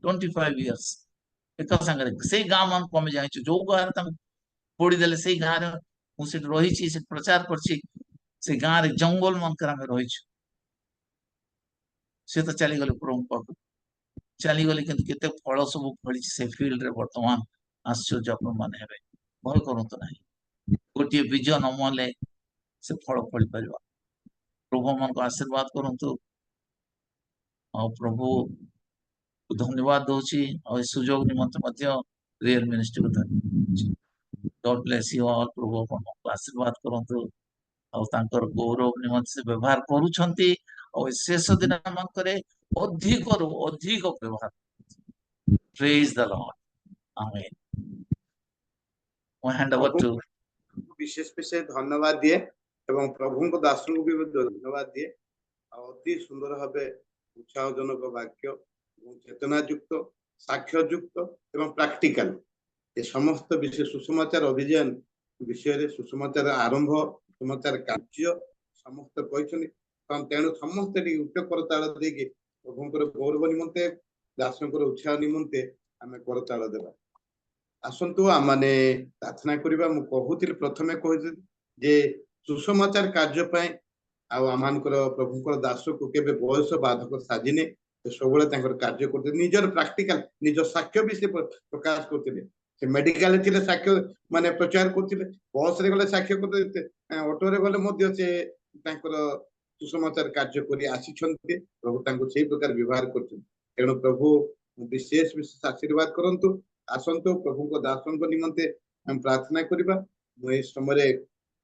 Speaker 7: 25 इयर्स ଏକ ସାଙ୍ଗରେ ସେଇ ଗାଁ ମାନଙ୍କୁ ଆମେ ଜାଣିଛୁ ଯୋଉ ଗାଁରେ ତାଙ୍କୁ ପୋଡ଼ିଦେଲେ ସେଇ ଗାଁରେ ମୁଁ ସେଠି ରହିଛି ସେଠି ପ୍ରଚାର କରିଛି ସେ ଗାଁରେ ଜଙ୍ଗଲ ମାନଙ୍କରେ ଆମେ ରହିଛୁ ସେ ତ ଚାଲିଗଲେ ପ୍ରଭୁ ପାଖକୁ ଚାଲିଗଲେ କିନ୍ତୁ କେତେ ଫଳ ସବୁ ଫଳିଛି ସେ ଫିଲ୍ଡରେ ବର୍ତ୍ତମାନ ଆଶ୍ଚର୍ଯ୍ୟ ଆପଣ ମାନେ ହେବେ ଭୟ କରନ୍ତୁ ନାହିଁ ଗୋଟିଏ ବୀଜ ନ ମଲେ ସେ ଫଳ ଫଳି ପାରିବ ପ୍ରଭୁ ମାନଙ୍କୁ ଆଶୀର୍ବାଦ କରନ୍ତୁ ଆଉ ପ୍ରଭୁ ଧନ୍ୟବାଦ ଦଉଛି ଆଉ ଏ ସୁଯୋଗ ନିମନ୍ତେ ମଧ୍ୟ ରିଏଲ ମିନିଷ୍ଟ୍ରିକୁ ଧନ୍ୟବାଦ ଗଡ୍ ବ୍ଲେସ୍ ୟୁ ଅଲ୍ ପ୍ରଭୁ ଆପଣଙ୍କୁ ଆଶୀର୍ବାଦ କରନ୍ତୁ ଆଉ ତାଙ୍କର ଗୌରବ ନିମନ୍ତେ ସେ ବ୍ୟବହାର କରୁଛନ୍ତି ଆଉ ଏ ଶେଷ ଦିନ ମାନଙ୍କରେ ଅଧିକରୁ ଅଧିକ ବ୍ୟବହାର ପ୍ରେଜ୍ ଦ ଲର୍ଡ ଆମେନ୍ ମୁଁ ହ୍ୟାଣ୍ଡ ଓଭର ଟୁ
Speaker 2: ବିଶେଷ ବିଶେଷ ଧନ୍ୟବାଦ ଦିଏ ଏବଂ ପ୍ରଭୁଙ୍କ ଦାସଙ୍କୁ ବି ଧନ୍ୟବାଦ ଦିଏ ଆଉ ଅତି ସୁନ୍ଦର ଭାବେ ଉତ୍ସାହଜନକ ବାକ୍ୟ ଏବଂ ଚେତନାଯୁକ୍ତ ସାକ୍ଷ୍ୟଯୁକ୍ତ ଏବଂ ପ୍ରାକ୍ଟିକାଲ ଏ ସମସ୍ତ ବିଷୟ ସୁସମାଚାର ଅଭିଯାନ ବିଷୟରେ ସୁସମାଚାର ଆରମ୍ଭ ସୁସମାଚାର କାର୍ଯ୍ୟ ସମସ୍ତେ କହିଛନ୍ତି ତେଣୁ ସମସ୍ତେ ଟିକେ ଉଚ୍ଚ କରତାଳ ଦେଇକି ପ୍ରଭୁଙ୍କର ଗୌରବ ନିମନ୍ତେ ଦାସଙ୍କର ଉତ୍ସାହ ନିମନ୍ତେ ଆମେ କରତାଳ ଦେବା ଆସନ୍ତୁ ଆମମାନେ ପ୍ରାର୍ଥନା କରିବା ମୁଁ କହୁଥିଲି ପ୍ରଥମେ କହିଥିଲି ଯେ ସୁସମାଚାର କାର୍ଯ୍ୟ ପାଇଁ ଆଉ ଆମମାନଙ୍କର ପ୍ରଭୁଙ୍କର ଦାସକୁ କେବେ ବୟସ ବାଧକ ସାଜିନେ ସେ ସବୁବେଳେ ତାଙ୍କର କାର୍ଯ୍ୟ କରୁଥିଲେ ନିଜର ପ୍ରାକ୍ଟିକାଲ ନିଜ ସାକ୍ଷ୍ୟ ବି ସେ ପ୍ରକାଶ କରୁଥିଲେ ସେ ମେଡିକାଲ ଥିଲେ ସାକ୍ଷ୍ୟ ମାନେ ପ୍ରଚାର କରୁଥିଲେ ବସରେ ଗଲେ ସାକ୍ଷ୍ୟ କରୁଥିଲେ ଅଟୋରେ ଗଲେ ମଧ୍ୟ ସେ ତାଙ୍କର ସୁସମାଚାର କାର୍ଯ୍ୟ କରି ଆସିଛନ୍ତି ପ୍ରଭୁ ତାଙ୍କୁ ସେଇ ପ୍ରକାର ବ୍ୟବହାର କରୁଛନ୍ତି ତେଣୁ ପ୍ରଭୁ ବିଶେଷ ବିଶେଷ ଆଶୀର୍ବାଦ କରନ୍ତୁ ଆସନ୍ତୁ ପ୍ରଭୁଙ୍କ ଦାସଙ୍କ ନିମନ୍ତେ ଆମେ ପ୍ରାର୍ଥନା କରିବା ମୁଁ ଏ ସମୟରେ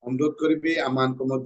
Speaker 2: ଅନୁରୋଧ କରିବି ଆମମାନଙ୍କ ମଧ୍ୟ